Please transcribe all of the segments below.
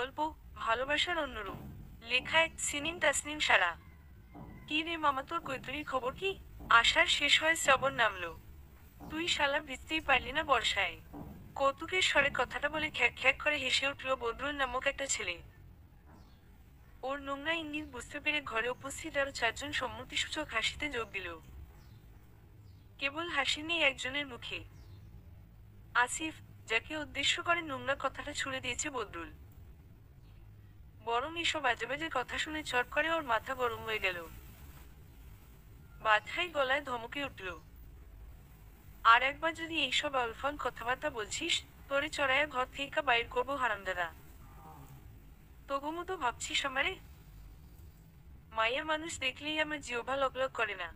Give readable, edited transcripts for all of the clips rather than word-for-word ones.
গল্প ভালোবাসার অন্য রূপ। লেখায় সিনিন তাসনিম সারা। কি রে মামা, তোর কৈতরীর খবর কি? আষাঢ় শেষ হয়ে শ্রাবণ নামলো। তুই শালা ভিজতেই পারলি না বর্ষায়। কৌতুকের স্বরে কথাটা বলে খ্যাক খ্যাক করে হেসে উঠল বদরুল নামক একটা ছেলে। ওর নোংরা ইঙ্গিত বুঝতে পেরে ঘরে উপস্থিত আরো চারজন সম্মতিসূচক হাসিতে যোগ দিল। কেবল হাসি নেই একজনের মুখে। আসিফ, যাকে উদ্দেশ্য করে নোংরা কথাটা ছুড়ে দিয়েছে বদরুল। বরং এসব বাজে বাজে কথা শুনে চট করে ওর মাথা গরম হয়ে গেল। বাধাই গলায় ধমকে উঠল, আর একবার যদি এইসব আলফাল কথাবার্তা বলছিস, তোরে চড়াইয়া ঘর থেকে বাইর করবো হারামদাদা। তবু মতো ভাবছিস আমারে? মাইয়া মানুষ দেখলেই আমার জিহ্বা লগলগ করে না,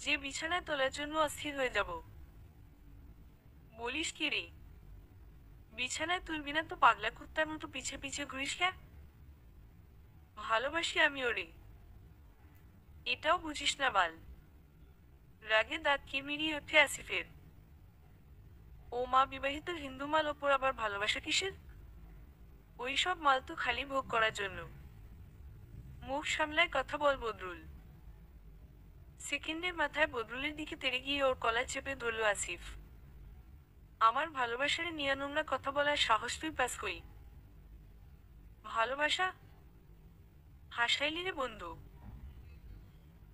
যে বিছানায় তোলার জন্য অস্থির হয়ে যাব। বলিস কি রে? বিছানায় তুলবি না তো পাগলা কুত্তার মতো পিছে পিছে ঘুরিস কেন? ভালোবাসি আমি ওরে, এটাও বুঝিস না বাল? রাগে দাঁত কিরমিরিয়ে ওঠে আসিফের। ও মা, বিবাহিত হিন্দু মাল ওপর আবার ভালোবাসা কিসের? ওই সব মাল তো খালি ভোগ করার জন্য। মুখ সামলায় কথা বল বদরুল। সেকেন্ডের মাথায় বদরুলের দিকে তেড়ে গিয়ে ওর গলায় চেপে ধরল আসিফ। আমার ভালোবাসারে নিয়ে নোংরা কথা বলার সাহস তুই পাস কই? ভালোবাসা? হাসাইলি রে বন্ধু?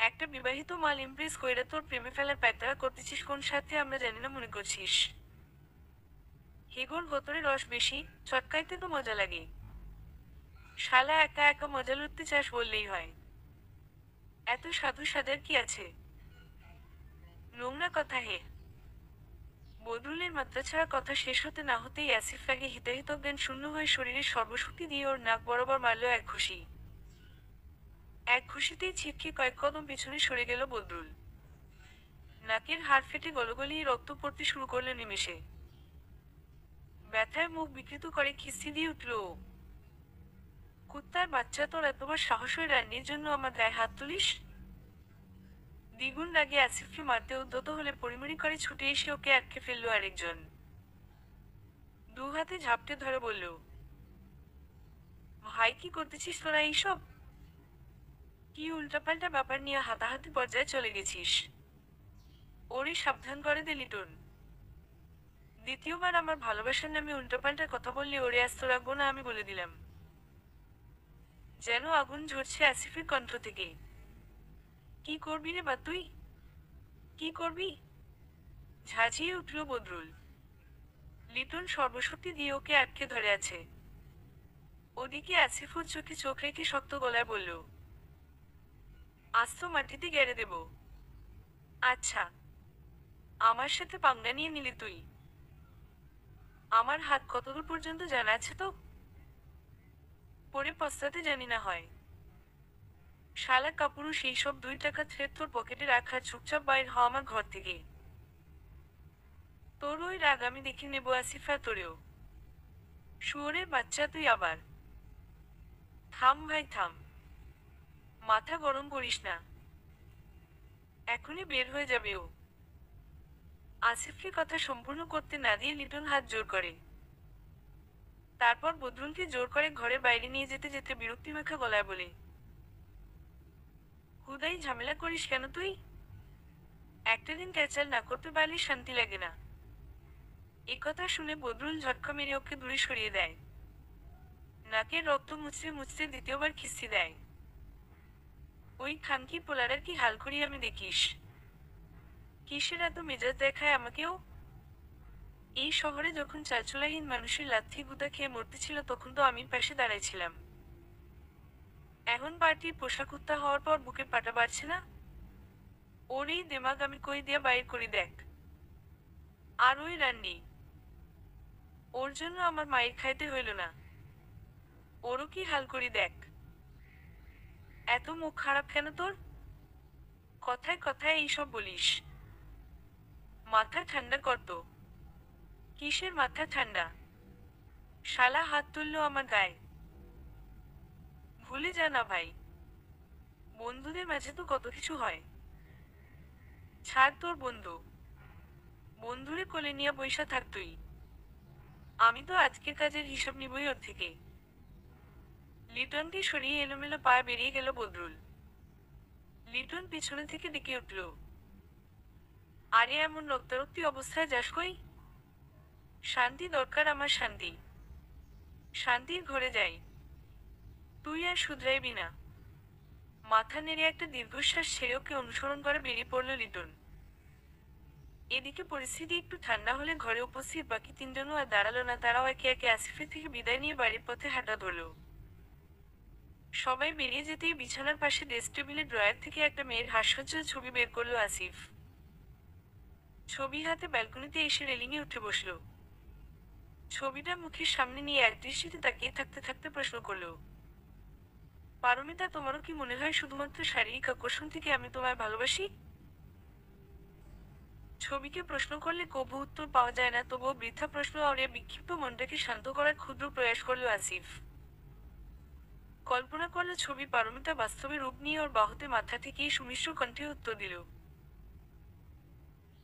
একটা বিবাহিত মাল ইমপ্রেস কইরা তোর প্রেমে ফেলার প্যাঁতারা করতেছিস কোন সাথে আমরা জানি না মনে করছিস? হেগোর ভেতরে রস বেশি, চটকাইতে তো মজা লাগে। শালা একা একা মজা লুটতে চাস বললেই হয়। এত সাধু সাজার কি আছে? নোংরা কথা হে। বদরুলের মাত্রাছাড়া কথা শেষ হতে না হতেই আসিফ রাগে হিতাহিত জ্ঞান শূন্য হয়ে শরীরের সর্বশক্তি দিয়ে ওর নাক বরাবর মারল এক ঘুষি। এক ঘুষিতেই ছিটকে কয়েক কদম পিছনে সরে গেল বদরুল। নাকের হাড় ফেটে গলগলিয়ে রক্ত পড়তে শুরু করল নিমেষে। ব্যথায় মুখ বিকৃত করে খিস্তি দিয়ে উঠল ও। কুত্তার বাচ্চা, তোর এতবার সাহস হয়ে রান্নির জন্য আমার গায়ে হাত তুলিস? দ্বিগুণ রাগে আসিফকে মারতে উদ্যত হলে পরিমরি করে ছুটে এসে ওকে আটকে ফেলল আরেকজন। দু হাতে ঝাপটে ধরে বলল, ভাই কি করতেছিস তোরা এইসব? কি উল্টাপাল্টা ব্যাপার নিয়ে হাতাহাতি পর্যায়ে চলে গেছিস? ওরে সাবধান করে দে লিটন। দ্বিতীয়বার আমার ভালোবাসার নামে উল্টাপাল্টা কথা বললে ওরে আস্ত রাখবো না আমি বলে দিলাম। যেন আগুন ঝরছে আসিফের কণ্ঠ থেকে। কি করবি রে বা তুই? কি করবি? ঝাঁঝিয়ে উঠল বদরুল। লিটন সর্বশক্তি দিয়ে ওকে আটকে ধরে আছে। ওদিকে আসিফুর চোখে চোখ রেখে শক্ত গলায় বলল, আস্ত মাটিতে গেড়ে দেব। আচ্ছা, আমার সাথে পাঙ্গা নিয়ে নিলি তুই? আমার হাত কতদূর পর্যন্ত জানা আছে তো? পরে পস্তাতে জানি না হয়। শালা কাপুরু, সেই সব 2 টাকা থ্রেড তোর পকেটে রাখা, চুপচাপ বাইর হ আমার ঘর থেকে। তোর ওই রাগ আমি দেখে নেব আসিফা, তোরেও। শুয়োরের বাচ্চা তুই আবার। থাম ভাই থাম, মাথা গরম করিস না, এখনই বের হয়ে যাবে ও। আসিফকে কথা সম্পূর্ণ করতে না দিয়ে লিটন হাত জোর করে। তারপর বদরুলকে জোর করে ঘরের বাইরে নিয়ে যেতে যেতে বিরক্তিমাখা গলায় বলে, হুদাই ঝামেলা করিস কেন তুই? একটা দিন ক্যাচাল না করতে পারলে শান্তি লাগে না। একথা শুনে বদরুল ঝটকা মেরে ওকে দূরে সরিয়ে দেয়। নাকের রক্ত মুছতে মুছতে দ্বিতীয়বার খিস্তি দেয়। ওই খানকি পোলারের কি হাল করি আমি দেখিস। কিসের এত মেজাজ দেখায় আমাকেও? এই শহরে যখন চালচুলাহীন মানুষের লাথি গুঁতা খেয়ে মরতেছিল তখন তো আমি পাশে দাঁড়াইছিলাম। এখন পার্টির পোশাক কুত্তা হওয়ার পর বুকে পাটা বাড়ছে না? ওর এই দেমাগ আমি কই দিয়া বাইর করি দেখ। আর ওই রান্নি, ওর জন্য আমার মায়ের খাইতে হইল না। ওরও কি হাল করি দেখ। এত মুখ খারাপ কেন তোর? কথায় কথায় এইসব বলিস? মাথা ঠান্ডা কর তো। কিসের মাথা ঠান্ডা? শালা হাত তুললো আমার গায়ে। ভুলে যা না ভাই, বন্ধুদের মাঝে তো কত কিছু হয়। ছাড় তোর বন্ধু, বন্ধুরে কোলে নিয়ে বইসা থাক তুই। আমি তো আজকের কাজের হিসাব নিবই ওর থেকে। লিটনকে সরিয়ে এলোমেলো পায়ে বেরিয়ে গেল বদরুল। লিটন পিছনে থেকে ডেকে উঠল, আরে এমন রক্তারক্তি অবস্থায় যাস কই? শান্তি দরকার আমার, শান্তি। শান্তির ঘরে যাই। তুই আর শুধরাইবি না। মাথা নেড়ে একটা দীর্ঘশ্বাস ছেড়ে ওকে অনুসরণ করে বেরিয়ে পড়ল লিটন। এদিকে পরিস্থিতি একটু ঠান্ডা হলে ঘরে উপস্থিত বাকি তিনজনও আর দাঁড়ালো না, তারাও একে একে আসিফের থেকে বিদায় নিয়ে বাড়ির পথে হাঁটা ধরল। সবাই বেরিয়ে যেতেই বিছানার পাশে ড্রেস টেবিলের ড্রয়ার থেকে একটা মেয়ের হাস্যোজ্জ্বল ছবি বের করলো আসিফ। ছবি হাতে ব্যালকনিতে এসে রেলিংয়ে উঠে বসল। ছবিটা মুখের সামনে নিয়ে একদৃষ্টিতে তাকিয়ে থাকতে থাকতে প্রশ্ন করলো, পারমিতা, তোমারও কি মনে হয় শুধুমাত্র শারীরিক আকর্ষণ থেকে আমি তোমায় ভালোবাসি? ছবিকে প্রশ্ন করলে কবু উত্তর পাওয়া যায় না, তবুও বৃথা প্রশ্ন আওড়ে বিক্ষিপ্ত মনটাকে শান্ত করার ক্ষুদ্র প্রয়াস করল আসিফ। কল্পনা করল ছবি পারমিতা বাস্তবে রূপ নিয়ে ওর বাহুতে মাথা ঠেকিয়ে সুমিশ্র কণ্ঠে উত্তর দিল,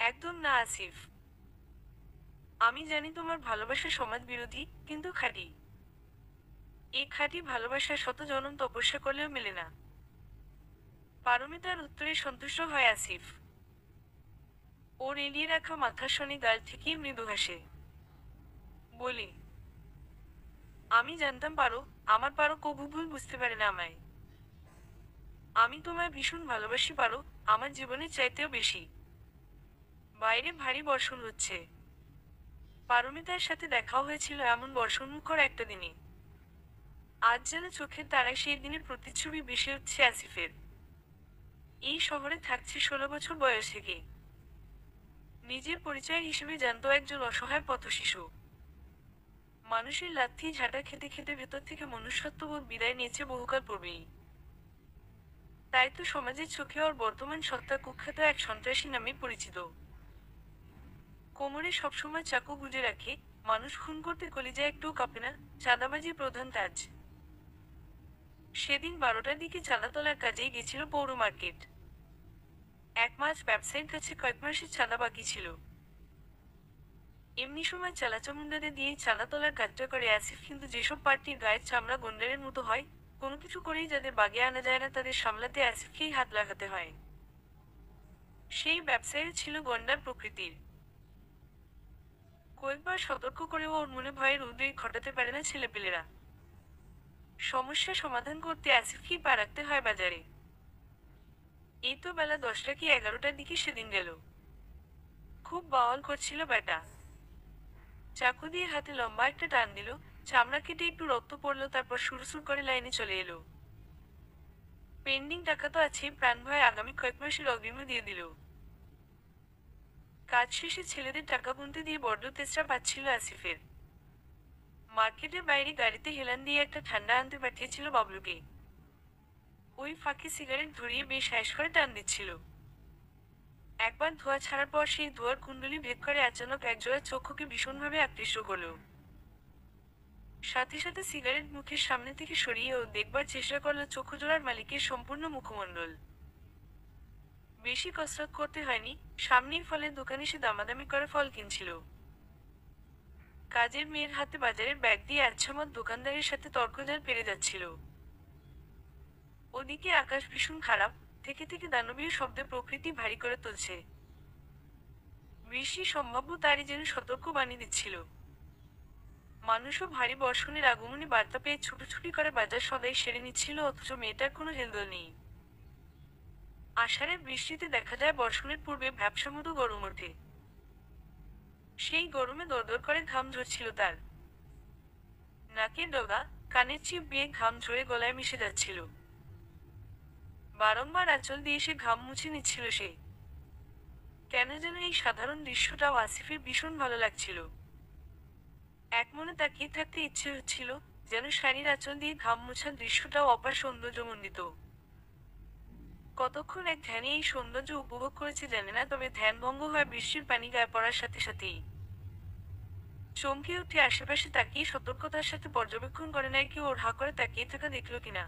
একদম না আসিফ। আমি জানি তোমার ভালোবাসা সমাজ বিরোধী, কিন্তু খাঁটি। এই খাঁটি ভালোবাসা শত জনম তপস্যা করলেও মেলে না। পারমিতার উত্তরে সন্তুষ্ট হয় আসিফ। ওর এলিয়ে রাখা মাথার শনি গাল থেকেই মৃদু হাসে। বলি, আমি জানতাম পারো, আমার পারো কবু ভুল বুঝতে পারে না আমায়। আমি তোমায় ভীষণ ভালোবাসি পারো, আমার জীবনের চাইতেও বেশি। বাইরে ভারী বর্ষণ হচ্ছে। পারমিতার সাথে দেখাও হয়েছিল এমন বর্ষণমুখর একটা দিনে। আজ যেন চোখের তারায় সেই দিনের প্রতিচ্ছবি ভেসে উঠছে আসিফের। এই শহরে থাকছে 16 বছর বয়স থেকে। নিজের পরিচয় হিসেবে জানতো একজন অসহায় পথশিশু। মানুষের লাথি ঝাঁটা খেতে খেতে ভেতর থেকে মনুষ্যত্ববোধ বিদায় নিয়েছে বহুকাল পূর্বেই। তাই তো সমাজের চোখে ওর বর্তমান সত্তা কুখ্যাত এক সন্ত্রাসী নামে পরিচিত। কোমরে সবসময় চাকু গুজে রাখে, মানুষ খুন করতে কলিজা একটুও কাঁপে না, চাঁদাবাজি প্রধান কাজ। সেদিন 12টার দিকে চাঁদাতলার কাজেই গেছিল পৌর মার্কেট। 1 মাস ব্যবসায়ীর কাছে কয়েক মাসের চাঁদা বাকি ছিল। এমনি সময় চালাচামুন্ডাদের দিয়ে চাঁদাতলার কাজটা করে আসিফ, কিন্তু যেসব পার্টির গায়ের চামড়া গন্ডারের মতো হয়, কোনো কিছু করেই যাদের বাগে আনা যায় না তাদের সামলাতে আসিফকেই হাত লাগাতে হয়। সেই ব্যবসায়ী ছিল গন্ডার প্রকৃতির। কয়েকবার সতর্ক করেও ওর মনে ভয়ের উদ্রেক ঘটাতে পারে না ছেলেপেলেরা। সমস্যা সমাধান করতে আসিফকেই পা রাখতে হয় বাজারে। এই তো বেলা 10টা কি 11টার দিকে সেদিন গেল। খুব বাওয়াল করছিল বেটা। চাকু দিয়ে হাতে লম্বা একটা টান দিল, চামড়া কেটে একটু রক্ত পড়লো, তারপর সুরসুর করে লাইনে চলে এলো। পেন্ডিং টাকা তো আছে, প্রাণ ভয়ে আগামী কয়েক মাসের অগ্রিমও দিয়ে দিল। কাজ শেষে ছেলেদের টাকা গুনতে দিয়ে বড্ড তেষ্টা পাচ্ছিল আসিফের। মার্কেটের বাইরে গাড়িতে হেলান দিয়ে একটা ঠান্ডা আনতে পাঠিয়েছিল বাবলুকে। ওই ফাঁকে সিগারেট ধরিয়ে বেশ হ্যাস করে টান দিচ্ছিল। একবার ধোঁয়া ছাড়ার পর সেই ধোঁয়ার কুণ্ডলি ভেদ করে আচানক একজোড়া চক্ষুকে ভীষণভাবে আকৃষ্ট করল। সাথে সাথে সিগারেট মুখের সামনে থেকে সরিয়ে ও দেখবার চেষ্টা করল চক্ষুজোড়ার মালিকের সম্পূর্ণ মুখমণ্ডল। বেশি কসরত করতে হয়নি, সামনেই ফলের দোকানে সে দামাদামি করে ফল কিনছিল। কাজের মেয়ের হাতে বাজারের ব্যাগ দিয়ে আচ্ছামত দোকানদারের সাথে তর্কজাল পেরে যাচ্ছিল। ওদিকে আকাশ ভীষণ খারাপ, থেকে থেকে দানবীয় শব্দে প্রকৃতি ভারী করে তুলছে। বৃষ্টি সম্ভাব্য তারই যেন সতর্ক বাণী দিচ্ছিল। মানুষও ভারী বর্ষণের আগমনী বার্তা পেয়ে ছুটোছুটি করে বাজার সদাই সেরে নিচ্ছিল, অথচ মেয়েটার কোনো হেলদোল নেই। আষাঢ়ের বৃষ্টিতে দেখা যায় বর্ষণের পূর্বে ভ্যাপসা মতো গরম ওঠে। সেই গরমে দরদর করে ঘাম ঝরছিল তার। নাকের ডগা, কানের চিপ বেয়ে ঘাম ঝরে গলায় মিশে যাচ্ছিল। বারংবার আঁচল দিয়ে সে ঘাম মুছে নিচ্ছিল সে। কেন যেন এই সাধারণ দৃশ্যটাও আসিফের ভীষণ ভালো লাগছিল। এক মনে তাকিয়ে থাকতে ইচ্ছে হচ্ছিল, যেন শাড়ির আঁচল দিয়ে ঘাম মোছার দৃশ্যটাও অপার সৌন্দর্যমণ্ডিত। কতক্ষণ এক ধ্যানে এই সৌন্দর্য উপভোগ করেছে জানে না, তবে ধ্যান ভঙ্গ হয় বৃষ্টির পানি গায়ে পড়ার সাথে সাথেই। চমকে উঠে আশেপাশে তাকিয়ে সতর্কতার সাথে পর্যবেক্ষণ করে নেয় কেউ ওর হা করে তাকিয়ে থাকা দেখল কিনা।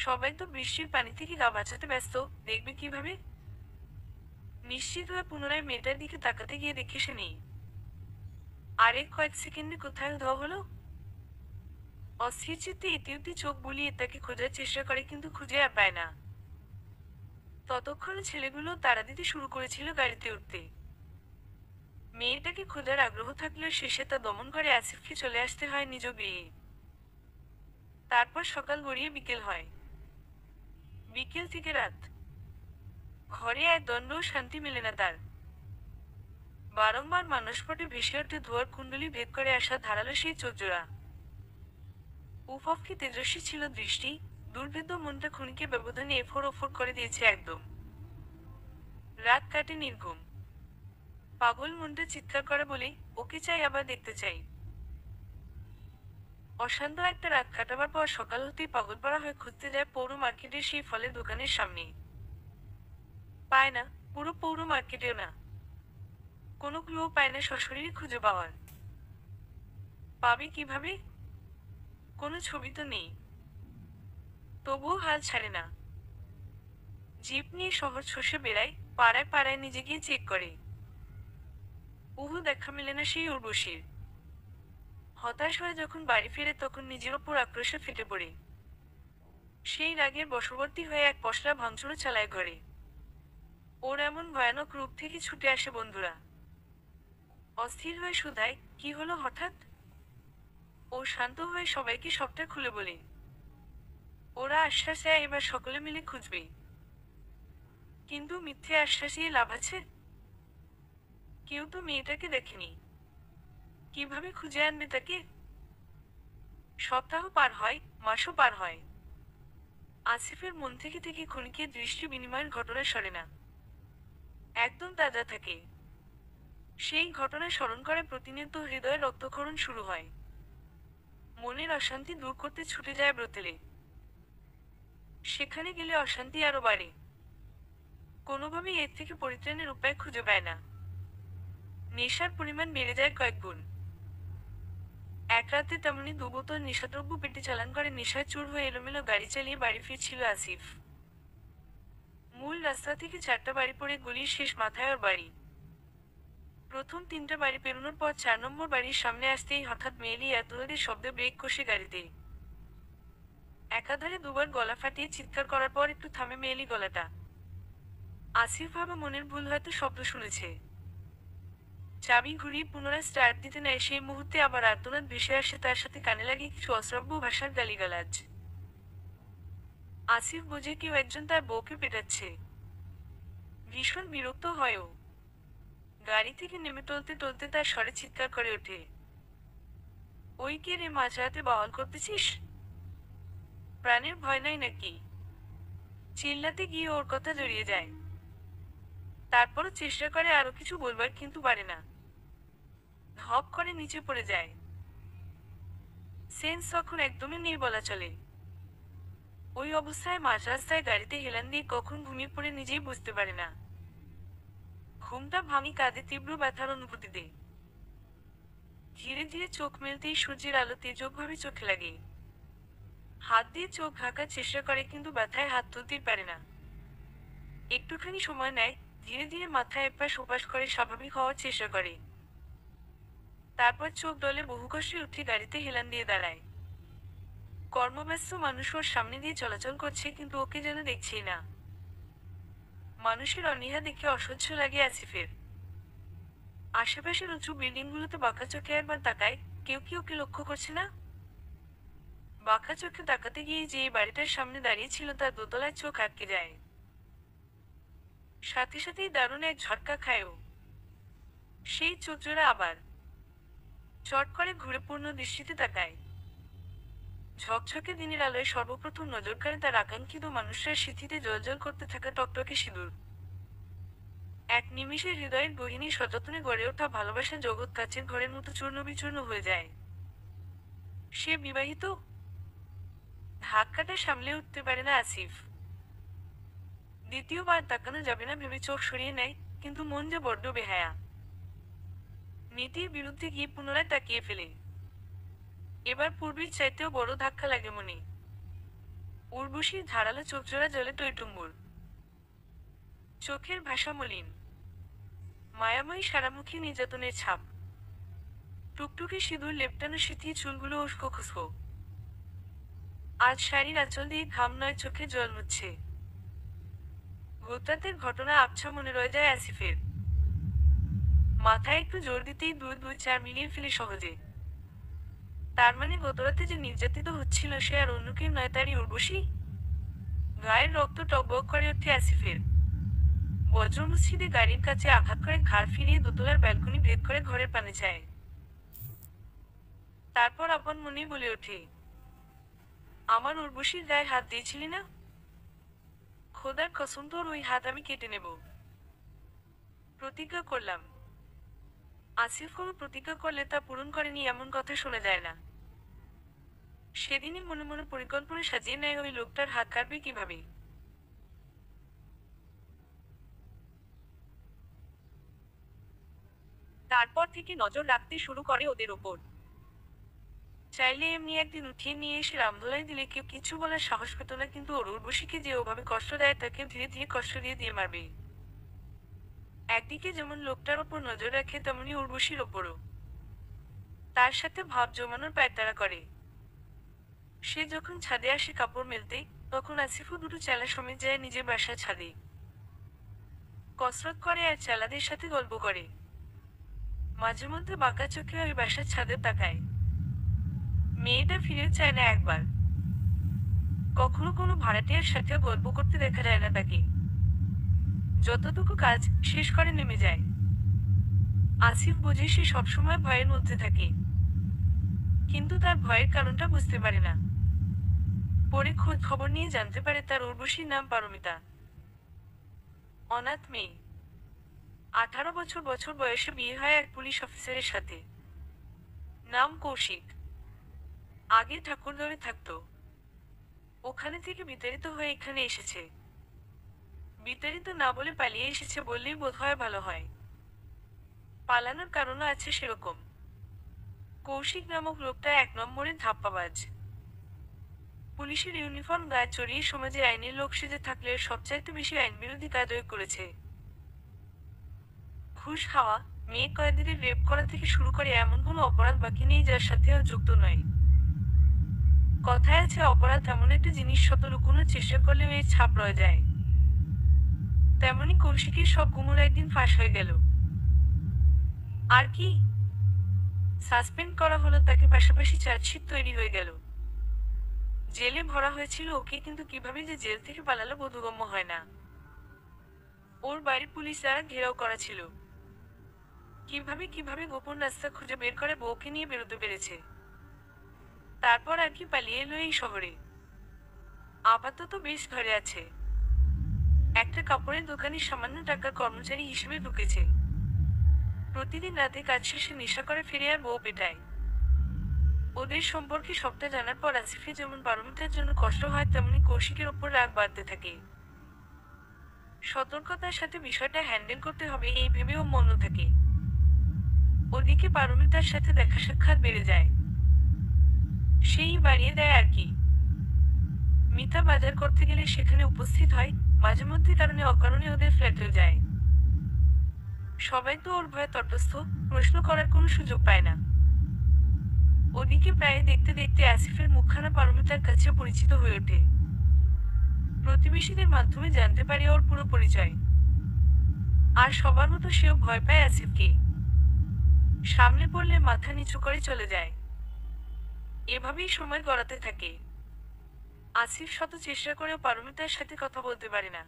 সবাই তো বৃষ্টির পানি থেকে গা বাঁচাতে ব্যস্ত, দেখবে কিভাবে। নিশ্চিত হয়ে পুনরায় মেয়েটার দিকে তাকাতে গিয়ে দেখে সে নেই। আরেক কয়েক সেকেন্ডে কোথায় উধাও হলো। অস্থির চিত্তে ইতিউতি চোখ বুলিয়ে তাকে খোঁজার চেষ্টা করে কিন্তু খুঁজে আর পায় না। ততক্ষণে ছেলেগুলো তাড়া দিতে শুরু করেছিল গাড়িতে উঠতে। মেয়েটাকে খোঁজার আগ্রহ থাকলেও শেষে তা দমন করে আসিফকে চলে আসতে হয় নিজ গৃহে। তারপর সকাল গড়িয়ে বিকেল হয়। বিকেল থেকে রাত। ঘরে এক দণ্ডও শান্তি মেলে না তার। বারংবার মানসপটে ভেসে ওঠে ধোয়ার কুণ্ডলী ভেদ করে আসা ধারালো সেই চোখজোড়া। উফফ কি তেজস্বী ছিল দৃষ্টি। দুর্ভেদ্য মনটা খুনিকে ব্যবধানে এফোর ওফোর করে দিয়েছে একদম। রাত কাটে নির্ঘুম। পাগল মনটা চিৎকার করে বলে, ওকে চাই, আবার দেখতে চাই। অশান্ত একটা রাত কাটাবার পর সকাল হতেই পাগলপাড়া হয়ে খুঁজতে যায় পৌর মার্কেটের সেই ফলের দোকানের সামনে। পায় না। পুরো পৌর মার্কেটেও না। কোনো ক্লুও পায় না সশরীরে খুঁজে পাওয়ার। পাবে কিভাবে? কোনো ছবি তো নেই। তবুও হাল ছাড়ে না। জিপ নিয়ে শহর শসে বেড়ায়, পাড়ায় পাড়ায় নিজে গিয়ে চেক করে। উহু দেখা মেলে না সেই উর্বশীর। হতাশ হয়ে যখন বাড়ি ফেরে তখন নিজের ওপর আক্রোশে ফেটে পড়ে। সেই রাগের বশবর্তী হয়ে এক পশলা ভাঙচুরও চালায় ঘরে। ওর এমন ভয়ানক রূপ থেকে ছুটে আসে বন্ধুরা। অস্থির হয়ে শুধায়, কি হলো হঠাৎ? ও শান্ত হয়ে সবাইকে সবটা খুলে বলে। ওরা আশ্বাস দেয় এবার সকলে মিলে খুঁজবে। কিন্তু মিথ্যে আশ্বাস দিয়ে লাভ আছে? কেউ তো মেয়েটাকে দেখেনি। কিভাবে খুঁজে আনবে তাকে? সপ্তাহ পার হয়, মাসও পার হয়। আসিফের মন থেকে থেকে ক্ষণিকের দৃষ্টি বিনিময়ের ঘটনা সরে না। একদম তাজা থাকে। সেই ঘটনা স্মরণ করে প্রতিনিয়ত হৃদয়ে রক্তক্ষরণ শুরু হয়। মনের অশান্তি দূর করতে ছুটে যায় ব্রতেলে। সেখানে গেলে অশান্তি আরো বাড়ে। কোনোভাবেই এর থেকে পরিত্রাণের উপায় খুঁজে পায় না। নেশার পরিমাণ বেড়ে যায় কয়েক গুণ। এক রাতে তেমনি 2 বোতল নেশাদ্রব্য পেটে চালান করে নেশায় চুর হয়ে এলোমেলো গাড়ি চালিয়ে বাড়ি ফিরছিল আসিফ। মূল রাস্তা থেকে 4টা বাড়ি পড়ে গলির শেষ মাথায় ওর বাড়ি। প্রথম 3টা বাড়ি পেরোনোর পর 4 নম্বর বাড়ির সামনে আসতেই হঠাৎ মেয়েলি এতদের শব্দে ব্রেক কষে গাড়িতে। একাধারে দুবার গলা ফাটিয়ে চিৎকার করার পর একটু থামে মেয়েলি গলাটা। আসিফ ভাবে মনের ভুল, হয়তো শব্দ শুনেছে। চাবি ঘুরিয়ে পুনরায় স্টার্ট দিতে নেয়, সেই মুহূর্তে আবার আর্তনাদ ভেসে আসে তার সাথে, কানে লাগে কিছু অশ্রাব্য ভাষার গালিগালাজ। আসিফ বোঝে কেউ একজন তার বউকে পেটাচ্ছে। ভীষণ বিরক্ত হয়ও। গাড়ি থেকে নেমে টলতে টলতে তার স্বরে চিৎকার করে ওঠে, ওই কে রে, মাঝরাতে বাওয়াল করতেছিস? প্রাণের ভয় নাই নাকি? চিল্লাতে গিয়ে ওর কথা জড়িয়ে যায়। তারপরও চেষ্টা করে আরো কিছু বলবার, কিন্তু পারে না। ধপ করে নিচে পড়ে যায়। সেন্স তখন একদমই নেই বলা চলে। ওই অবস্থায় মাঝ রাস্তায় গাড়িতে হেলান দিয়ে কখন ঘুমিয়ে পড়ে নিজেই বুঝতে পারে না। ঘুমটা ভাঙি কাঁধে তীব্র ব্যথার অনুভূতিতে। ধীরে ধীরে চোখ মেলতেই সূর্যের আলো তেজকভাবে চোখে লাগে। হাত দিয়ে চোখ ঢাকার চেষ্টা করে কিন্তু ব্যথায় হাত তুলতেই পারে না। একটুখানি সময় নেয়, ধীরে ধীরে মাথায় এপাশ ওপাশ করে স্বাভাবিক হওয়ার চেষ্টা করে। তারপর চোখ ডলে বহু কষ্টে উঠে গাড়িতে হেলান দিয়ে দাঁড়ায়। কর্মব্যস্ত মানুষ ওর সামনে দিয়ে চলাচল করছে কিন্তু ওকে যেন দেখছেই না। মানুষের অনীহা দেখে অসহ্য লাগে আসিফের। আশেপাশের উঁচু বিল্ডিংগুলোতে বাঁকা চোখে একবার তাকায়, কেউ কি ওকে লক্ষ্য করছে না? বাঁকা চোখে তাকাতে গিয়ে যে বাড়িটার সামনে দাঁড়িয়ে ছিল তার দোতলায় চোখ আটকে যায়। সাথে সাথেই দারুণ এক ঝটকা খায় ও। সেই চোখজোড়া আবার চট করে ঘুরে পূর্ণ দৃষ্টিতে তাকায়। ঝকঝকে দিনের আলোয় সর্বপ্রথম নজর কাড়ে তার আকাঙ্ক্ষিত মানুষের সিথিতে জ্বলজ্বল করতে থাকা টকটকে সিঁদুর। এক নিমিষে হৃদয়ের গহীনে সযত্নে গড়ে ওঠা ভালোবাসা জগৎ কাচের ঘরের মতো চূর্ণ বিচূর্ণ হয়ে যায়। সে বিবাহিত? ধাক্কাটা সামলে উঠতে পারে না আসিফ। দ্বিতীয়বার তাকানো যাবে না ভেবে চোখ সরিয়ে নেয়, কিন্তু মন যে বড্ড বেহায়া। নীতির বিরুদ্ধে গিয়ে পুনরায় তাকিয়ে ফেলে। এবার পূর্বের চাইতেও বড় ধাক্কা লাগে মনে। উর্বশীর ধারালো চোখজোড়া জলে টইটুম্বুর। চোখের ভাষা মলিন। মায়াময়ী সারামুখী নির্যাতনের ছাপ। টুকটুকে সিঁদুর লেপটানো সিঁথি চুলগুলো উস্কো খুস্কো। আজ শাড়ির আঁচল দিয়ে ঘাম নয়, চোখে জল মুছছে। ভোররাতের ঘটনা আবছা মনে রয়ে যায় আসিফের। মাথায় একটু জোর দিতেই দুই দুই চার মিলিয়ে ফেলে সহজে। তার মানে গতরাতে যে নির্যাতিত হচ্ছিল সে আর অন্য কেউ নয়, তারই উর্বশী। গায়ের রক্ত টকবক করে ওঠে আসিফের। বজ্রমুষ্টিতে গাড়ির কাছে আঘাত করে ঘাড় ফিরিয়ে দোতলার ব্যালকনি ভেদ করে ঘরের পানে যায়। তারপর আপন মনেই বলে ওঠে, আমার উর্বশীর গায়ে হাত দিয়েছিলি না? খোদার কসম, তোর ওই হাত আমি কেটে নেব। প্রতিজ্ঞা করলাম। আসিফ কোনো প্রতিজ্ঞা করলে তা পূরণ করেনি এমন কথা শোনা যায় না। সেদিনই মনে মনে পরিকল্পনা সাজিয়ে নেয় ওই লোকটার হাত কাটবে কিভাবে। তারপর থেকে নজর রাখতে শুরু করে ওদের ওপর। চাইলে এমনি একদিন উঠিয়ে নিয়ে এসে রামধোলাই দিলে কেউ কিছু বলার সাহস পেত না, কিন্তু ওর উর্বশীকে যে ওভাবে কষ্ট দেয় তাকে ধীরে ধীরে কষ্ট দিয়ে দিয়ে মারবে। একদিকে যেমন লোকটার ওপর নজর রাখে, তেমনি উর্বশীর ওপরও। তার সাথে ভাব জমানোর পায়তারা করে। সে যখন ছাদে আসে কাপড় মেলতে, তখন আসিফও দুটো চেলা সমেত যায় নিজের বাসার ছাদে। কসরত করে আর চেলাদের সাথে গল্প করে। মাঝে মধ্যে বাঁকা চোখে ওই বাসার ছাদে তাকায়। মেয়েটা ফিরে চায় না একবার। কখনো কোনো ভাড়াটিয়ার সাথেও গল্প করতে দেখা যায় না তাকে। যতটুকু কাজ শেষ করে নেমে যায়। আসিফ বোঝে সে সবসময় ভয়ের মধ্যে থাকে, কিন্তু তার ভয়ের কারণটা বুঝতে পারে না। পরে খোঁজ খবর নিয়ে জানতে পারে তার উর্বশীর নাম পারমিতা। অনাথ মেয়ে। 18 বছর বছর বয়সে বিয়ে হয় এক পুলিশ অফিসারের সাথে। নাম কৌশিক। আগে ঠাকুরগাঁওয়ে থাকতো। ওখানে থেকে বিতাড়িত হয়ে এখানে এসেছে। বিতাড়িত না বলে পালিয়ে এসেছে বললেই বোধহয় ভালো হয়। পালানোর কারণও আছে সেরকম। কৌশিক নামক লোকটা এক নম্বরের ধাপ্পাবাজ। পুলিশের ইউনিফর্ম গায়ে চড়িয়ে সমাজে আইনের লোক সেজে থাকলে সবচাইতে বেশি আইন বিরোধী কাজই করেছে। ঘুষ খাওয়া, মেয়ে কয়েদিদের রেপ করা থেকে শুরু করে এমন কোনো অপরাধ বাকি নেই যার সাথে ও যুক্ত নয়। কথায় আছে, অপরাধ এমন একটা জিনিস শত লুকোনোর চেষ্টা করলেও এর ছাপ রয়ে যায়। তেমনি কৌশিকের সব গুমর একদিন ফাঁস হয়ে গেল। আর কি, সাসপেন্ড করা হলো তাকে, পাশাপাশি চার্জশিট তৈরি হয়ে গেল। জেলে ভরা হয়েছিল ওকে, কিন্তু কিভাবে যে জেল থেকে পালালো বোধগম্য হয় না। ওর বাড়ির পুলিশরা ঘেরাও করা ছিল। কিভাবে কিভাবে গোপন রাস্তা খুঁজে বের করে বউকে নিয়ে বেরোতে পেরেছে। তারপর আর কি পালিয়ে এলো এই শহরে। আপাতত বেশ ঘরে আছে। একটা কাপড়ের দোকানে সামান্য টাকার কর্মচারী হিসেবে ঢুকেছে। প্রতিদিন রাতে কাজ শেষে নেশা করে ফিরে আর বউ পেটায়। ওদের সম্পর্কে সবটা জানার পর আসিফে যেমন পারমিতার জন্য কষ্ট হয়, তেমনি কৌশিকের ওপর রাগ বাড়তে থাকে। সতর্কতার সাথে বিষয়টা হ্যান্ডেল করতে হবে এই ভেবেও মন থাকে। ওদিকে পারমিতার সাথে দেখা সাক্ষাৎ বেড়ে যায়। সেই বাড়িয়ে দেয় আর কি। মিতা বাজার করতে গেলে সেখানে উপস্থিত হয়, মাঝে মধ্যে কারণে অকারণে ওদের ফ্ল্যাটেও যায়। সবাই তো ওর ভয়ে তটস্থ, প্রশ্ন করার কোনো সুযোগ পায় না। ওদিকে প্রায় দেখতে দেখতে আসিফের মুখখানা পারমিতার কাছে পরিচিত হয়ে ওঠে। প্রতিবেশীদের মাধ্যমে জানতে পারে ওর পুরো পরিচয়। আর সবার মতো সেও ভয় পায় আসিফকে। সামনে পড়লে মাথা নিচু করে চলে যায়। এভাবেই সময় গড়াতে থাকে। আসিফ শত চেষ্টা করেও পারমিতার সাথে কথা বলতে পারে না।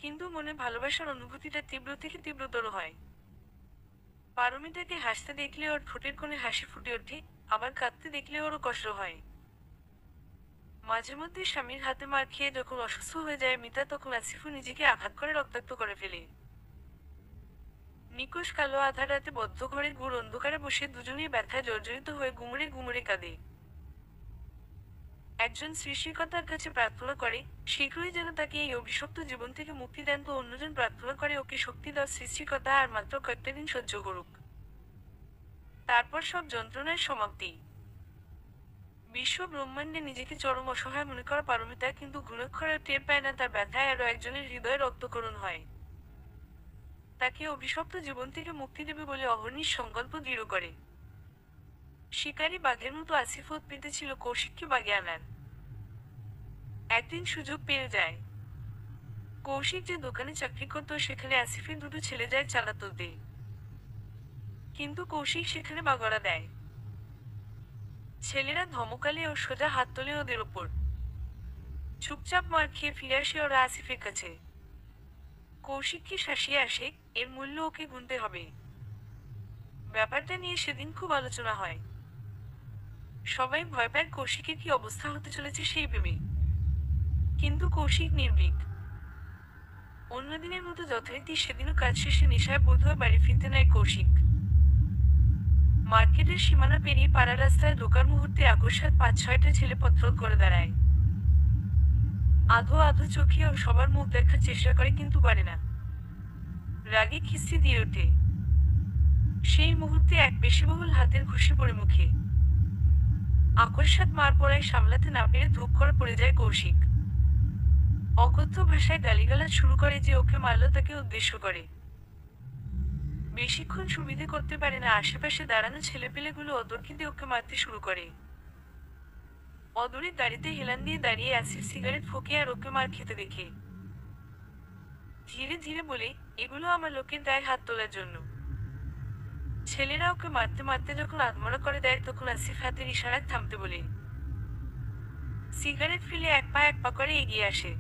কিন্তু মনে ভালোবাসার অনুভূতিটা তীব্র থেকে তীব্রতর হয়। পারমিতাকে হাসতে দেখলে ওর ঠোঁটের কোণে হাসি ফুটে ওঠে, আবার কাঁদতে দেখলে ওরও কষ্ট হয়। মাঝে মধ্যে স্বামীর হাতে মার খেয়ে যখন অসুস্থ হয়ে যায় মিতা, তখন আসিফও নিজেকে আঘাত করে রক্তাক্ত করে ফেলে। নিকোষ কালো আধার রাতে বদ্ধ ঘরে ঘোর অন্ধকারে বসে দুজনেই ব্যথায় জর্জরিত হয়ে গুমরে গুমরে কাঁদে। একজন সৃষ্টিকর্তার কাছে প্রার্থনা করে শীঘ্রই যেন তাকে এই অভিশপ্ত জীবন থেকে মুক্তি দেন, তো অন্যজন প্রার্থনা করে ওকে শক্তি দাও সৃষ্টিকর্তা, আর মাত্র কয়েকটা দিন সহ্য করুক। তারপর সব যন্ত্রণার সমাপ্তি। বিশ্ব ব্রহ্মাণ্ডে নিজেকে চরম অসহায় মনে করা পারমিতা কিন্তু ঘুণাক্ষরেও টের পায় না তার ব্যথায় আরো একজনের হৃদয়ে রক্তকরণ হয়। তাকে অভিশপ্ত জীবন থেকে মুক্তি দেবে বলে অহর্নিশ সংকল্প দৃঢ় করে। শিকারী বাঘের মতো আসিফ ওৎ পেতেছিল কৌশিককে বাগে আনার। একদিন সুযোগ পেয়ে যায়। কৌশিক যে দোকানে চাকরি করত সেখানে আসিফের দুটো ছেলে যায় চাঁদা তুলতে। কিন্তু কৌশিক সেখানে বাগড়া দেয়। ছেলেরা ধমকালে ও সোজা হাত তোলে ওদের ওপর। চুপচাপ মার খেয়ে ফিরে আসে ওরা আসিফের কাছে। কৌশিককে শাসিয়ে আসে, এর মূল্য ওকে গুনতে হবে। ব্যাপারটা নিয়ে সেদিন খুব আলোচনা হয়। সবাই ভয় পায় কৌশিকের কি অবস্থা হতে চলেছে সেই ভেবে। কিন্তু কৌশিক নির্ভীক। অন্যদিনের মতো যথারীতি সেদিনও কাজ শেষে নেশায় বোধ হয় বাড়ি ফিরতে নেয় কৌশিক। মার্কেটের সীমানা পেরিয়ে পাড়া রাস্তায় ঢোকার মুহূর্তে আকস্মাৎ ৫-৬টা ছেলে পথরোধ করে দাঁড়ায়। আধো আধো চোখে ও সবার মুখ দেখার চেষ্টা করে কিন্তু পারে না। রাগে খিস্তি দিয়ে ওঠে। সেই মুহূর্তে এক পেশিবহুল হাতের ঘুষি পড়ে মুখে। আকস্মাৎ মার পড়ায় সামলাতে না পেরে ধূপ করে পড়ে যায় কৌশিক। অকথ্য ভাষায় গালিগালাজ শুরু করে যে ওকে মারল তাকে উদ্দেশ্য করে। বেশিক্ষণ সুবিধে করতে পারে না, আশেপাশে দাঁড়ানো ছেলেপেলেগুলো অতর্কিতে ওকে মারতে শুরু করে। অদূরে গাড়িতে হেলান দিয়ে দাঁড়িয়ে আসিফ সিগারেট ফুঁকে আর ওকে মার খেতে দেখে ধীরে ধীরে বলে, এগুলো আমার লোকের গায়ে হাত তোলার জন্য। ছেলেরা ওকে মারতে মারতে যখন আত্মরা করে দেয় তখন আসিফ হাতের ইশারায় থামতে বলে। সিগারেট ফেলে এক পা করে এগিয়ে আসে।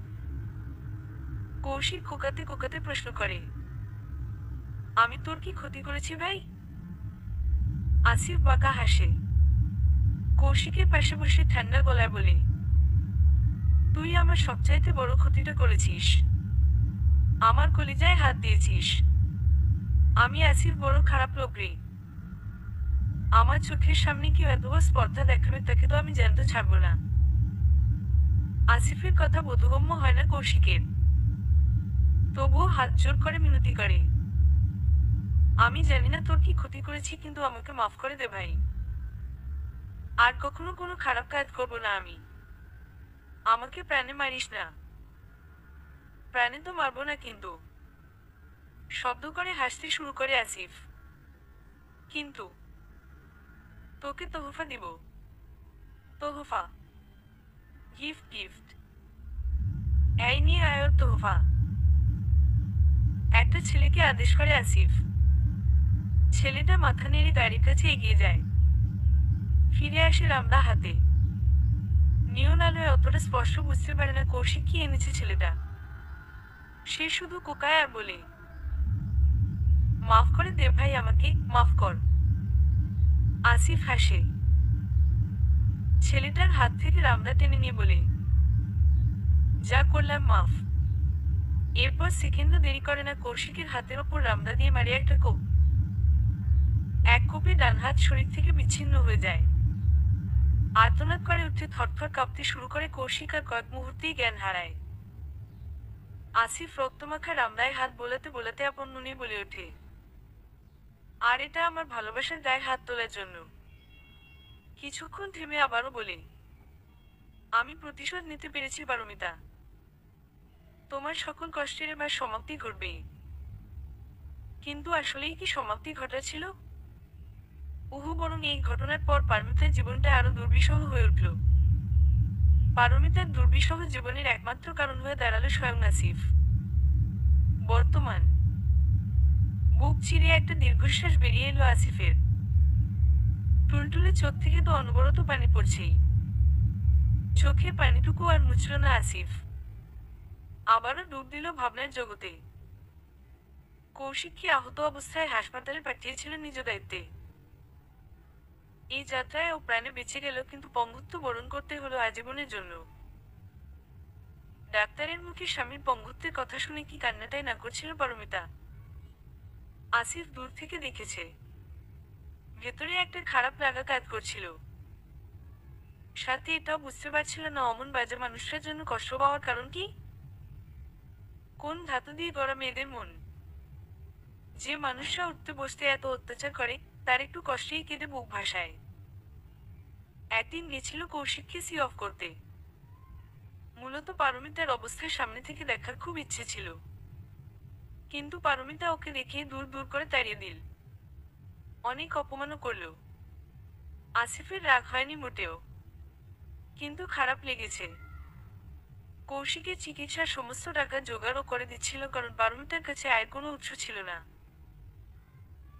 কৌশিক কোকাতে কোকাতে প্রশ্ন করে, আমি তোর কি ক্ষতি করেছি ভাই? আসিফ বাঁকা হাসে। কৌশিকের পাশে বসে ঠান্ডা গলায় বলে, তুই আমার সবচাইতে বড় ক্ষতিটা করেছিস। আমার কলিজায় হাত দিয়েছিস। আমি আসিফ বড় খারাপ লোক রে। আমার চোখের সামনে কেউ এত স্পর্ধা দেখাবে তাকে তো আমি জ্যান্ত ছাড়বো না। আসিফের কথা বোধগম্য হয় না কৌশিকের। তবুও হাত জোর করে মিনতি করে, আমি জানি না তোর কি ক্ষতি করেছি কিন্তু আমাকে মাফ করে দে ভাই। আর কখনো কোনো খারাপ কাজ করবো না আমি। আমাকে প্রাণে মারিস না। প্রাণে তো মারবো না কিন্তু। শব্দ করে হাসতে শুরু করে আসিফ। কিন্তু তোকে তোহফা দিব। তোহফা, গিফট গিফট। এই নিয়ে আয়োর তোহফা। একটা ছেলেকে আদেশ করে আসিফ। ছেলেটা মাথা নেড়ে গাড়ির কাছে এগিয়ে যায়। ফিরে আসে রামদা হাতে। নিয়ন আলোয় অতটা স্পষ্ট বুঝতে পারে না কৌশিক কি এনেছে ছেলেটা। সে শুধু কোকায় আর বলে, মাফ করে দে ভাই, আমাকে মাফ কর। আসিফ হাসে। ছেলেটার হাত থেকে রামদা টেনে নিয়ে বলে, যা করলাম মাফ। এরপর সেকেন্ডও দেরি করে না কৌশিকের হাতের ওপর রামদা দিয়ে মারে একটা কোপ। এক কোপে ডান হাত শরীর থেকে বিচ্ছিন্ন হয়ে যায়। আর্তনাদ করে উঠে থরথর কাঁপতে শুরু করে কৌশিক আর কয়েক মুহূর্তেই জ্ঞান হারায়। আসিফ রক্তমাখা রামদায় হাত বোলাতে বোলাতে আপন মনে বলে ওঠে, আর এটা আমার ভালোবাসার গায়ে হাত তোলার জন্য। কিছুক্ষণ থেমে আবারও বলে, আমি প্রতিশোধ নিতে পেরেছি পারমিতা। তোমার সকল কষ্টের এবার সমাপ্তি ঘটবেই। কিন্তু আসলেই কি সমাপ্তি ঘটাচ্ছিল? বরং এই ঘটনার পর পারমিতার জীবনটা আরো দুর্বিষহ হয়ে উঠল। পারমিতার দুর্বিষহ জীবনের একমাত্র কারণ হয়ে দাঁড়ালো স্বয়ং আসিফ। বর্তমান। বুক চিরে একটা দীর্ঘশ্বাস বেরিয়ে এলো আসিফের। টুলটুলে চোখ থেকে তো অনবরত পানি পড়ছেই। চোখে পানিটুকু আর মুছল না আসিফ। আবারও ডুব দিল ভাবনার জগতে। কৌশিককে আহত অবস্থায় হাসপাতালে পাঠিয়েছিল নিজ দায়িত্বে। এই যাত্রায় ও প্রাণে বেঁচে গেল কিন্তু পঙ্গুত্ব বরণ করতে হলো আজীবনের জন্য। ডাক্তারের মুখে স্বামীর পঙ্গুত্বের কথা শুনে কি কান্নাটাই না করছিল পারমিতা। আসিফ দূর থেকে দেখেছে। ভেতরে একটা খারাপ লাগা কাজ করছিল। সাথে এটাও বুঝতে পারছিল না অমন বাজে মানুষটার জন্য কষ্ট পাওয়ার কারণ কি। কোন ধাতু দিয়ে গড়া মেয়েদের মন। যে মানুষরা উঠতে বসতে এত অত্যাচার করে তার একটু কষ্টেই কেঁদে বুক ভাসায়। একদিন গেছিল কৌশিককে সি অফ করতে। মূলত পারমিতার অবস্থার সামনে থেকে দেখার খুব ইচ্ছে ছিল। কিন্তু পারমিতা ওকে দেখে দূর দূর করে তাড়িয়ে দিল। অনেক অপমানও করল। আসিফের রাগ হয়নি মোটেও, কিন্তু খারাপ লেগেছে। কৌশিকের চিকিৎসার সমস্ত টাকা জোগাড়ও করে দিচ্ছিল, কারণ পারমিতার কাছে আয়ের কোনো উৎস ছিল না।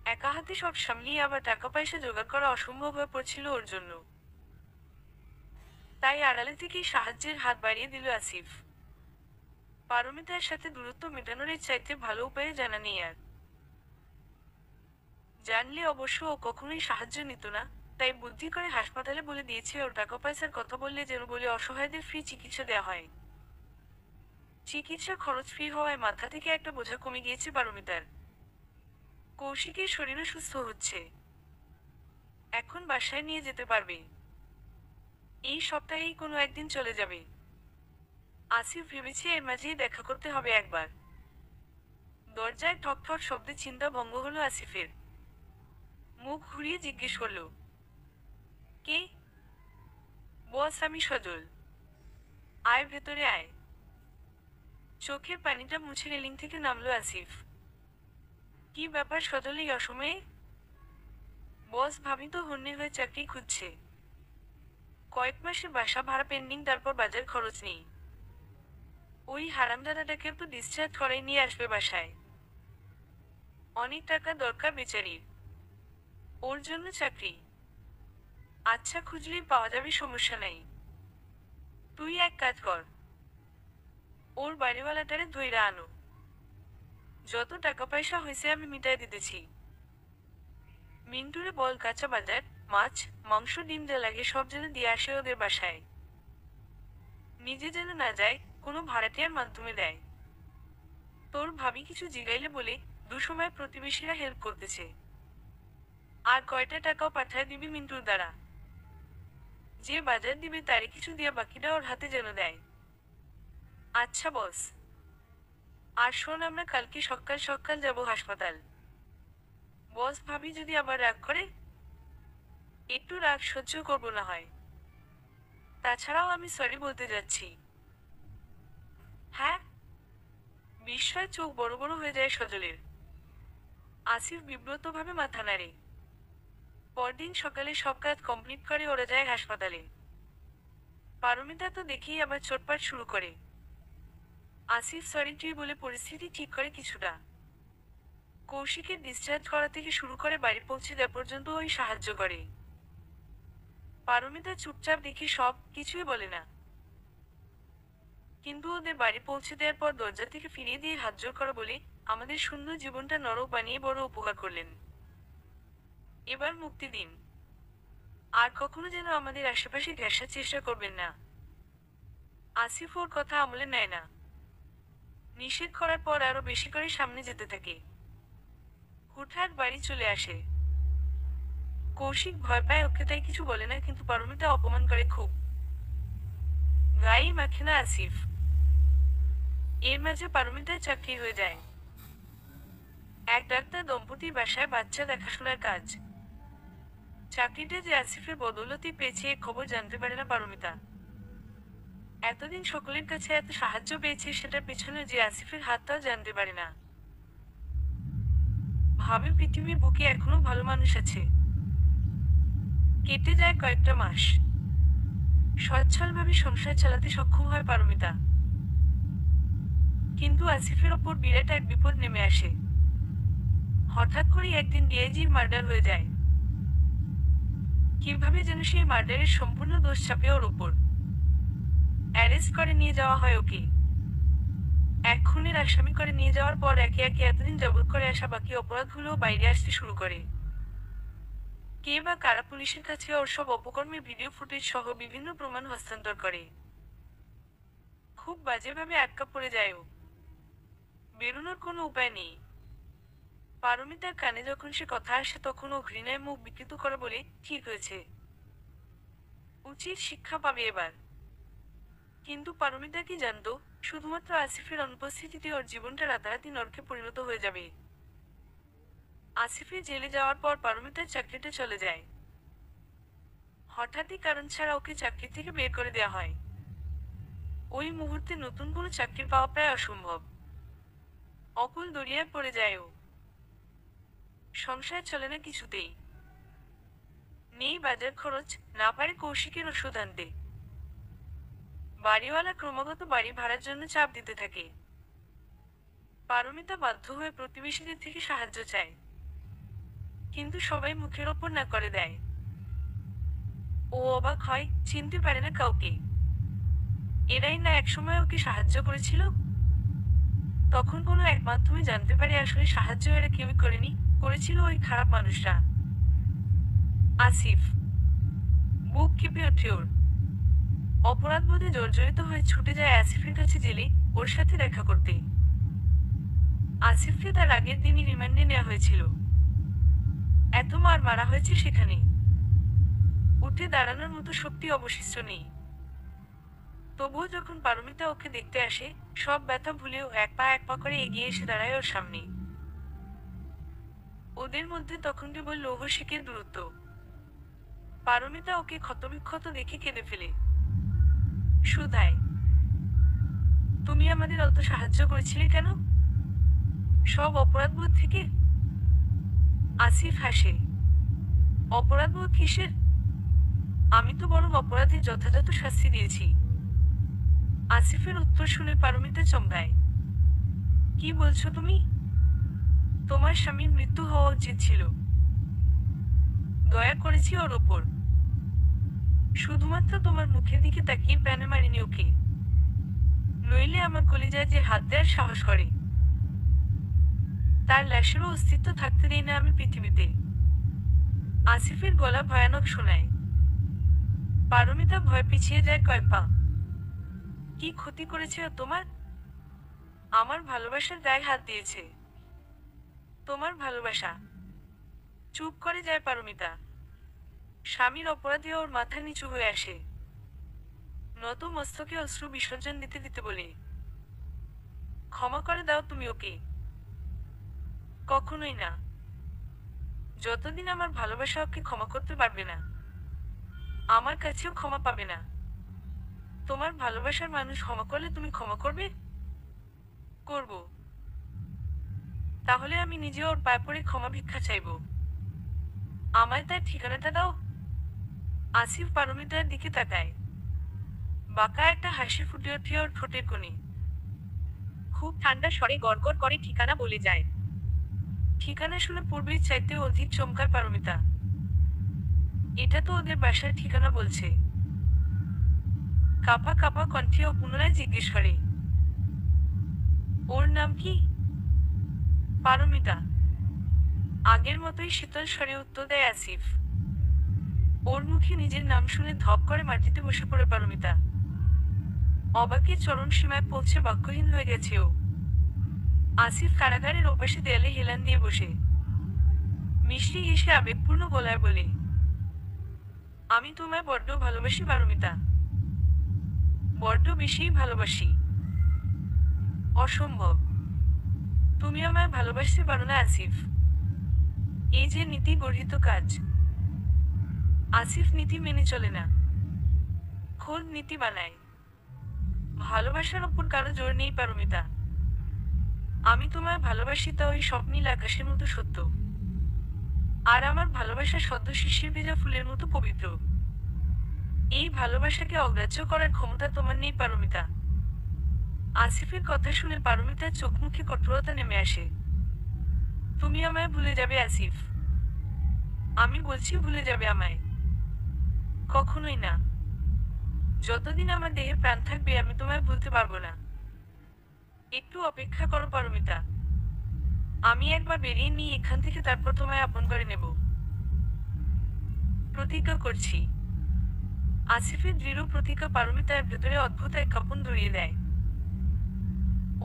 একা হাতে সব সামলিয়ে আবার টাকা পয়সা জোগাড় করা অসম্ভব হয়ে পড়ছিল ওর জন্য। তাই আড়ালে থেকেই সাহায্যের হাত বাড়িয়ে দিল আসিফ। পারমিতার সাথে দূরত্ব মেটানোর এর চাইতে ভালো উপায়ে জানা নেই আর। জানলে অবশ্য ও কখনোই সাহায্য নিত না, তাই বুদ্ধি করে হাসপাতালে বলে দিয়েছে ওর টাকা পয়সার কথা বললে যেন বলে অসহায়দের ফ্রি চিকিৎসা দেওয়া হয়। চিকিৎসা খরচ ফ্রি হওয়ায় মাথা থেকে একটা বোঝা কমে গিয়েছে পারমিতার। কৌশিকের শরীরও সুস্থ হচ্ছে, এখন বাসায় নিয়ে যেতে পারবে। এই সপ্তাহেই কোনো একদিন চলে যাবে। আসিফ ভেবেছে এর মাঝেই দেখা করতে হবে একবার। দরজায় ঠক ঠক শব্দে চিন্তা ভঙ্গ হলো আসিফের। মুখ ঘুরিয়ে জিজ্ঞেস করল, কে? বস, আমি সজল। আয় ভেতরে আয়। চোখের পানিটা মুছে রেলিং থেকে নামলো আসিফ। কি ব্যাপার সজল এই অসময়ে? বস, ভাবি তো হন্যে হয়ে চাকরি খুঁজছে। কয়েক মাসের বাসা ভাড়া পেন্ডিং, তারপর বাজার খরচ নেই। ওই হারামজাদাটাকে তো ডিসচার্জ করাই নিয়ে আসবে বাসায়। অনেক টাকা দরকার বেচারির। ওর জন্য চাকরি? আচ্ছা, খুঁজলেই পাওয়া যাবে, সমস্যা নাই। তুই এক কাজ কর, ওর বাড়িওয়ালাটারে ধইরা আনো। যত টাকা পয়সা হয়েছে আমি মিটাই দিতেছি। মিন্টুরে বল কাঁচা বাজার, মাছ, মাংস, ডিম যা লাগে সব যেন দিয়ে আসে ওদের বাসায়। নিজে যেন না যায়, কোনো ভাড়াটিয়ার মাধ্যমে দেয়। তোর ভাবি কিছু জিগাইলে বলে দুসময় প্রতিবেশীরা হেল্প করতেছে। আর কয়টা টাকাও পাঠায় দিবি মিন্টুর দ্বারা। যে বাজার দিবে তারে কিছু দিয়া বাকিটা ওর হাতে যেন দেয়। আচ্ছা বস। আর শোন, আমরা কালকে সকাল সকাল যাব হাসপাতাল। বস, ভাবি যদি আবার রাগ করে? একটু রাগ সহ্য করবো না হয়। তাছাড়াও আমি সরি বলতে যাচ্ছি। হ্যাঁ? বিস্ময় চোখ বড় বড় হয়ে যায় সজলের। আসিফ বিব্রতভাবে মাথা নাড়ে। পরদিন সকালে সব কাজ কমপ্লিট করে ওরা যায় হাসপাতালে। পারমিতা তো দেখেই আবার চোটপাট শুরু করে। আসিফ সরি টুই বলে পরিস্থিতি ঠিক করে কিছুটা। কৌশিকের ডিসচার্জ করা থেকে শুরু করে বাড়ি পৌঁছে দেওয়া পর্যন্ত ওই সাহায্য করে। পারমিতা চুপচাপ দেখে সব কিছুই বলে না। কিন্তু ওদের বাড়ি পৌঁছে দেওয়ার পর দরজা থেকে ফিরিয়ে দিয়ে হাত জোড় করা বলে আমাদের সুন্দর জীবনটা নরক বানিয়ে বড় উপকার করলেন। এবার মুক্তি দিন। আর কখনো যেন আমাদের আশেপাশে ঘেঁষার চেষ্টা করবেন না। আসিফ ওর কথা আমলে নেয় না। নিষেধ করার পর আরো বেশি করে সামনে যেতে থাকে। হুটহাট বাড়ি চলে আসে। কৌশিক ভয় পায় ওকে, তাই কিছু বলে না, কিন্তু পারমিতা অপমান করে খুব। গায়ে মাখে না আসিফ। এর মাঝে পারমিতার চাকরি হয়ে যায়। এক ডাক্তার দম্পতির বাসায় বাচ্চা দেখাশোনার কাজ। চাকরিটা যে আসিফের বদৌলতি পেয়েছে এ খবর জানতে পারে না পারমিতা। এতদিন সকলের কাছে এত সাহায্য পেয়েছে, সেটার পেছনে যে আসিফের হাতটাও জানতে পারে না। ভাবে পৃথিবীর বুকে এখনো ভালো মানুষ আছে। কেটে যায় কয়েকটা মাস। সচ্ছলভাবে সংসার চালাতে সক্ষম হয় পারমিতা। কিন্তু আসিফের ওপর বিরাট এক বিপদ নেমে আসে। হঠাৎ করে একদিন ডিআইজির মার্ডার হয়ে যায়। কিভাবে যেন সেই মার্ডারের সম্পূর্ণ দোষ চাপে ওর ওপর। অ্যারেস্ট করে নিয়ে যাওয়া হয় ওকে। এক খুনের আসামি করে নিয়ে যাওয়ার পর একে একে এতদিন যাবৎ করে আসা বাকি অপরাধগুলো বাইরে আসতে শুরু করে। কে বা কারা পুলিশের কাছে ওর সব অপকর্মের ভিডিও ফুটেজ সহ বিভিন্ন প্রমাণ হস্তান্তর করে। খুব বাজেভাবে আটকা পড়ে যায় ও। বেরোনোর কোনো উপায় নেই। পারমিতার কানে যখন সে কথা আসে তখন ও ঘৃণায় মুখ বিকৃত করে বলে ঠিক হয়েছে, উচিত শিক্ষা পাবে এবার। কিন্তু পারমিতা কি জানতো, শুধুমাত্র আসিফের অনুপস্থিতিতে ওর জীবনটা রাতারাতি নরকে পরিণত হয়ে যাবে। আসিফে জেলে যাওয়ার পর পারমিতার চাকরিটা চলে যায়। হঠাৎই কারণ ছাড়া ওকে চাকরি থেকে বের করে দেওয়া হয়। ওই মুহূর্তে নতুন কোনো চাকরি পাওয়া প্রায় অসম্ভব। অকুল দরিয়ায় পড়ে যায় ও। সংসার চলে না কিছুতেই। নেই বাজার খরচ, না পারে কৌশিকের ওষুধ আনতে। বাড়িওয়ালা ক্রমাগত বাড়ি ভাড়ার জন্য চাপ দিতে থাকে। পারমিতা বাধ্য হয়ে প্রতিবেশীদের থেকে সাহায্য চায়, কিন্তু সবাই মুখের ওপর না করে দেয়। ও অবাক হয়, চিনতে পারে না কাউকে। এরাই না একসময় ওকে সাহায্য করেছিল। তখন কোনো এক মাধ্যমে জানতে পারে আসলে সাহায্য এরা কেউই করেনি, করেছিল ওই খারাপ মানুষরা। আসিফ বুক কেঁপে ওঠে ওর। অপরাধবোধে জর্জরিত হয়ে ছুটে যায় আসিফের কাছে জেলে, ওর সাথে দেখা করতে। আসিফকে তার আগের দিনই রিমান্ডে নেওয়া হয়েছিল। এত মার মারা হয়েছে সেখানে, উঠে দাঁড়ানোর মতো শক্তি অবশিষ্ট নেই। তবুও যখন পারমিতা ওকে দেখতে আসে, সব ব্যথা ভুলেও এক পা করে এগিয়ে এসে দাঁড়ায় ওর সামনে। ওদের মধ্যে তখন কেবল লৌহ শিকের দূরত্ব। পারমিতা ওকে ক্ষতবিক্ষত দেখে কেঁদে ফেলে। সুধায়, তুমি আমাদের অত সাহায্য করেছিলে কেন? সব অপরাধবোধ থেকে? আসিফ হাসে। অপরাধবোধ কিসের? আমি তো বরং অপরাধের যথাযথ শাস্তি দিয়েছি। আসিফের উত্তর শুনে পারমিতা চমকায়। কি বলছো তুমি? তোমার স্বামীর মৃত্যু হওয়া উচিত ছিল। দয়া করেছি ওর ওপর। শুধুমাত্র তোমার মুখের দিকে তাকিয়ে প্রাণে মারিনি ওকে। নইলে আমার কলিজায় যে হাত দেওয়ার সাহস করে, তার লাশেরও অস্তিত্ব থাকতে দেই না আমি পৃথিবীতে। আসিফের গলা ভয়ানক শোনায়। পারমিতা ভয় পিছিয়ে যায় কয়েক পা। কি ক্ষতি করেছে ও তোমার? আমার ভালোবাসার গায়ে হাত দিয়েছে। তোমার ভালোবাসা। চুপ করে যায় পারমিতা। স্বামীর অপরাধে ওর মাথা নিচু হয়ে আসে। নত মস্তকে অশ্রু বিসর্জন দিতে দিতে বলে, ক্ষমা করে দাও তুমি ওকে। কখনোই না। যতদিন আমার ভালোবাসা ওকে ক্ষমা করতে পারবে না, আমার কাছেও ক্ষমা পাবে না। তোমার ভালোবাসার মানুষ ক্ষমা করলে তুমি ক্ষমা করবে? করব। তাহলে আমি নিজে ওর পায়ে পড়ে ক্ষমা ভিক্ষা চাইব। আমায় তার ঠিকানাটা দাও। আসিফ পারমিতার দিকে তাকায়। বাঁকা একটা হাসি ফুটে ওঠে ওর ঠোঁটের কোণে। খুব ঠান্ডা স্বরে গড়গড় করে ঠিকানা বলে যায়। ঠিকানা শুনে পূর্বের চাইতে অধিক চমকায় পারমিতা। এটা তো ওদের বাসার ঠিকানা বলছে। কাঁপা কাঁপা কণ্ঠে ও পুনরায় জিজ্ঞেস করে, ওর নাম কি? পারমিতা আগের মতোই শীতল স্বরে উত্তর দেয় আসিফ। ওর মুখে নিজের নাম শুনে ধপ করে মাটিতে বসে পড়ে পারমিতা। অবাকের চরম সীমায় পৌঁছে বাক্যহীন হয়ে গেছে ও। আসিফ কারাগারের ওপাশে দেয়ালে হেলান দিয়ে বসে মিষ্টি হেসে আবেগপূর্ণ গলায় বলে, আমি তোমায় বড্ড ভালোবাসি পারমিতা। বড্ড বেশিই ভালোবাসি। অসম্ভব। তুমি আমায় ভালোবাসতে পারো না আসিফ। এই যে নীতি গর্হিত কাজ। আসিফ নীতি মেনে চলে না, খোদ নীতি বানায়। ভালোবাসার ওপর কারো জোর নেই পারমিতা। আমি তোমায় ভালোবাসি তা ওই স্বপ্নীল আকাশের মতো সত্য। আর আমার ভালোবাসা সদ্য শিশির ভেজা ফুলের মতো পবিত্র। এই ভালোবাসাকে অগ্রাহ্য করার ক্ষমতা তোমার নেই পারমিতা। আসিফের কথা শুনে পারমিতার চোখ মুখে কঠোরতা নেমে আসে। তুমি আমায় ভুলে যাবে আসিফ। আমি বলছি ভুলে যাবে আমায়। কখনোই না। যতদিন আমার দেহে প্রাণ থাকবে আমি তোমায় ভুলতে পারবো না। একটু অপেক্ষা করো পারমিতা। আমি একবার বেরিয়ে নিয়ে এখান থেকে তারপর তোমায় আপন করে নেব। প্রতিজ্ঞা করছি। আসিফের দৃঢ় প্রতিজ্ঞা পারমিতার ভেতরে অদ্ভুত এক কাঁপন ধরিয়ে দেয়।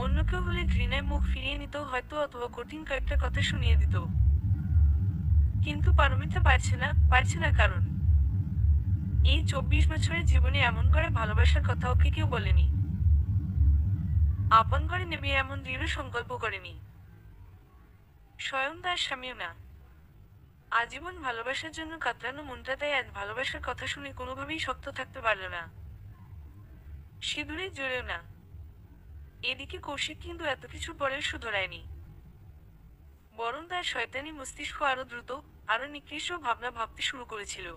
অন্য কেউ হলে ঘৃণায় মুখ ফিরিয়ে নিত হয়তো, অথবা কঠিন কয়েকটা কথা শুনিয়ে দিত। কিন্তু পারমিতা পারছে না কারণ এই 24 বছরের জীবনে এমন করে ভালোবাসার কথা ওকে কেউ বলেনি। আপন করে নেবে এমন দৃঢ় সংকল্প করেনি। স্বয়ং তার স্বামীও না। আজীবন ভালোবাসার জন্য কাতরানো মনটা তাই আজ ভালোবাসার কথা শুনে কোনোভাবেই শক্ত থাকতে পারল না। সিঁদুরে জোরেও না। এদিকে কৌশিক কিন্তু এত কিছু পরেও শুধরায়নি, বরং তার শয়তানি মস্তিষ্ক আরো দ্রুত, আরো নিকৃষ্ট ভাবনা ভাবতে শুরু করেছিল।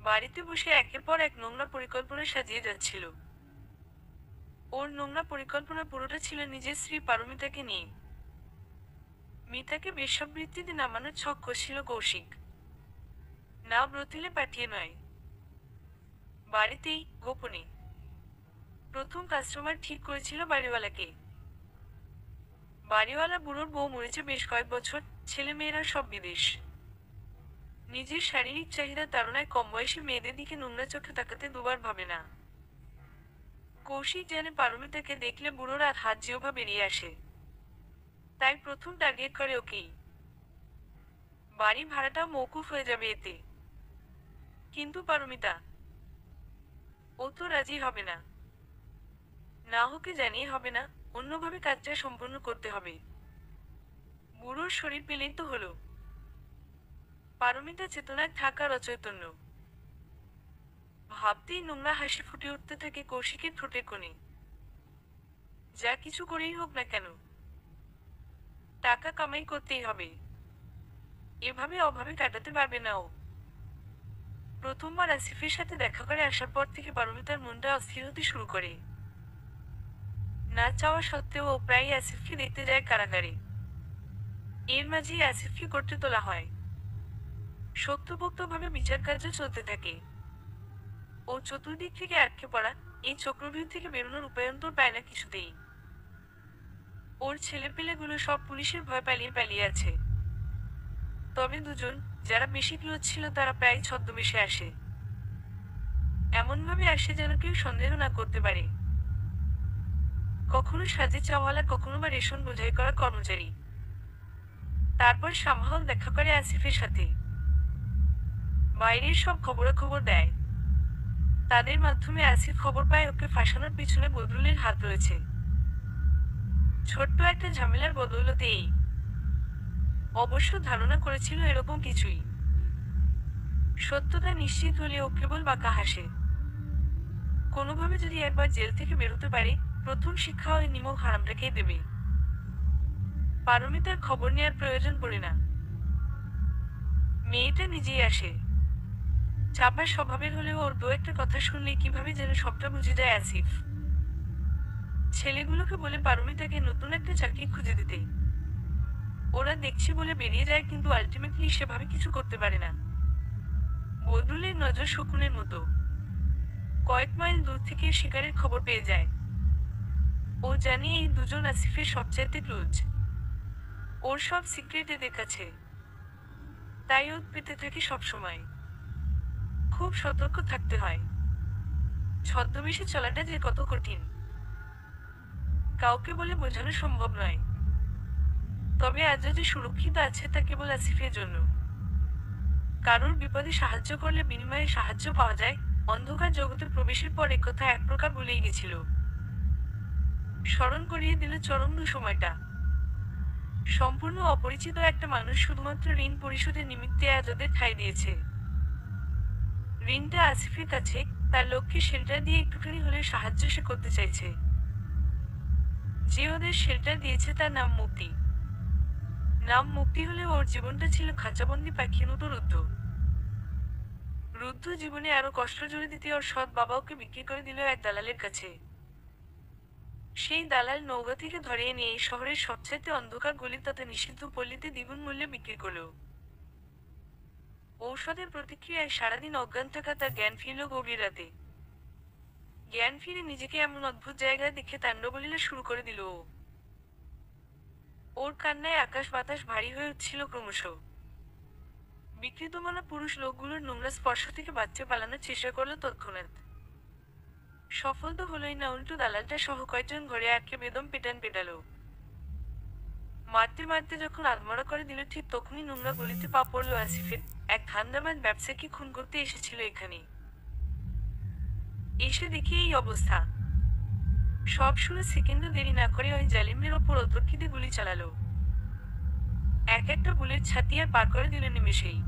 বাড়িতে বসে একের পর এক নোংরা পরিকল্পনা সাজিয়ে যাচ্ছিল। ওর নোংরা পরিকল্পনা পুরোটা ছিল নিজের স্ত্রী পারমিতাকে নিয়ে। মিতাকে বেশ্যাবৃত্তিতে নামানোর ছক কষছিল কৌশিক। না ব্রতিলে পাঠিয়ে নয়, বাড়িতেই গোপনে। প্রথম কাস্টমার ঠিক করেছিল বাড়িওয়ালাকে। বাড়িওয়ালা বুড়োর বউ মরেছে বেশ কয়েক বছর, ছেলে মেয়েরা সব বিদেশ। নিজের শারীরিক চাহিদা তাড়নায় কম বয়সী মেয়েদের দিকে নোংরা চোখে তাকাতে দুবার ভাবে না। কৌশিক জানে পারমিতাকে দেখলে বুড়োর আর হাত জিহ্বা বেরিয়ে আসে, তাই প্রথম টার্গেট করে ওকেই। বাড়ি ভাড়াটাও মওকুফ হয়ে যাবে এতে। কিন্তু পারমিতা, ও তো রাজি হবে না। না ওকে জানিয়ে হবে না, অন্যভাবে কাজটা সম্পন্ন করতে হবে। বুড়োর শরীর পেলেই তো হলো। পারমিতা চেতনায় থাকার অচৈতন্য। ভাবতেই নোংরা হাসি ফুটে উঠতে থাকে কৌশিকের ঠোঁটের কোণে। যা কিছু করেই হোক না কেন, টাকা কামাই করতেই হবে। এভাবে অভাবে কাটাতে পারবে না ও। প্রথমবার আসিফের সাথে দেখা করে আসার পর থেকে পারমিতার মনটা অস্থির হতে শুরু করে। না চাওয়া সত্ত্বেও ও প্রায় আসিফকে দেখতে যায় কারাগারে। এর মাঝেই আসিফকে করতে তোলা হয়। শক্তপোক্তভাবে বিচার কার্য চলতে থাকে। ও চতুর্দিক থেকে আটকে পড়া, এই চক্রবৃদ্ধ থেকে বেরোনোর উপায়ন্তর পায় না কিছুতেই। ওর ছেলেপেলেগুলো সব পুলিশের ভয় পালিয়ে পালিয়ে আছে। তবে দুজন, যারা বেশি ক্লোজ ছিল তারা প্রায় ছদ্মবেশে আসে। এমনভাবে আসে যেন কেউ সন্দেহ না করতে পারে। কখনো সাজে চাওয়ালা, কখনো বা রেশন বোঝাই করা কর্মচারী। তারপর সামহাল দেখা করে আসিফের সাথে। বাইরের সব খবরাখবর দেয়। তাদের মাধ্যমে আসিফ খবর পায় ওকে ফাঁসানোর পিছনে বদরুলের হাত রয়েছে। ছোট্ট একটা ঝামেলার বদৌলতে এই। অবশ্য ধারণা করেছিল এরকম কিছুই। সত্যতা নিশ্চিত হলে ও কেবল বাঁকা হাসে। কোনোভাবে যদি একবার জেল থেকে বেরোতে পারে, প্রথম শিক্ষা ওই নিমক হারামটাকেই দেবে। পারমিতার খবর নেয়ার প্রয়োজন পড়ে না। মেয়েটা নিজেই আসে। চাপা স্বভাবের হলেও ওর দু একটা কথা শুনলে কিভাবে যেন সবটা বুঝে যায় আসিফ। ছেলেগুলোকে বলে পারমিতাকে নতুন একটা চাকরি খুঁজে দিতে। ওরা দেখছে বলে বেরিয়ে যায়, কিন্তু আলটিমেটলি সেভাবে কিছু করতে পারে না। বদরুলের নজর শকুনের মতো। কয়েক মাইল দূর থেকে শিকারের খবর পেয়ে যায়। ও জানে এই দুজন আসিফের সবচাইতে ক্লোজ। ওর সব সিক্রেট এদের কাছে। তাই ও পেতে থাকে সবসময়। খুব সতর্ক থাকতে হয়। ছদ্মবেশে চলাটা যে কত কঠিন, কাউকে বলে বোঝানো সম্ভব নয়। তবে আজ যে সুরক্ষিত আছে তা কেবল আসিফের জন্য। কারোর বিপদে সাহায্য করলে বিনিময়ে সাহায্য পাওয়া যায়, অন্ধকার জগতে প্রবেশের পর একথা এক প্রকার বলেই গেছিল। স্মরণ করিয়ে দিল চরম সময়টা। সম্পূর্ণ অপরিচিত একটা মানুষ শুধুমাত্র ঋণ পরিশোধের নিমিত্তে আজ ওদের ঠাঁই দিয়েছে। ঋণটা আসিফের কাছে, তার লক্ষ্যে শেল্টার দিয়ে একটুখানি হলে সাহায্য সে করতে চাইছে। যে ওদের শেল্টার দিয়েছে তার নাম মুক্তি। নাম মুক্তি হলে ওর জীবনটা ছিল খাঁচাবন্দি পাখির মতো রুদ্ধ। রুদ্ধ জীবনে আরো কষ্ট জুড়ে দিতে ওর সৎ বাবা ওকে বিক্রি করে দিল এক দালালের কাছে। সেই দালাল নওগাঁ থেকে ধরিয়ে নিয়ে এই শহরের সবচাইতে অন্ধকার গলি তথা নিষিদ্ধ পল্লীতে দ্বিগুণ মূল্যে বিক্রি করল। ঔষধের প্রতিক্রিয়ায় সারাদিন অজ্ঞান থাকা তার জ্ঞান ফিরল গভীর রাতে। জ্ঞান ফিরে নিজেকে এমন অদ্ভুত জায়গায় দেখে তাণ্ডবলীলা শুরু করে দিল ও। ওর কান্নায় আকাশ বাতাস ভারী হয়ে উঠছিল ক্রমশ। বিকৃতমনা পুরুষ লোকগুলোর নোংরা স্পর্শ থেকে বাচ্চা পালানোর চেষ্টা করলো তৎক্ষণাৎ। সফল তো হলোই না, উল্টো দালালটা সহ কয়েকজন ঘরে আটকে বেদম পেটান পেটালো। মারতে মারতে যখন আধমরা করে দিল, ঠিক তখনই নোংরা গলিতে পা পড়লো আসিফের। এক ধান্দাবাজ ব্যবসায়ীকে খুন করতে এসেছিল এখানে। এসে দেখি এই অবস্থা। সব শুনে সেকেন্ডও দেরি না করে ওই জালিমের ওপর অতর্কিতে গুলি চালালো। এক একটা বুলেট ছাতি আর পার করে দিল নিমেষেই।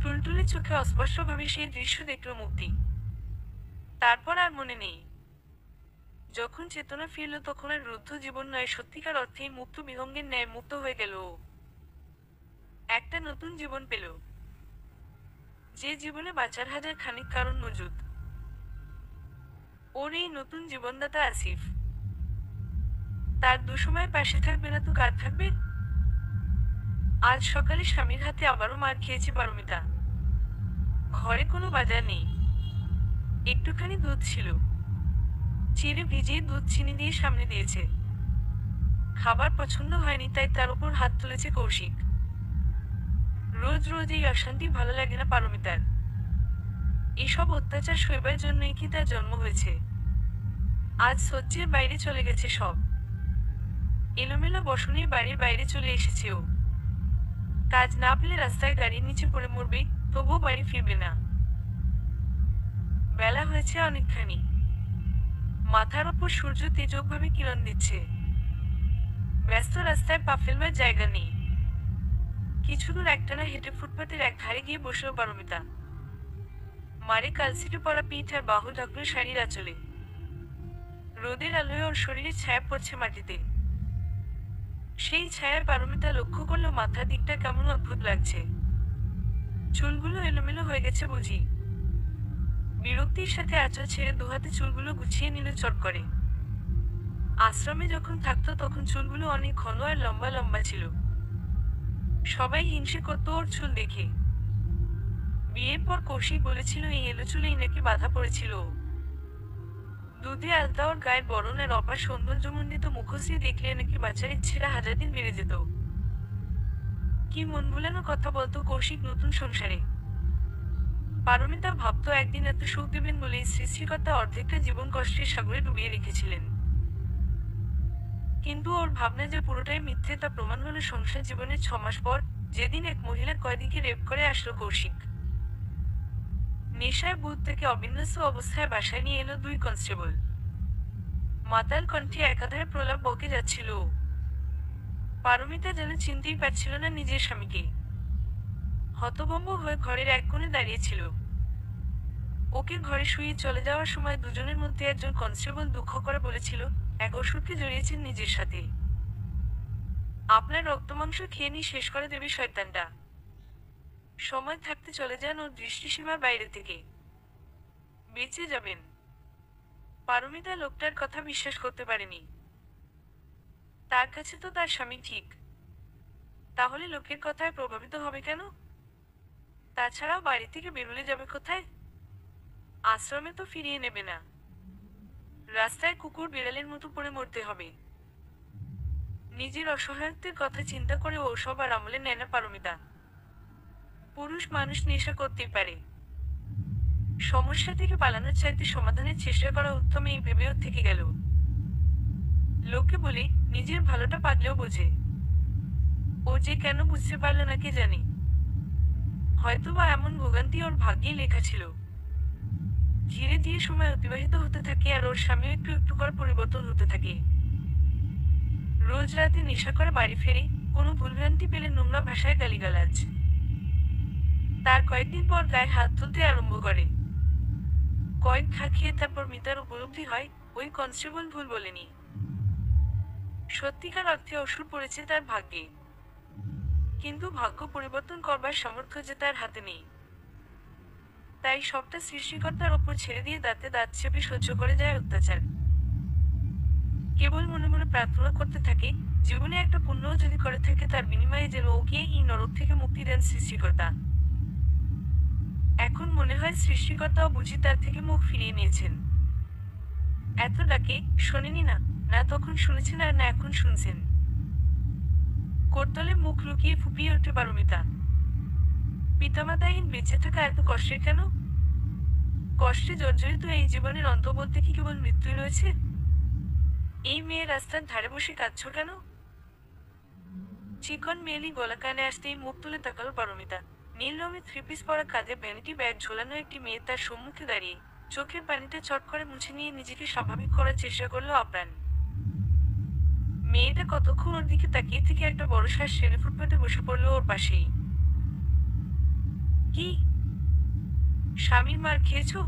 টুলটুলে চোখে অস্পষ্টভাবে সেই দৃশ্য দেখল মুক্তি। তারপর আর মনে নেই। যখন চেতনা ফিরল তখন আর রুদ্ধ জীবন নয়, সত্যিকার অর্থেই মুক্ত বিহঙ্গের ন্যায় মুক্ত হয়ে গেল ও। একটা নতুন জীবন পেল, যে জীবনে বাঁচার হাজার খানিক কারণ মজুদ। ওর এই নতুন জীবনদাতা আসিফ। তার দুসময় পাশে থাকবে না তো কার থাকবে? আজ সকালে স্বামীর হাতে আবারও মার খেয়েছে পারমিতা। ঘরে কোনো বাজার নেই, একটুখানি দুধ ছিল, চিড়ে ভিজিয়ে দুধ চিনি দিয়ে সামনে দিয়েছে। খাবার পছন্দ হয়নি তাই তার উপর হাত তুলেছে কৌশিক। রোজ রোজ এই অশান্তি ভালো লাগে না পারমিতার। এসব অত্যাচার সইবার জন্যই কি তার জন্ম হয়েছে? আজ সহ্যের বাইরে চলে গেছে সব। এলোমেলো বসনের বাড়ির বাইরে চলে এসেছে ও। কাজ না পেলে রাস্তায় গাড়ির নিচে পড়ে মরবে, তবুও বাড়ি ফিরবে না। বেলা হয়েছে অনেকখানি, মাথার ওপর সূর্য তেজকভাবে কিরণ দিচ্ছে। ব্যস্ত রাস্তায় পা ফেলবার জায়গা নেই। কিছু দূর একটানা হেঁটে ফুটপাতের এক ধারে গিয়ে বসল পারমিতা। মারে কালসিটে পড়া পিঠ আর বাহু ঢাকলো শাড়ির আঁচলে। রোদের আলোয় ওর শরীরে ছায়া পড়ছে মাটিতে। সেই ছায়ায় পারমিতা লক্ষ্য করলো মাথার দিকটা কেমন অদ্ভুত লাগছে। চুলগুলো এলোমেলো হয়ে গেছে বুঝি। বিরক্তির সাথে আঁচল ছেড়ে দুহাতে চুলগুলো গুছিয়ে নিল চট করে। আশ্রমে যখন থাকতো তখন চুলগুলো অনেক ঘন আর লম্বা লম্বা ছিল। সবাই হিংসে করতো ওর চুল দেখে। বিয়ের পর কৌশিক বলেছিল এই এলো চুলেই নাকি বাধা পড়েছিল ও। দুধে আলতা ওর গায়ের বরণ আর অপার সৌন্দর্যমণ্ডিত মুখশ্রী দেখলে নাকি বাচ্চার ইচ্ছেরা হাজার দিন বেড়ে যেত। কি মন ভুলানো কথা বলতো কৌশিক নতুন সংসারে। পারমিতা ভাবতো একদিন এত সুখ দেবেন বলেই সৃষ্টিকর্তা অর্ধেকটা জীবন কষ্টের সাগরে ডুবিয়ে রেখেছিলেন। কিন্তু ওর ভাবনা যে পুরোটাই মিথ্যে তা প্রমাণ হলো সংসার জীবনের 6 মাস পর, যেদিন এক মহিলা কয়েদিকে রেপ করে আসলো কৌশিক। নেশায় বুথ থেকে অবিন্যস্ত অবস্থায় বাসায় নিয়ে এলো 2 কনস্টেবল। মাতাল কণ্ঠে একাধারে প্রলাপ বকে যাচ্ছিল ও। পারমিতা যেন চিনতেই পারছিল না নিজের স্বামীকে। হতভম্ব হয়ে ঘরের এক কোণে দাঁড়িয়েছিল। ওকে ঘরে শুয়ে চলে যাওয়ার সময় দুজনের মধ্যে একজন কনস্টেবল দুঃখ করে বলেছিল, এক অসুরকে জড়িয়েছেন নিজের সাথে। আপনার রক্তমাংস খেয়ে নিয়ে শেষ করে দেবে শয়তানটা। সময় থাকতে চলে যান ওর দৃষ্টিসীমার বাইরে থেকে, বেঁচে যাবেন। পারমিতা লোকটার কথা বিশ্বাস করতে পারেনি। তার কাছে তো তার স্বামী ঠিক, তাহলে লোকের কথায় প্রভাবিত হবে কেন? তাছাড়াও বাড়ি থেকে বেরোলে যাবে কোথায়? আশ্রমে তো ফিরিয়ে নেবে না, রাস্তায় কুকুর বিড়ালের মতো পড়ে মরতে হবে। নিজের অসহায়ত্বের কথা চিন্তা করে ও সব আর আমলে নেয় না পারমিতা। পুরুষ মানুষ নেশা করতেই পারে, সমস্যা থেকে পালানোর চাইতে সমাধানের চেষ্টা করা উত্তম এই ভেবেও থেকে গেল। লোকে বলে নিজের ভালোটা পাগলেও বোঝে, ও যে কেন বুঝতে পারল না কে জানি। হয়তোবা এমন ভোগান্তি ওর ভাগ্যেই লেখা ছিল। ধীরে ধীরে সময় অতিবাহিত হতে থাকে আর ওর স্বামীও একটু একটু করে পরিবর্তন হতে থাকে। রোজ রাতে নেশা করে বাড়ি ফেরে, কোনো ভুলভ্রান্তি পেলে নোংরা ভাষায় গালিগালাজ। তার কয়েকদিন পর গায়ে হাত তুলতে আরম্ভ করে। কয়েক ঘা খেয়ে তারপর মিতার উপলব্ধি হয় ওই কনস্টেবল ভুল বলেনি। সত্যিকার অর্থে অসুর পড়েছে তার ভাগ্যে। কিন্তু ভাগ্য পরিবর্তন করবার সামর্থ্য যে তার হাতে নেই। তাই সবটা সৃষ্টিকর্তার ওপর ছেড়ে দিয়ে দাঁতে দাঁত চেপে সহ্য করে যায় অত্যাচার। কেবল মনে মনে প্রার্থনা করতে থাকে, জীবনে একটা পুণ্যও যদি করে থাকে তার বিনিময়ে যেন ওকে এই নরক থেকে মুক্তি দেন সৃষ্টিকর্তা। এখন মনে হয় সৃষ্টিকর্তাও বুঝি তার থেকে মুখ ফিরিয়ে নিয়েছেন। এত ডাকে শোনেনি না, না তখন শুনেছেন আর না এখন শুনছেন। করতলে মুখ লুকিয়ে ফুপিয়ে ওঠে পারমিতা। পিতামাতাহীন বেঁচে থাকা এত কষ্টের কেন? কষ্টে জর্জরিত এই জীবনের অন্ত বলতে কি কেবল মৃত্যুই রয়েছে? এই মেয়ে রাস্তার ধারে বসে কাঁদছ কেন? চিকন মেয়েলি গলা কানে আসতেই মুখ তুলে তাকালো পারমিতা। নীল রঙের থ্রিপিস পরা কাঁধে ভ্যানিটি ব্যাগ ঝোলানো একটি মেয়ে তার সম্মুখে দাঁড়িয়ে চোখের পানিটা চট করে মুছে নিয়ে নিজেকে স্বাভাবিক করার চেষ্টা করলো আপ্রাণ। মেয়েটা কতক্ষণ ওর দিকে তাকিয়ে থেকে একটা বড় শ্বাস ছেড়ে ফুটপাতে বসে পড়লো ওর পাশেই। কি, স্বামীর মার খেয়েছো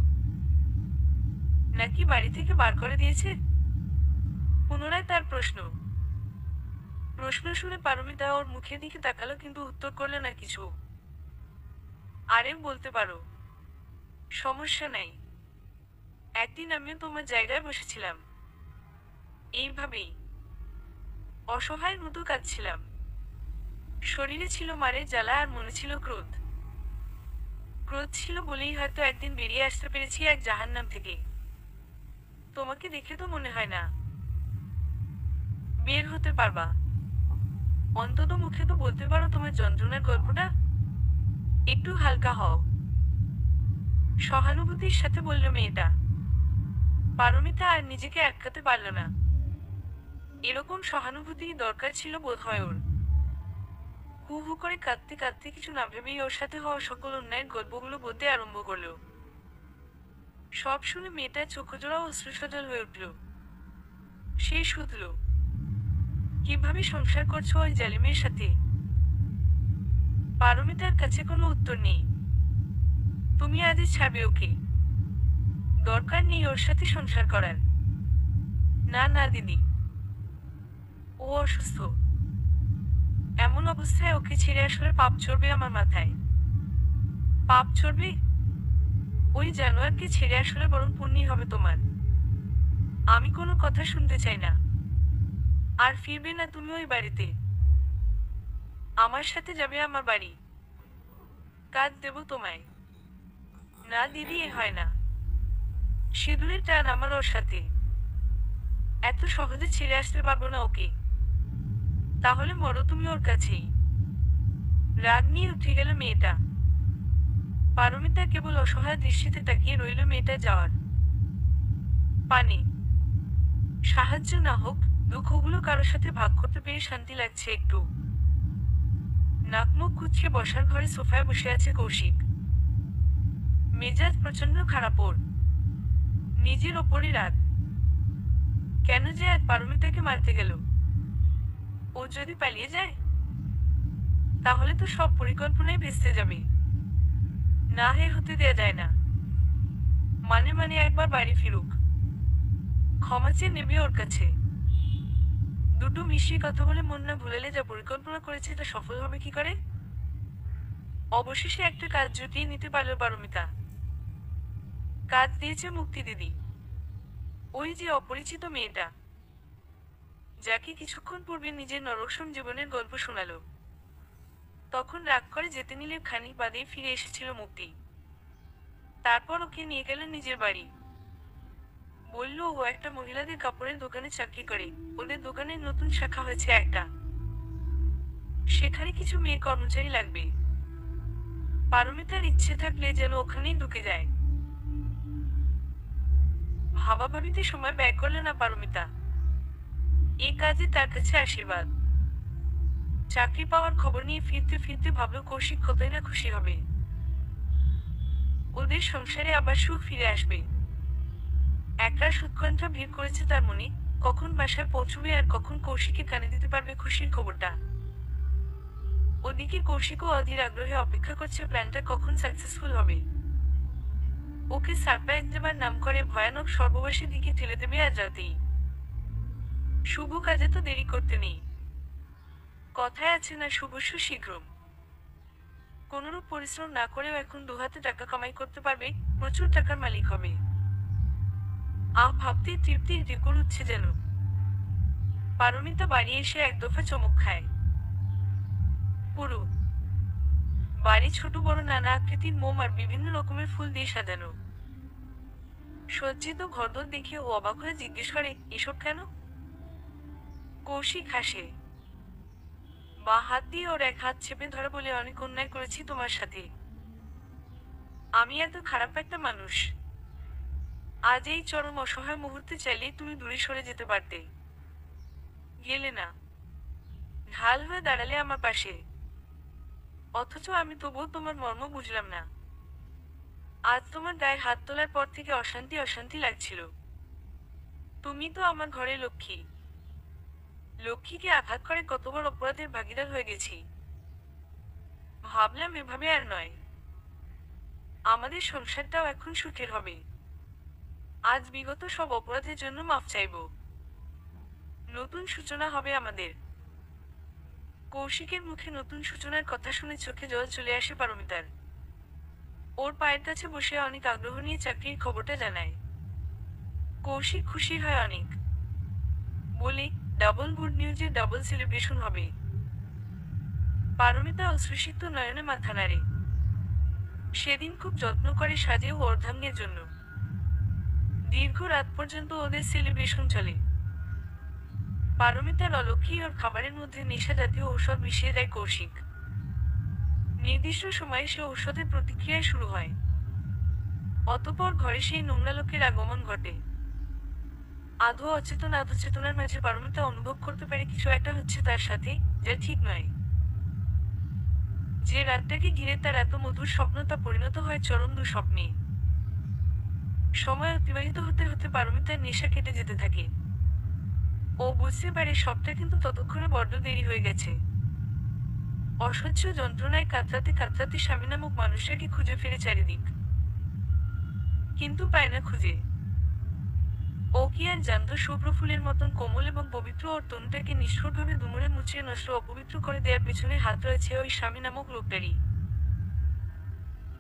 নাকি বাড়ি থেকে বার করে দিয়েছে? পুনরায় তার প্রশ্ন। প্রশ্ন শুনে পারমিতা ওর মুখের দিকে তাকালো, কিন্তু উত্তর করলে না কিছু। আরে বলতে পারো, সমস্যা নাই। একদিন আমিও তোমার জায়গায় বসেছিলাম, এইভাবেই অসহায়ের মতো কাঁদছিলাম। শরীরে ছিল মারের জ্বালা আর মনে ছিল ক্রোধ। ক্রোধ ছিল বলেই হয়তো একদিন বেরিয়ে আসতে পেরেছি এক জাহান্নাম থেকে। তোমাকে দেখে তো মনে হয় না বের হতে পারবা। অন্তত মুখে তো বলতে পারো তোমার যন্ত্রণার গল্পটা। একটু হালকা হও, সহানুভূতির সাথে বলল মেয়েটা। পারমিতা আর নিজেকে আটকাতে পারল না। এরকম সহানুভূতি দরকার ছিল বোধহয় ওর। হু হু করে কাঁদতে কাঁদতে কিছু না ভেবেই ওর সাথে হওয়া সকল অন্যায়ের গল্পগুলো বলতে আরম্ভ করলো। সব শুনে মেয়েটার চোখজোড়া অশ্রুসজল হয়ে উঠল। সে শুধল, কিভাবে সংসার করছো ওই জালিমের সাথে? পারমিতার কাছে কোনো উত্তর নেই। তুমি আজই ছাড়বে ওকে, দরকার নেই ওর সাথে সংসার করার। না না দিদি, ও অসুস্থ। এমন অবস্থায় ওকে ছেড়ে আসলে পাপ চড়বে আমার মাথায়। পাপ চড়বে? ওই জানোয়ারকে ছেড়ে আসলে বরং পুণ্যি হবে তোমার। আমি কোনো কথা শুনতে চাই না। আর ফিরবে না তুমি ওই বাড়িতে। আমার সাথে যাবে আমার বাড়ি। কাজ দেব তোমায়। না দিদি, এ হয় না। সিঁদুরের টান আমার ওর সাথে। এত সহজে ছেড়ে আসতে পারবো না ওকে। তাহলে মরো তুমি ওর কাছেই। রাগ নিয়ে উঠে গেল মেয়েটা। পারমিতা কেবল অসহায় দৃষ্টিতে তাকিয়ে রইল মেয়েটা যাওয়ার পানে। সাহায্য না হোক, দুঃখগুলো কারোর সাথে ভাগ করতে পেরে শান্তি লাগছে একটু। নাকমুখ কুচকে বসার ঘরে সোফায় বসে আছে কৌশিক। মেজাজ প্রচন্ড খারাপ ওর। নিজের ওপরই রাগ। কেন যে আজ পারমিতাকে মারতে গেল? ও যদি পালিয়ে যায়, তাহলে তো সব পরিকল্পনাই ভেস্তে যাবে। না, হতে দেয়া যায় না। মানে মানে একবার বাড়ি ফিরুক, ক্ষমা চেয়ে নেবে ওর কাছে। দুটো মিষ্টি কথা বলে মন না ভুলেলে যা পরিকল্পনা করেছে তা সফল হবে কি করে? অবশেষে একটা কাজ জুটিয়ে নিতে পারল পারমিতা। কাজ দিয়েছে মুক্তি দিদি। ওই যে অপরিচিত মেয়েটা, যাকে কিছুক্ষণ পূর্বে নিজের নরকসম জীবনের গল্প শোনালো। তখন রাগ করে যেতে নিলে খানিক বাদেই ফিরে এসেছিল মুক্তি। তারপর ওকে নিয়ে গেলেন নিজের বাড়ি। বলল ও একটা মহিলাদের কাপড়ের দোকানে চাকরি করে। ওদের দোকানের নতুন শাখা হয়েছে একটা, সেখানে কিছু মেয়ে কর্মচারী লাগবে। পারমিতার ইচ্ছে থাকলে যেন ওখানেই ঢুকে যায়। ভাবাভাবিতে সময় ব্যয় করলে না পারমিতা। এই কাজে তার কাছে আশীর্বাদ। চাকরি পাওয়ার খবর নিয়ে ফিরতে ফিরতে ভাবল কৌশিক কতই না খুশি হবে। ওদের সংসারে আবার সুখ ফিরে আসবে। একরাশ উৎকণ্ঠা ভিড় করেছে তার মনে, কখন বাসায় পৌঁছবে আর কখন কৌশিকে কানে দিতে পারবে খুশির খবরটা। ওদিকে কৌশিকও অধীর আগ্রহে অপেক্ষা করছে প্ল্যানটা কখন সাকসেসফুল হবে। ওকে সারপ্রাইজ দেবার নাম করে ভয়ানক সর্ববাসীর দিকে ঠেলে দেবে আজ রাতেই। শুভ কাজে তো দেরি করতে নেই। কথায় আছে না, শুভস্য শীঘ্রম। কোনরূপ পরিশ্রম না করেও এখন দুহাতে টাকা কামাই করতে পারবে, প্রচুর টাকার মালিক হবে। ভাবতেই তৃপ্তির ঢেকুর উঠছে যেন। পারমিতা বাড়ি এসে এক দফা চমক খায়। পুরো বাড়ি ছোট বড় নানা আকৃতির মোম আর বিভিন্ন রকমের ফুল দিয়ে সাজানো। সজ্জিত ঘরদোর দেখে ও অবাক হয়ে জিজ্ঞেস করে, এসব কেন? কৌশিক হাসে। বা হাত দিয়ে ওর এক হাত চেপে ধরে বলে, অনেক অন্যায় করেছি তোমার সাথে। আমি এত খারাপ একটা মানুষ? আজ এই চরম অসহায় মুহূর্তে চাইলেই তুমি দূরে সরে যেতে পারতে। গেলে না, ঢাল হয়ে দাঁড়ালে আমার পাশে। অথচ আমি তবুও তোমার মর্ম বুঝলাম না। আজ তোমার গায়ে হাত তোলার পর থেকে অশান্তি অশান্তি লাগছিল। তুমি তো আমার ঘরে লক্ষ্মী। লক্ষ্মীকে আঘাত করে কত বড় অপরাধের ভাগিদার হয়ে গেছি। ভাবলাম এভাবে আর নয়। আমাদের সংসারটাও এখন সুখের হবে। আজ বিগত সব অপরাধের জন্য মাফ চাইব। নতুন সূচনা হবে আমাদের। কৌশিকের মুখে নতুন সূচনার কথা শুনে চোখে জল চলে আসে পারমিতার। ওর পায়ের কাছে বসে অনেক আগ্রহ নিয়ে চাকরির খবরটা জানায়। কৌশিক খুশি হয় অনেক, বলে, ডাবল গুড নিউজের ডাবল সেলিব্রেশন হবে। পারমিতা অশ্রুসিক্ত নয়নে মাথা নাড়ে। সেদিন খুব যত্ন করে সাজে ও অর্ধাঙ্গের জন্য। দীর্ঘ রাত পর্যন্ত ওদের সেলিব্রেশন চলে। পারমিতার অলক্ষী ওর খাবারের মধ্যে নেশা জাতীয় ঔষধ মিশিয়ে দেয় কৌশিক। নির্দিষ্ট সময়ে সে ঔষধের প্রতিক্রিয়া শুরু হয়। অতঃপর ঘরে সেই নোংরা লোকের আগমন ঘটে। আধো অচেতন আধো চেতনার মাঝে পারমিতা অনুভব করতে পারে কিছু একটা হচ্ছে তার সাথে, যা ঠিক নয়। যে রাতটাকে ঘিরে তার এত মধুর স্বপ্ন তা পরিণত হয় চরম দুঃস্বপ্নে। সময় অতিবাহিত হতে হতে পারমিতার নেশা কেটে যেতে থাকে। ও বুঝতে পারে সবটা কিন্তু ততক্ষণে বড্ড দেরি হয়ে গেছে। অসহ্য যন্ত্রণায় কাতরাতে কাতরাতে স্বামী নামক মানুষটাকে খুঁজে ফিরে চারিদিক, কিন্তু পায় না খুঁজে। ও কি আর জানত শুভ্র ফুলের মতন কোমল এবং পবিত্র ওর তনুটাকে নিষ্ঠুরভাবে দুমড়ে মুচড়ে নষ্ট অপবিত্র করে দেওয়ার পেছনে হাত রয়েছে ওই স্বামী নামক লোকটারই।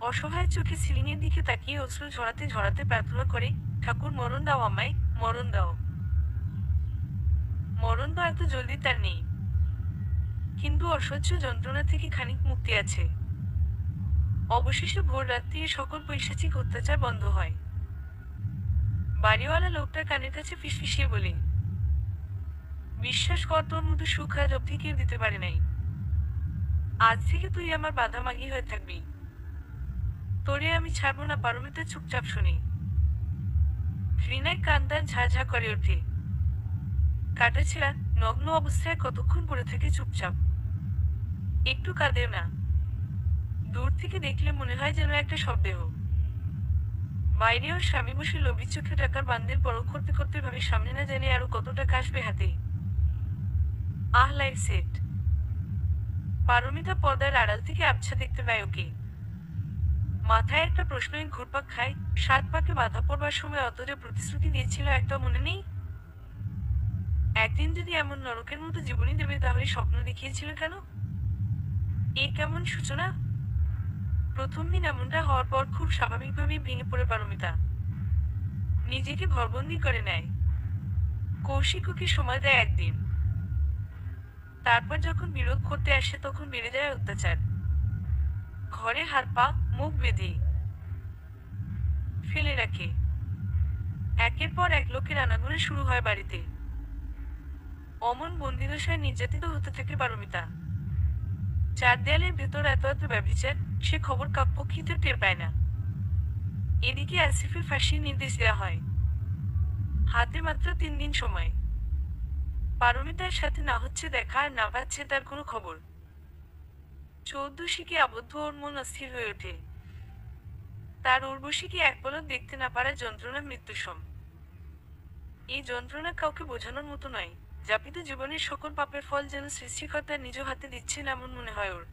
অসহায় চোখে সিলিংয়ের দিকে তাকিয়ে অশ্রু ঝরাতে ঝরাতে প্রার্থনা করে, ঠাকুর মরণ দাও আমায়, মরণ দাও। মরণ তো এত জলদি তার নেই, কিন্তু অসহ্য যন্ত্রণা থেকে খানিক মুক্তি আছে। অবশেষে ভোর রাত্রি সকল পৈশাচিক অত্যাচার বন্ধ হয়। বাড়িওয়ালা লোকটার কানের কাছে ফিসফিসিয়ে বলে, বিশ্বাস কর তোর মতো সুখ আজ অবধি কেউ দিতে পারে নাই। আজ থেকে তুই আমার বাধা মাগি হয়ে থাকবি। তোরে আমি ছাড়বো না। পারমিতা চুপচাপ শুনি। ঘৃণায় কান্দার ঝাঝা করে ওঠে। কাটাছেড়া নগ্ন অবস্থায় কতক্ষণ পড়ে থাকে চুপচাপ, একটু কাঁদেও না। দূর থেকে দেখলে মনে হয় যেন একটা শবদেহ। বাইরে ওর স্বামী বসে লোভী চোখে টাকার বান্দের পরখ করতে করতে ভাবে সামনে না জানে আরো কত টাকা আসবে হাতে। আহ, লাইফ সেট। পারমিতা পর্দার আড়াল থেকে আবছা দেখতে পায় ওকে। মাথায় একটা প্রশ্নই ঘুরপাক খায়, 7 পাকে বাধা পড়বার সময় অত যে প্রতিশ্রুতি দিয়েছিল একটা মনে নেই? একদিন যদি এমন নরকের মতো জীবনী দেবে তাহলে স্বপ্ন দেখিয়েছিল কেন? এ কেমন সূচনা? প্রথম দিন এমনটা হওয়ার পর খুব স্বাভাবিকভাবেই ভেঙে পড়ে পারমিতা। নিজেকে ঘরবন্দি করে নেয়। কৌশিক ওকে সময় দেয় একদিন। তারপর যখন বিরোধ করতে আসে তখন বেড়ে যায় অত্যাচার। ঘরে হাত পা মুখ বেঁধে ফেলে রাখে। একের পর এক লোকের আনাগোনা শুরু হয় বাড়িতে। অমন বন্দিদশায় নির্যাতিত হতে থাকে পারমিতা। 4 দেয়ালের ভেতর এত এত ব্যভিচার, সে খবর কাকপক্ষীতে টের পায় না। এদিকে আসিফের ফাঁসির নির্দেশ দেওয়া হয়। হাতে মাত্র 3 দিন সময়। পারমিতার সাথে না হচ্ছে দেখা আর না পাচ্ছে তার কোনো খবর। চৌদ্দশিকে আবদ্ধ ওর মন অস্থির হয়ে ওঠে। তার উর্বশীকে এক পলক দেখতে না পারার যন্ত্রণা মৃত্যুসম। এই যন্ত্রণা কাউকে বোঝানোর মতো নয়। যাপিত জীবনের সকল পাপের ফল যেন সৃষ্টিকর্তার নিজ হাতে দিচ্ছেন এমন মনে হয় ওর।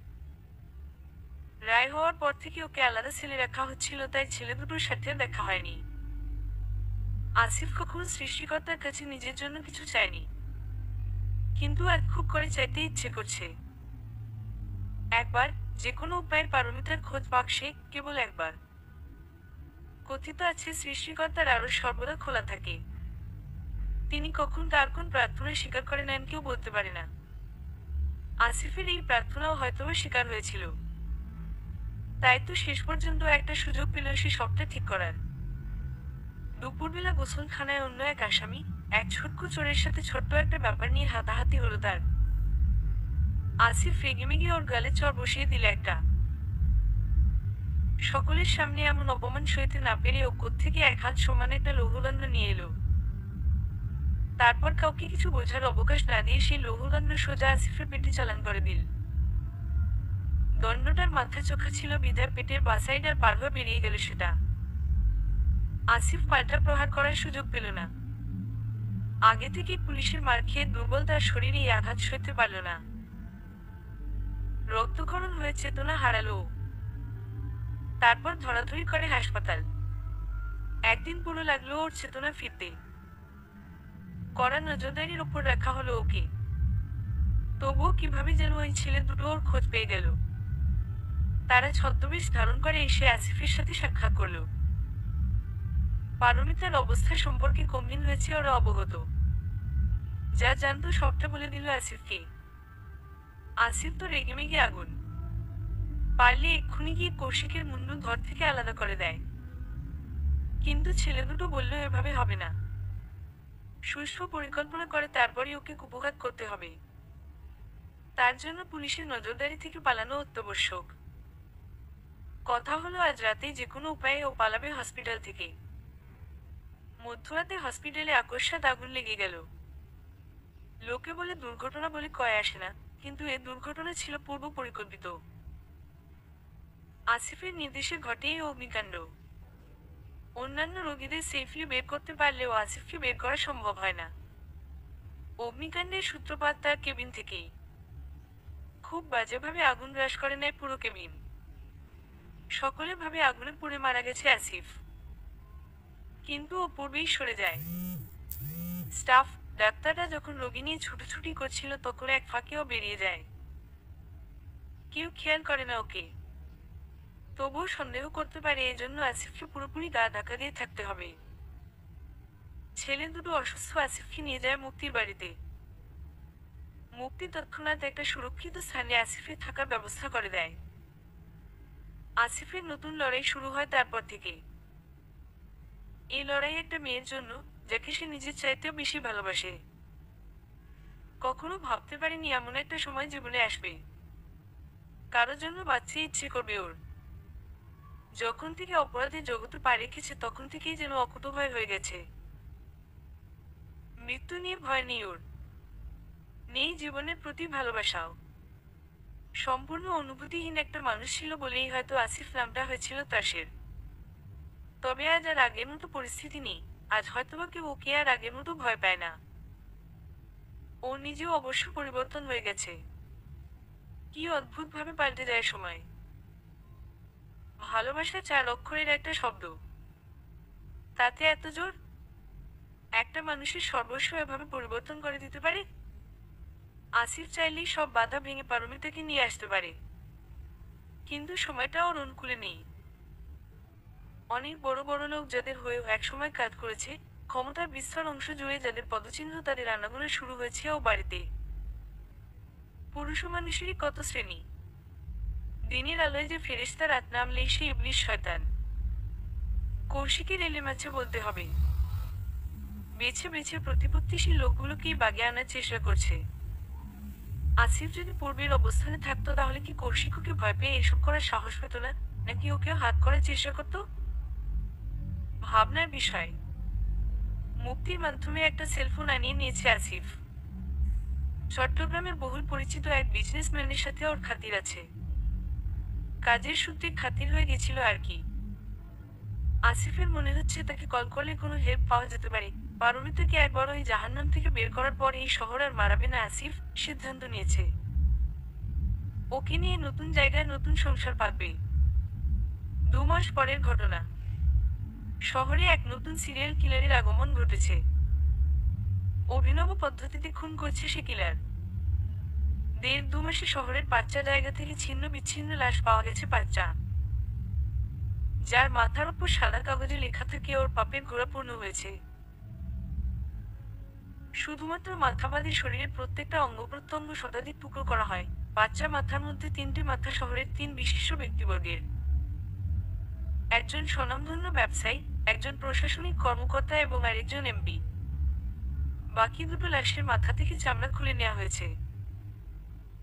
রায় হওয়ার পর থেকে ওকে আলাদা ছেলে রাখা হচ্ছিল, তাই ছেলে দুটোর সাথেও দেখা হয়নি। আসিফ কখনো সৃষ্টিকর্তার কাছে নিজের জন্য কিছু চায়নি, কিন্তু আজ খুব করে চাইতে ইচ্ছে করছে। একবার যে কোনো উপায়ে পারমিতার খোঁজ পাক সে, কেবল একবার। কথিত আছে সৃষ্টিকর্তার আরো সর্বদা খোলা থাকে। তিনি কখন কার কোন প্রার্থনা স্বীকার করে নেন কেউ বলতে পারে না। আসিফের এই প্রার্থনাও হয়তোবা স্বীকার হয়েছিল। তাই তো শেষ পর্যন্ত একটা সুযোগ পেল সে সবটা ঠিক করার। দুপুরবেলা গোসলখানায় অন্য এক আসামি, এক ছোটকু চোরের সাথে ছোট্ট একটা ব্যাপার নিয়ে হাতাহাতি হলো তার। আসিফ রেগেমেগে ওর গালে চড় বসিয়ে দিল একটা। সকলের সামনে এমন অপমান সইতে না পেরে ও কোত্থেকে এক হাত সমান একটা লৌহদণ্ড নিয়ে এলো। তারপর কাউকে কিছু বোঝার অবকাশ না দিয়ে সেই লৌহদণ্ড সোজা আসিফের পেটে চালান করে দিল। দণ্ডটার মাথা চোখা ছিল বিধায় পেটের বাসাইড আর পার হয়ে বেরিয়ে গেল সেটা। আসিফ পাল্টা প্রহার করার সুযোগ পেল না। আগে থেকে পুলিশের মার খেয়ে দুর্বল তার শরীরে এই আঘাত সইতে পারল না। রক্তক্ষরণ হয়ে চেতনা হারালো। তারপর ধরাধরি করে হাসপাতাল। একদিন পুরো লাগলো ওর চেতনা ফিরতে। কড়া নজরদারির উপর রাখা হলো ওকে। তবুও কিভাবে যেন ওই ছেলে দুটো ওর খোঁজ পেয়ে গেল। তারা ছদ্মবেশ ধারণ করে এসে আসিফের সাথে সাক্ষাৎ করলো। পারমিতার অবস্থা সম্পর্কে গম্ভীর হয়েছে ওরা অবগত। যা জানতো সবটা বলে দিল আসিফকে। আসিফ তো রেগেমেগে আগুন। পারলে এক্ষুনি গিয়ে কৌশিকের মুন্ডু ঘর থেকে আলাদা করে দেয়। কিন্তু ছেলে দুটো বলল এভাবে হবে না। সুষ্ঠু পরিকল্পনা করে তারপরই ওকে কুপঘাত করতে হবে। তার জন্য পুলিশের নজরদারি থেকে পালানো অত্যাবশ্যক। কথা হলো আজ রাতে যে কোনো উপায়ে ও পালাবে হসপিটাল থেকে। মধ্যরাতে হসপিটালে আকস্মাৎ আগুন লেগে গেল। লোকে বলে দুর্ঘটনা বলে কয় আসে না, কিন্তু এ দুর্ঘটনা ছিল পূর্ব পরিকল্পিত। আসিফের নির্দেশে ঘটে এই অগ্নিকাণ্ড। অন্যান্য রোগীদের সেফলি বের করতে পারলেও আসিফকে বের করা সম্ভব হয় না। অগ্নিকাণ্ডের সূত্রপাত তার কেবিন থেকেই। খুব বাজেভাবে আগুন গ্রাস করে নেয় পুরো কেবিন। সকলে ভাবে আগুনে পুড়ে মারা গেছে আসিফ। কিন্তু ও পূর্বেই সরে যায়। স্টাফ, ডাক্তাররা যখন রোগী নিয়ে ছুটোছুটি করছিল তখন এক ফাঁকেও বেরিয়ে যায়। কেউ খেয়াল করে না ওকে। তবুও সন্দেহ করতে পারে এজন্য আসিফকে পুরোপুরি গা ঢাকা দিয়ে থাকতে হবে। ছেলে দুটো অসুস্থ আসিফকে নিয়ে যায় মুক্তির বাড়িতে। মুক্তি তৎক্ষণাৎ একটা সুরক্ষিত স্থানে আসিফের থাকার ব্যবস্থা করে দেয়। আসিফের নতুন লড়াই শুরু হয় তারপর থেকে। এই লড়াই একটা মেয়ের জন্য, যাকে সে নিজের চাইতেও বেশি ভালোবাসে। কখনো ভাবতে পারেনি এমন একটা সময় জীবনে আসবে। কারোর জন্য বাঁচতে ইচ্ছে করবে ওর। যখন থেকে অপরাধের জগতে পা রেখেছে তখন থেকেই যেন অকুতোভয় হয়ে গেছে। মৃত্যু নিয়ে ভয় নেই ওর। নেই জীবনের প্রতি ভালোবাসাও। সম্পূর্ণ অনুভূতিহীন একটা মানুষ ছিল বলেই হয়তো আসিফ নামটা হয়েছিল তাসের। তবে আজ আর আগের মতো পরিস্থিতি নেই। আজ হয়তোবা কেউ ওকে আর আগের মতো ভয় পায় না। ও নিজেও অবশ্য পরিবর্তন হয়ে গেছে। কি অদ্ভুতভাবে পাল্টে যায় সময়। ভালোবাসা 4 অক্ষরের একটা শব্দ, তাতে এত জোর। একটা মানুষের সর্বস্ব এভাবে পরিবর্তন করে দিতে পারে। আসিফ চাইলেই সব বাধা ভেঙে পারমিতাকে নিয়ে আসতে পারে। কিন্তু সময়টা ওর অনুকূলে নেই। অনেক বড় বড় লোক যাদের হয়েও একসময় কাজ করেছে, ক্ষমতার বিস্তর অংশ জুড়ে যাদের পদচিহ্ন, তাদের আনাগোনা শুরু হয়েছে ও বাড়িতে। পুরুষ মানুষেরই কত শ্রেণী। দিনের আলোয় যে ফেরেশতা, রাত নামলেই সে ইবলিশ শয়তান। কৌশিকের এলেমাছে বলতে হবে। বেছে বেছে প্রতিপত্তিশীল লোকগুলোকেই বাগে আনার চেষ্টা করছে। আসিফ যদি পূর্বের অবস্থানে থাকতো তাহলে কি কৌশিক ওকে ভয় পেয়ে এসব করার সাহস পেত না, নাকি ওকেও হাত করার চেষ্টা করত? ভাবনার বিষয়। মুক্তির মাধ্যমে একটা সেলফোন আনিয়ে নিয়েছে আসিফ। চট্টগ্রামের বহুল পরিচিত এক বিজনেসম্যানের সাথে ওর খাতির আছে। কাজের সূত্রে খাতির হয়ে গেছিল আর কি। আসিফের মনে হচ্ছে তাকে কল করলে কোনো হেল্প পাওয়া যেতে পারে। পারমিতাকে একবার ওই জাহান্নাম থেকে বের করার পর এই শহর আর মারাবে না আসিফ সিদ্ধান্ত নিয়েছে। ওকে নিয়ে নতুন জায়গায় নতুন সংসার পাতবে। 2 মাস পরের ঘটনা। শহরে এক নতুন সিরিয়াল কিলারের আগমন ঘটেছে। অভিনব পদ্ধতিতে খুন করছে সে কিলার। 1.5-2 মাসে শহরের 5টা জায়গা থেকে ছিন্ন বিচ্ছিন্ন লাশ পাওয়া গেছে 5টা। যার মাথার উপর সাদা কাগজে লেখা থাকে ওর পাপের ঘোড়া পূর্ণ হয়েছে। শুধুমাত্র মাথা বাদে শরীরের প্রত্যেকটা অঙ্গ প্রত্যঙ্গ শতাধিক টুকরো করা হয়। 5টা মাথার মধ্যে 3টে মাথা শহরের 3 বিশিষ্ট ব্যক্তিবর্গের। একজন স্বনামধন্য ব্যবসায়ী, একজন প্রশাসনিক কর্মকর্তা এবং আরেকজন এমপি। বাকি দুটো লাশের মাথা থেকে চামড়া খুলে নেওয়া হয়েছে।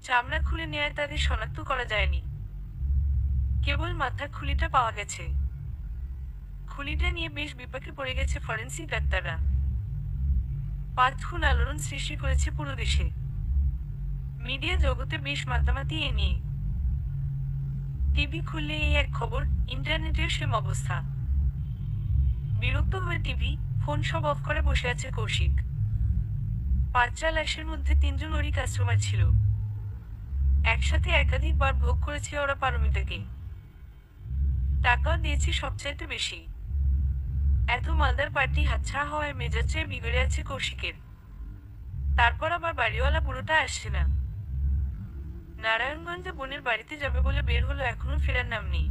চামড়া খুলে নেওয়ায় তাদের শনাক্ত করা যায়নি। কেবল মাথার খুলিটা পাওয়া গেছে। খুলিটা নিয়ে বেশ বিপাকে পড়ে গেছে ফরেন্সিক ডাক্তাররা। 5 খুন আলোড়ন সৃষ্টি করেছে পুরো দেশে। মিডিয়া জগতে বেশ মাতামাতি এ নিয়ে। টিভি খুললে এই এক খবর, ইন্টারনেটের সেম অবস্থা। বিরক্ত হয়ে টিভি, ফোন সব অফ করে বসে আছে কৌশিক। 5টা লাশের মধ্যে 3জন ওরই কাস্টমার ছিল। একসাথে একাধিকবার ভোগ করেছে ওরা পারমিতাকে। টাকাও দিয়েছে সবচাইতে বেশি। এত মালদার পার্টি হাতছাড়া হওয়ায় মেজাজে বিগড়ে আছে কৌশিকের। তারপর আবার বাড়িওয়ালা বুড়োটা আসছে না। নারায়ণগঞ্জে বোনের বাড়িতে যাবে বলে বের হলো, এখনো ফেরার নাম নেই।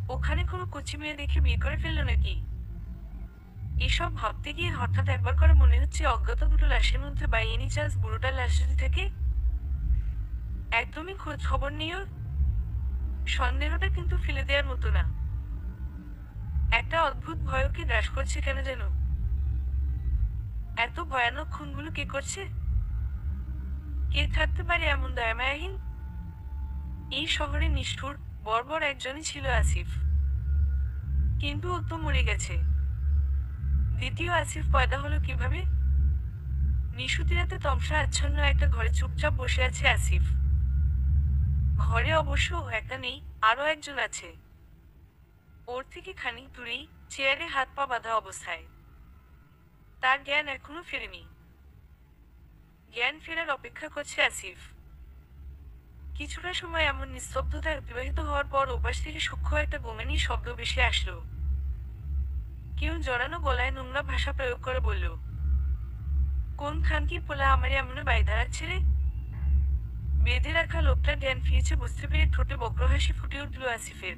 ওখানে কোনো কচি মেয়ে দেখে বিয়ে করে ফেললো নাকি? এসব ভাবতে গিয়ে হঠাৎ একবার করে মনে হচ্ছে অজ্ঞাত দুটো লাশের মধ্যে বাই এনি চান্স বুড়োটার লাশ যদি থাকে। একদমই খোঁজ খবর নেই ওর। সন্দেহটা কিন্তু ফেলে দেওয়ার মতো না। একটা অদ্ভুত ভয় ওকে গ্রাস করছে কেন যেন। এত ভয়ানক খুনগুলো কে করছে? কে থাকতে পারে এমন দয়ামায়াহীন? এই শহরে নিষ্ঠুর বর্বর একজনই ছিল আসিফ। কিন্তু ও তো মরে গেছে। দ্বিতীয় আসিফ পয়দা হলো কিভাবে? নিশুতি রাতে তমসা আচ্ছন্ন একটা ঘরে চুপচাপ বসে আছে আসিফ। ঘরে অবশ্য ও একা নেই, আরো একজন আছে। ওর থেকে খানিক দূরেই চেয়ারে হাত পা বাঁধা অবস্থায়। তার জ্ঞান এখনো ফেরেনি। জ্ঞান ফেরার অপেক্ষা করছে আসিফ। কিছুটা সময় এমন নিস্তব্ধতায় অতিবাহিত হওয়ার পর ওপাশ থেকে সূক্ষ্ম একটা গোঙানির শব্দ ভেসে আসলো। কেউ জড়ানো গলায় নোংরা ভাষা প্রয়োগ করে বলল, কোন খানকি পোলা আমারে এমন বাইধা রাখছে রে? বেঁধে রাখা লোকটা জ্ঞান ফিরেছে বুঝতে পেরে ঠোঁটে বক্রহাসি ফুটে উঠল আসিফের।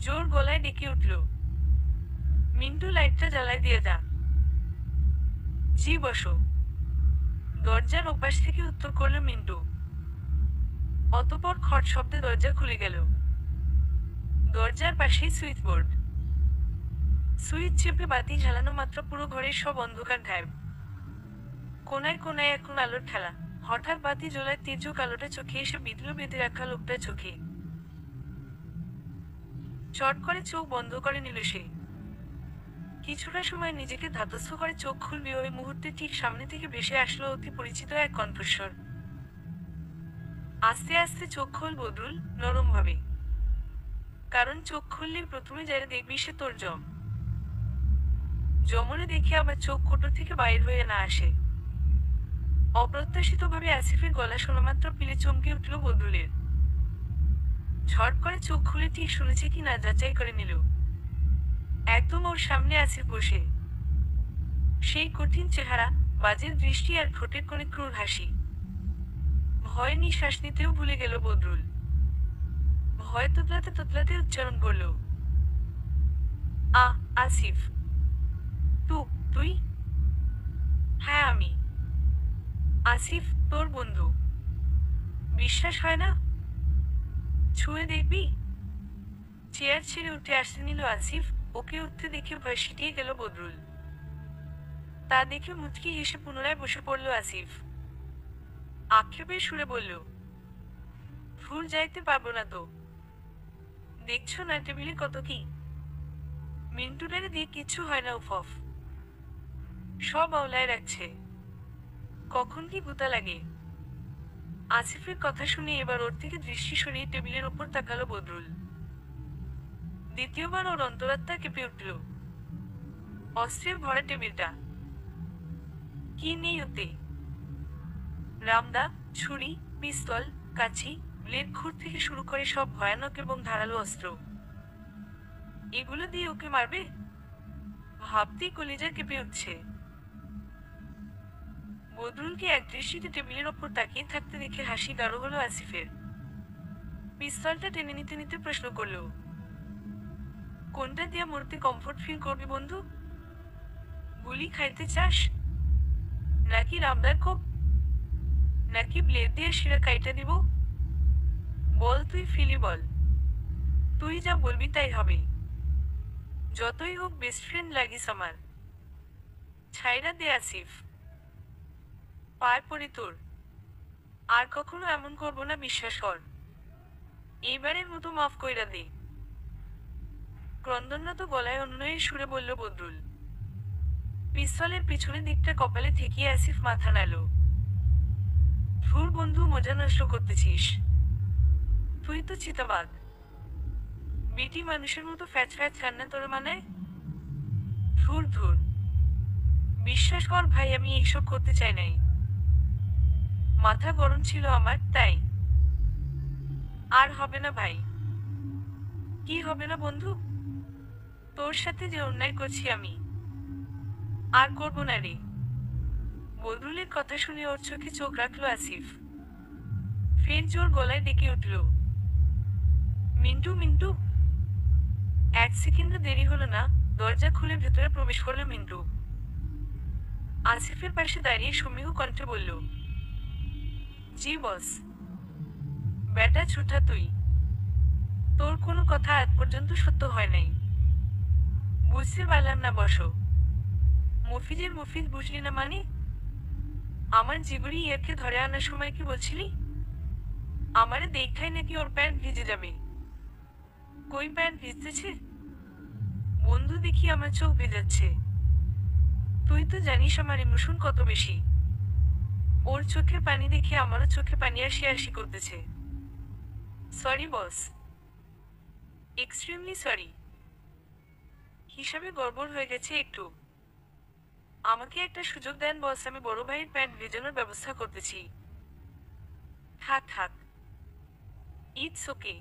জোর গলায় ডেকে উঠল, মিন্টু লাইটটা জ্বালায় দিয়ে যা। জি বসো। দরজার ওপাশ থেকে উত্তর করল মিন্টু। অতঃপর খট শব্দে দরজা খুলে গেল। দরজার পাশেই সুইচ বোর্ড। সুইচ চেপে বাতি জ্বালানো মাত্র পুরো ঘরের সব অন্ধকার গায়েব। কোনায় কোনায় এখন আলোর খেলা। হঠাৎ বাতি জ্বলায় তির্যক আলোটা চোখে এসে বিঁধল বেঁধে রাখা লোকটার চোখে। চট করে চোখ বন্ধ করে নিল সে। কিছুটা সময় নিজেকে ধাতস্থ করে চোখ খুলবে ওই মুহূর্তে ঠিক সামনে থেকে ভেসে আসলো অতি পরিচিত এক কণ্ঠস্বর। আস্তে আস্তে চোখ খোল বদরুল, নরম ভাবে। কারণ চোখ খুললে প্রথমে যারা দেখবি সে তোর জম। যমনে দেখে আবার চোখ কোটর থেকে বাইর হয়ে না আসে। অপ্রত্যাশিতভাবে আসিফের গলা শোনা মাত্র পিলে চমকে উঠল বদরুলের। ঝট করে চোখ খুলে ঠিক শুনেছে কি না যাচাই করে নিল। একদম ওর সামনে আসিফ বসে। সেই কঠিন চেহারা, বাজের দৃষ্টি আর ঠোঁটের কোণে ক্রূর হাসি। ভয়ে নিঃশ্বাস নিতেও ভুলে গেল বদরুল। ভয় তোতলাতে তোতলাতে উচ্চারণ করল, আসিফ। তুই? হ্যাঁ আমি। আসিফ, তোর বন্ধু। বিশ্বাস হয় না? ছুঁয়ে দেখবি? চেয়ার ছেড়ে উঠে আসতে নিল আসিফ। ওকে উঠতে দেখে ভয় সিটিয়ে গেল বদরুল। তা দেখে মুচকি হেসে পুনরায় বসে পড়ল আসিফ। আক্ষেপের সুরে বলল, ভুল যাইতে পারবো না তো। দেখছো না টেবিলে কত কি? মিন্টুটারে দিয়ে কিচ্ছু হয় না উফ। সব আওলায় রাখছে। কখন কি গুতা লাগে। আসিফের কথা শুনে এবার ওর থেকে দৃষ্টি সরিয়ে টেবিলের ওপর তাকালো বদরুল। দ্বিতীয়বার ওর অন্তরাত্মা কেঁপে উঠল। অস্ত্রের ভরা টেবিলটা। কি নেই ওতে? রামদা, ছুরি, পিস্তল, কাছি, ব্লেড, খুর থেকে শুরু করে সব ভয়ানক এবং ধারালো অস্ত্র। এগুলো দিয়ে ওকে মারবে? ভাবতেই কলিজা কেঁপে উঠছে। বদরুলকে এক দৃষ্টিতে টেবিলের ওপর তাকিয়ে থাকতে দেখে হাসি গাঢ় হলো আসিফের। পিস্তলটা টেনে নিতে নিতে প্রশ্ন করল, কোনটা দিয়া মরতে কমফোর্ট ফিল করবি বন্ধু? গুলি খাইতে চাস? নাকি রামদার কোপ? নাকি ব্লেড দিয়ে শিরা কাইটা দিব? বল, তুই ফিলি বল। তুই যা বলবি তাই হবে। যতই হোক বেস্ট ফ্রেন্ড লাগিস আমার। ছাইরা দে আসিফ। পায় পড়ি তোর। আর কখনো এমন করবো না, বিশ্বাস কর। এইবারের মতো মাফ কইরা দে। ক্রন্দনরত গলায় অনুনয়ের সুরে বলল বদরুল। পিস্তলের পিছনের দিকটা কপালে ঠেকিয়ে আসিফ মাথা নাড়ল। ধুর বন্ধু, মজা নষ্ট করতেছিস। তুই তো চিতাবাঘ। বিটি মানুষের মতো ফ্যাচ ফ্যাচ কান্না তোর মানায়? ধুর ধুর। বিশ্বাস কর ভাই, আমি এইসব করতে চাই নাই। মাথা গরম ছিল আমার, তাই। আর হবে না ভাই। কি হবে না বন্ধু? তোর সাথে যে অন্যায় করছি আমি, আর করবো না রে। বদরুলের কথা শুনে ওর চোখে চোখ রাখলো আসিফ। ফের জোর গলায় ডেকে উঠল, মিন্টু মিন্টু। এক সেকেন্ডও দেরি হলো না, দরজা খুলে ভেতরে প্রবেশ করলো মিন্টু। আসিফের পাশে দাঁড়িয়ে সমীহ কণ্ঠে বলল, জি বস। বেটা ছুটা তুই, তোর কোনো কথা আজ পর্যন্ত সত্য হয় নাই। বুঝতে পারলাম না বসো। মফিজের মফিজ বুঝলি না মানে? আমার জীবনী ইয়ারকে ধরে আনার সময় কি বলছিলি? আমারে দেখাই নাকি ওর প্যান্ট ভিজে যাবে। কই প্যান্ট ভিজতেছে? বন্ধু দেখি আমার চোখ ভেজাচ্ছে। তুই তো জানিস আমার ইমোশন কত বেশি। ওর চোখের পানি দেখে আমারও চোখে পানি আসি আসি করতেছে। Sorry boss, extremely sorry. হিসাবে গড়বড় হয়ে গেছে একটু। আমাকে একটা সুযোগ দেন বস, আমি বড় ভাইয়ের প্যান্ট ভেজানোর ব্যবস্থা করতেছি। থাক থাক, ইটস ওকে।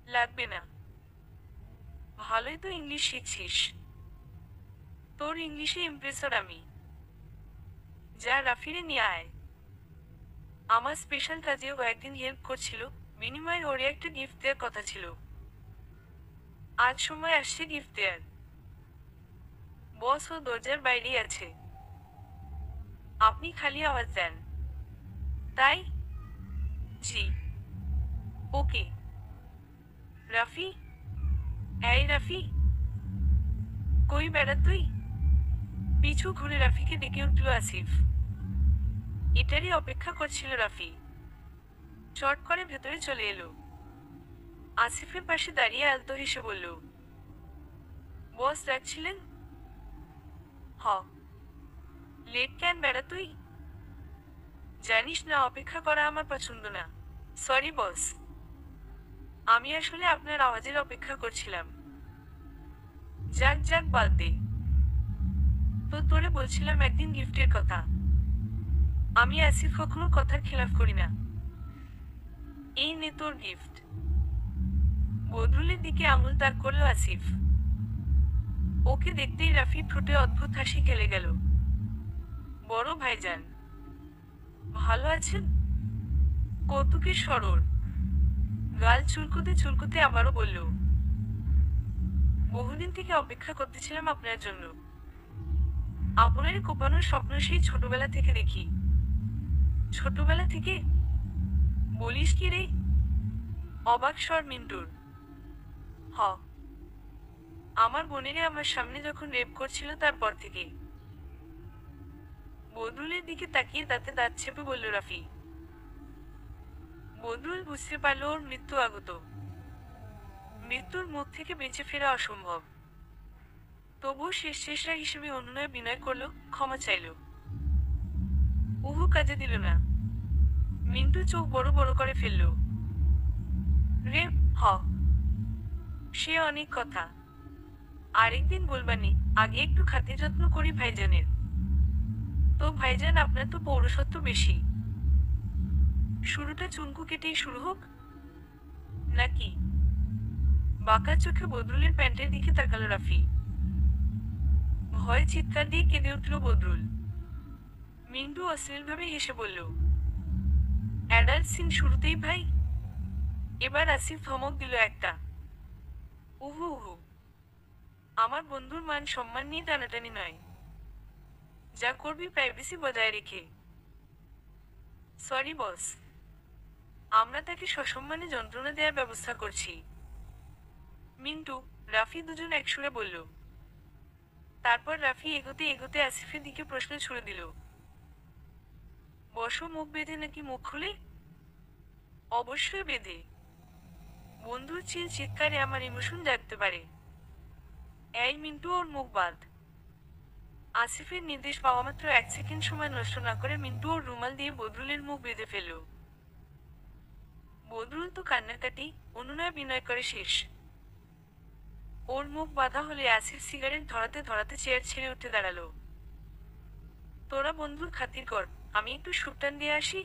লাগবে না। ভালোই তো ইংলিশ শিখছিস। তোর ইংলিশে ইমপ্রেসর আমি। যা রাফিরে নিয়ে আয়। আমার স্পেশাল কাজে ও একদিন হেল্প করছিল, বিনিময়ে ওরে একটা গিফট দেওয়ার কথা ছিল। আজ সময় আসছে গিফট দেওয়ার। বস ও দরজার বাইরেই আছে। আপনি খালি আওয়াজ দেন। তাই? জি। ওকে। রাফি, এই রাফি। কই বেড়া তুই? পিছু ঘুরে রাফিকে ডেকে উঠল আসিফ। এটারই অপেক্ষা করছিল রাফি। চট করে ভেতরে চলে এলো। আসিফের পাশে দাঁড়িয়ে আলতো হেসে বলল, বস ডাকছিলেন? হ। লেট কেন বেড়া তুই? জানিস না অপেক্ষা করা আমার পছন্দ না। সরি বস, আমি আসলে আপনার আওয়াজের অপেক্ষা করছিলাম। যাক যাক বাদ দে। তো তোরে বলছিলাম একদিন গিফটের কথা। আমি আসিফ কখনো কথার খেলাফ করি না। এই নে তোর গিফট। বদরুলের দিকে আঙুল তাক করলো আসিফ। ওকে দেখতেই রাফির ঠোঁটে অদ্ভুত হাসি খেলে গেল। বড় ভাইজান, ভালো আছেন? কৌতুকের সরোর গাল চুলকুতে চুলকুতে আবারও বলল, বহুদিন থেকে অপেক্ষা করতেছিলাম আপনার জন্য। আপনার কোপানোর স্বপ্ন সেই ছোটবেলা থেকে দেখি। ছোটবেলা থেকে? বলিস কি রে? অবাক স্বর মিন্টুর। হ। আমার বোনেরা আমার সামনে যখন রেপ করছিল তারপর থেকে। বদরুলের দিকে তাকিয়ে দাঁতে দাঁত চেপে বলল রাফি। বদরুল বুঝতে পারল ওর মৃত্যু আগত। মৃত্যুর মুখ থেকে বেঁচে ফেরা অসম্ভব। তবুও শেষ চেষ্টা হিসেবে অনুনয় বিনয় করল, ক্ষমা চাইল। উহু কাজে দিল না। মিন্টু চোখ বড় বড় করে ফেলল। রে হ, সে অনেক কথা। আরেকদিন বলবানি, আগে একটু খাতির যত্ন করি ভাইজানের। তো ভাইজান আপনার তো পৌরসত্ব বেশি। শুরুটা চুনকু কেটেই শুরু হোক নাকি? বাঁকা চোখে বদরুলের প্যান্টের দিকে তাকালো রাফি। ভয়ে চিৎকার দিয়ে কেঁদে উঠল বদরুল। মিন্টু অশ্লীলভাবে হেসে বলল, অ্যাডাল্ট সিন শুরুতেই ভাই? এবার আসিফ ধমক দিল একটা। উহু উহু। আমার বন্ধুর মান সম্মান নিয়ে টানাটানি নয়। যা করবি প্রাইভেসি বজায় রেখে। সরি বস, আমরা তাকে সসম্মানে যন্ত্রণা দেওয়ার ব্যবস্থা করছি। মিন্টু, রাফি দুজন একসুরে বলল। তারপর রাফি এগোতে এগোতে আসিফের দিকে প্রশ্ন ছুড়ে দিল, বসো মুখ বেঁধে নাকি মুখ খুলে? অবশ্যই বেঁধে। বন্ধুর চিৎকারে আমার ইমোশন জাগতে পারে। এই মিন্টু, ওর মুখ বাঁধ। আসিফের নির্দেশ পাওয়া মাত্র 1 সেকেন্ড সময় নষ্ট না করে মিন্টু ওর রুমাল দিয়ে বদরুলের মুখ বেঁধে ফেলল। বদরুল তো কান্নাকাটি, অনুনয় বিনয় করে শেষ। ওর মুখ বাঁধা হলে আসিফ সিগারেট ধরাতে ধরাতে চেয়ার ছেড়ে উঠে দাঁড়ালো। তোরা বন্ধুর খাতির কর, আমি একটু সুপটান দিয়ে আসি।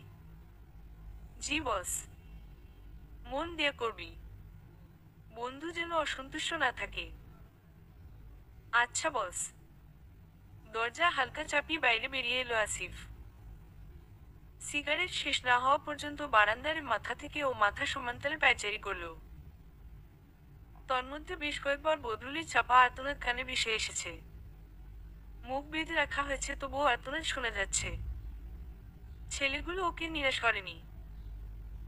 জি বস। মন দিয়ে করবি। বন্ধু যেন অসন্তুষ্ট না থাকে। আচ্ছা বস। দরজা হালকা চাপিয়ে বাইরে বেরিয়ে এলো আসিফ। সিগারেট শেষ না হওয়া পর্যন্ত বারান্দার মাথা থেকে ও মাথা সমান্তরালে পায়চারি করলো। তন্মধ্যে বেশ কয়েকবার বদরুলের চাপা আর্তনাদ কানে ভেসে এসেছে। মুখ বেঁধে রাখা হয়েছে, তবুও আর্তনাদ শোনা যাচ্ছে। ছেলেগুলো ওকে নিরাশ করেনি।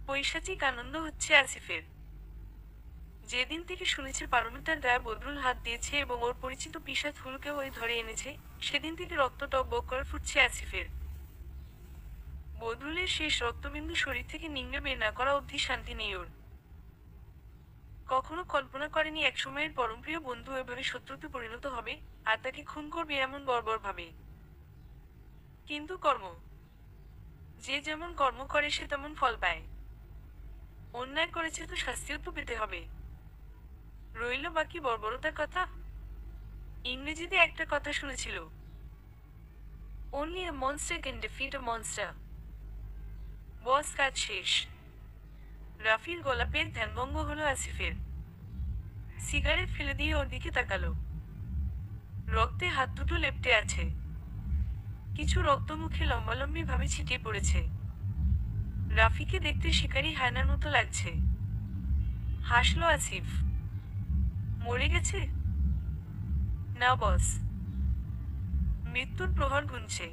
পৈশাচিক আনন্দ হচ্ছে আসিফের। যেদিন থেকে শুনেছে পারমিতার গায়ে বদরুল হাত দিয়েছে এবং ওর পরিচিত পিশাচ হুলকে ওই ধরে এনেছে, সেদিন থেকে রক্ত টকবক করে ফুটছে আসিফের। বদরুলের শেষ রক্তবিন্দু শরীর থেকে নিংড়ে বের না করা অবধি শান্তি নেই ওর। কখনো কল্পনা করেনি একসময়ের পরমপ্রিয় বন্ধু এভাবে শত্রুতে পরিণত হবে, আর তাকে খুন করবে এমন বর্বর ভাবে। কিন্তু কর্ম, যে যেমন কর্ম করে সে তেমন ফল পায়। অন্যায় করেছে তো শাস্তিও তো পেতে হবে। রইল বাকি বর্বরতার কথা। ইংরেজিতে একটা কথা শুনেছিল, Only a monster can defeat a monster. বস, কাজ শেষ। রাফির গোলাপের ধ্যানভঙ্গ হলো আসিফের। সিগারেট ফেলে দিয়ে ওর দিকে তাকালো। রক্তে হাত দুটো লেপ্টে আছে। কিছু রক্ত মুখে লম্বালম্বি ভাবে ছিটিয়ে পড়েছে। রাফিকে দেখতে শিকারী হায়নার মতো লাগছে। হাসলো আসিফ। মরে গেছে? না বস, মৃত্যুর প্রহর গুনছে।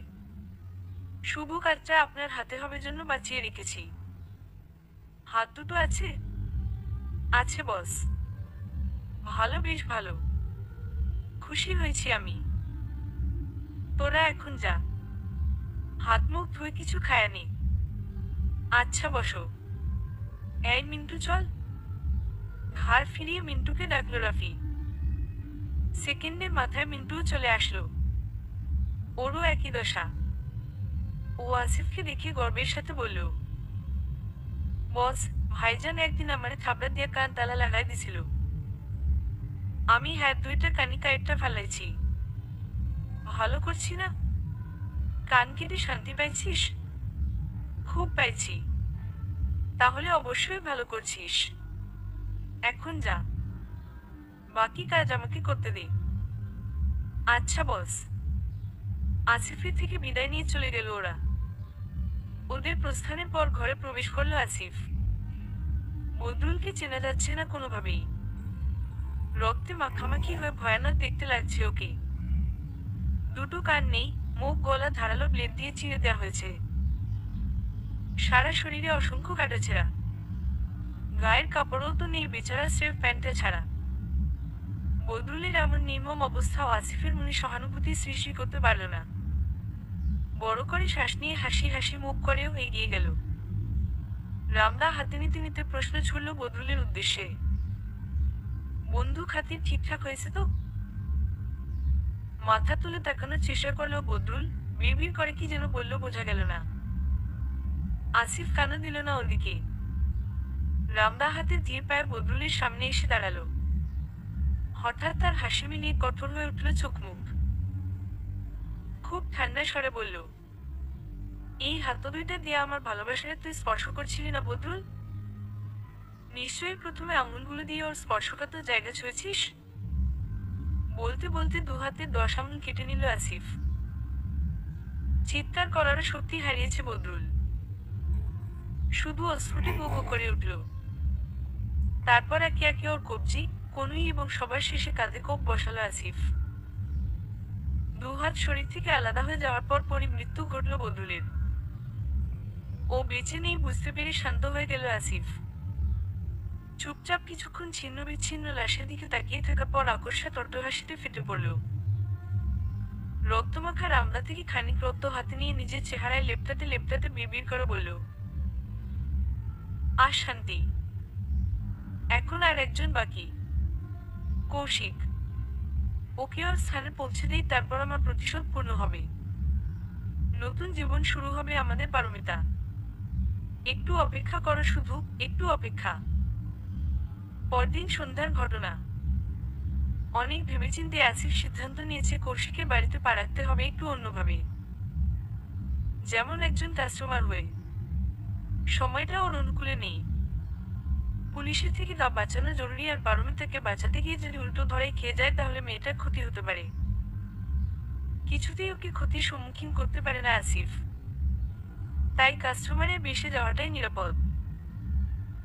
শুভ কাজটা আপনার হাতে হবে জন্য বাঁচিয়ে রেখেছি। হাত দুটো আছে? আছে বস। ভালো, বেশ ভালো। খুশি হয়েছি আমি। তোরা এখন যা, হাত মুখ ধুয়ে কিছু খায়ানি। আচ্ছা বসো। এই মিন্টু চল। ঘাড় ফিরিয়ে মিন্টুকে ডাকলো রাফি। সেকেন্ডের মাথায় মিন্টুও চলে আসলো। ওরও একই দশা। ও আসিফকে দেখে গর্বের সাথে বলল, বস, ভাইজান একদিন আমারে থাবড়া দিয়ে কান তালা লাগাই দিছিল। আমি হ্যাঁ দুইটা কানি কাইটটা ফেলাইছি। ভালো করছি না? কান কেটে শান্তি পাইছিস? খুব পাইছি। তাহলে অবশ্যই ভালো করছিস। এখন যা, বাকি কাজ আমাকে করতে দে। আচ্ছা বস। আসিফের থেকে বিদায় নিয়ে চলে গেল ওরা। ওদের প্রস্থানের পর ঘরে প্রবেশ করলো আসিফ। বদরুলকে চেনা যাচ্ছে না কোনোভাবেই। রক্তে মাখামাখি হয়ে ভয়ানক দেখতে লাগছে ওকে। দুটো কান নেই, মুখ গলা ধারালো ব্লেড দিয়ে চিরে দেওয়া হয়েছে। সারা শরীরে অসংখ্য কাটাছেঁড়া। গায়ের কাপড়ও তো নেই বেচারা, স্রেফ প্যান্টটা ছাড়া। বদরুলের এমন নির্মম অবস্থাও আসিফের মনে সহানুভূতি সৃষ্টি করতে পারল না। বড় করে শ্বাস নিয়ে হাসি হাসি মুখ করেও এগিয়ে গেল। রামদা হাতে নিতে নিতে প্রশ্ন ছুড়ল বদরুলের উদ্দেশ্যে, বন্ধু খাতির ঠিকঠাক হয়েছে তো? মাথা তুলে তাকানোর চেষ্টা করলো বদরুল, বিড়বিড় করে কি যেন বলল বোঝা গেল না। আসিফ কানও দিল না ওদিকে। রামদা হাতে ধীর পায়ে বদরুলের সামনে এসে দাঁড়ালো। হঠাৎ তার হাসি মিলিয়ে কঠোর হয়ে উঠল চোখ মুখ। খুব ঠান্ডা স্বরে বলল, এই হাত দুইটা দিয়ে আমার ভালোবাসায় তুই স্পর্শ করছিলি না বদরুল? নিশ্চয়ই প্রথমে আঙুলগুলো দিয়ে ওর স্পর্শকাতর জায়গা ছুঁয়েছিস। বলতে বলতে দু হাতে 10 আঙুল কেটে নিল আসিফ। চিৎকার করার শক্তি হারিয়েছে বদরুল। শুধু অস্ফুটে গো গো করে উঠল। তারপর একে একে ওর কবজি, কনুই এবং সবার শেষে কাঁধে কোপ বসালো আসিফ। দু হাত শরীর থেকে আলাদা হয়ে যাওয়ার পর পরই মৃত্যু ঘটল বদরুলের। ও বেঁচে নেই বুঝতে পেরে শান্ত হয়ে গেল আসিফ। চুপচাপ কিছুক্ষণ ছিন্ন বিচ্ছিন্ন লাশের দিকে তাকিয়ে থাকার পর আকস্মাৎ অট্টহাসিতে ফেটে পড়ল। রক্তমাখা রামদা থেকে খানিক রক্ত হাতে নিয়ে নিজের চেহারায় লেপটাতে লেপটাতে বিড়বিড় করে বলল, আর শান্তি। এখন আর একজন বাকি, কৌশিক। ওকে ওর স্থানে পৌঁছে দেই, তারপর আমার প্রতিশোধ পূর্ণ হবে। নতুন জীবন শুরু হবে আমাদের পারমিতা। একটু অপেক্ষা করো, শুধু একটু অপেক্ষা। পরদিন সন্ধ্যার ঘটনা। অনেক ভেবেচিন্তে আসিফ সিদ্ধান্ত নিয়েছে কৌশিকের বাড়িতে পা রাখতে হবে একটু অন্যভাবে, যেমন একজন কাস্টমার হয়ে। সময়টা ওর অনুকূলে নেই। পুলিশের থেকে তা বাঁচানো জরুরি, আর পারমিতাকে বাঁচাতে গিয়ে যদি উল্টো ধরে খেয়ে যায় তাহলে মেয়েটার ক্ষতি হতে পারে। কিছুতেই ওকে ক্ষতির সম্মুখীন করতে পারে না আসিফ। তাই কাস্টমারের বেশি যাওয়াটাই নিরাপদ।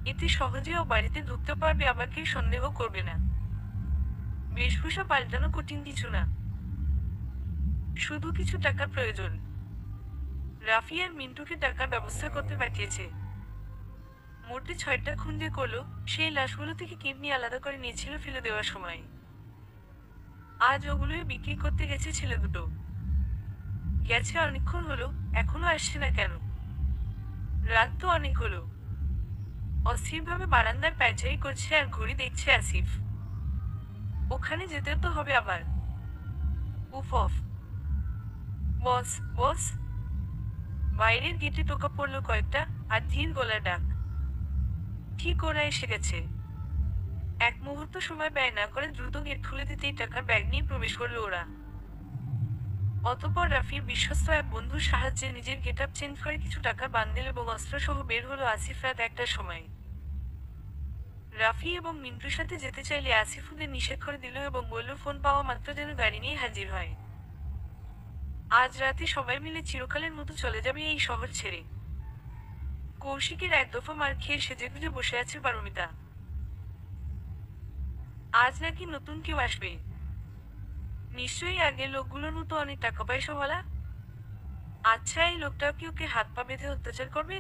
এতে সহজে ও বাড়িতে ঢুকতে পারবে, আবার কেউ সন্দেহ করবে না। বেশভূষা পাল্টানো কঠিন কিছু না, শুধু কিছু টাকার প্রয়োজন। রাফি আর মিন্টুকে টাকার ব্যবস্থা করতে পাঠিয়েছে। মোটে 6টা খুন যে করলো, সেই লাশগুলো থেকে কিডনি আলাদা করে নিয়েছিল ফেলে দেওয়ার সময়। আজ ওগুলোই বিক্রি করতে গেছে ছেলে দুটো। গেছে অনেকক্ষণ হলো, এখনো আসছে না কেন? রাত তো অনেক হলো। অস্থিরভাবে বারান্দায় পায়চারি করছে আর ঘড়ি দেখছে আসিফ। ওখানে যেতে তো হবে আবার। উফ অফ। বস, বস। বাইরের গেটে টোকা পড়লো কয়েকটা, আর ধীর গলার ডাক। ঠিক ওরা এসে গেছে। এক মুহূর্ত সময় ব্যয় না করে দ্রুত গেট খুলে দিতেই টাকার ব্যাগ নিয়ে প্রবেশ করলো ওরা। অতঃপর রাফির বিশ্বস্ত এক বন্ধুর সাহায্যে নিজের গেটআপ চেঞ্জ করে কিছু টাকার বান্ডেল এবং অস্ত্র সহ বের হলো আসিফ রাত 1টার সময়। রাফি এবং মিন্টুর সাথে যেতে চাইলে আসিফ ওদের নিষেধ করে দিল এবং বলল ফোন পাওয়া মাত্র যেন গাড়ি নিয়ে হাজির হয়। আজ রাতে সবাই মিলে চিরকালের মতো চলে যাবে এই শহর ছেড়ে। কৌশিকের এক দফা মার খেয়ে সেজেগুজে বসে আছে পারমিতা। আজ নাকি নতুন কেউ আসবে। নিশ্চয়ই আগের লোকগুলোর মতো অনেক টাকা পয়সাওয়ালা। আচ্ছা, এই লোকটাও কি ওকে হাত পা বেঁধে অত্যাচার করবে?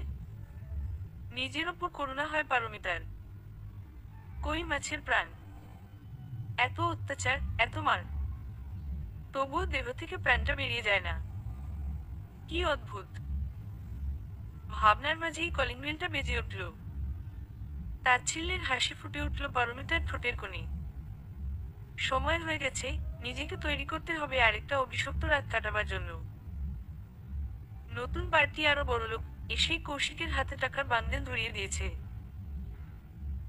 নিজের ওপর করুণা হয় পারমিতার। কই মাছের প্রাণ। এত অত্যাচার, এত মার, তবুও দেহ থেকে প্রাণটা বেরিয়ে যায় না। কি অদ্ভুত। ভাবনার মাঝেই কলিং বেলটা বেজে উঠল। তাচ্ছিল্যের হাসি ফুটে উঠল পারমিতার ঠোঁটের কোণে। সময় হয়ে গেছে, নিজেকে তৈরি করতে হবে আরেকটা অভিশপ্ত রাত কাটাবার জন্য। নতুন পার্টি আরো বড়লোক এসেই কৌশিকের হাতে টাকার বান্ডেল ধরিয়ে দিয়েছে।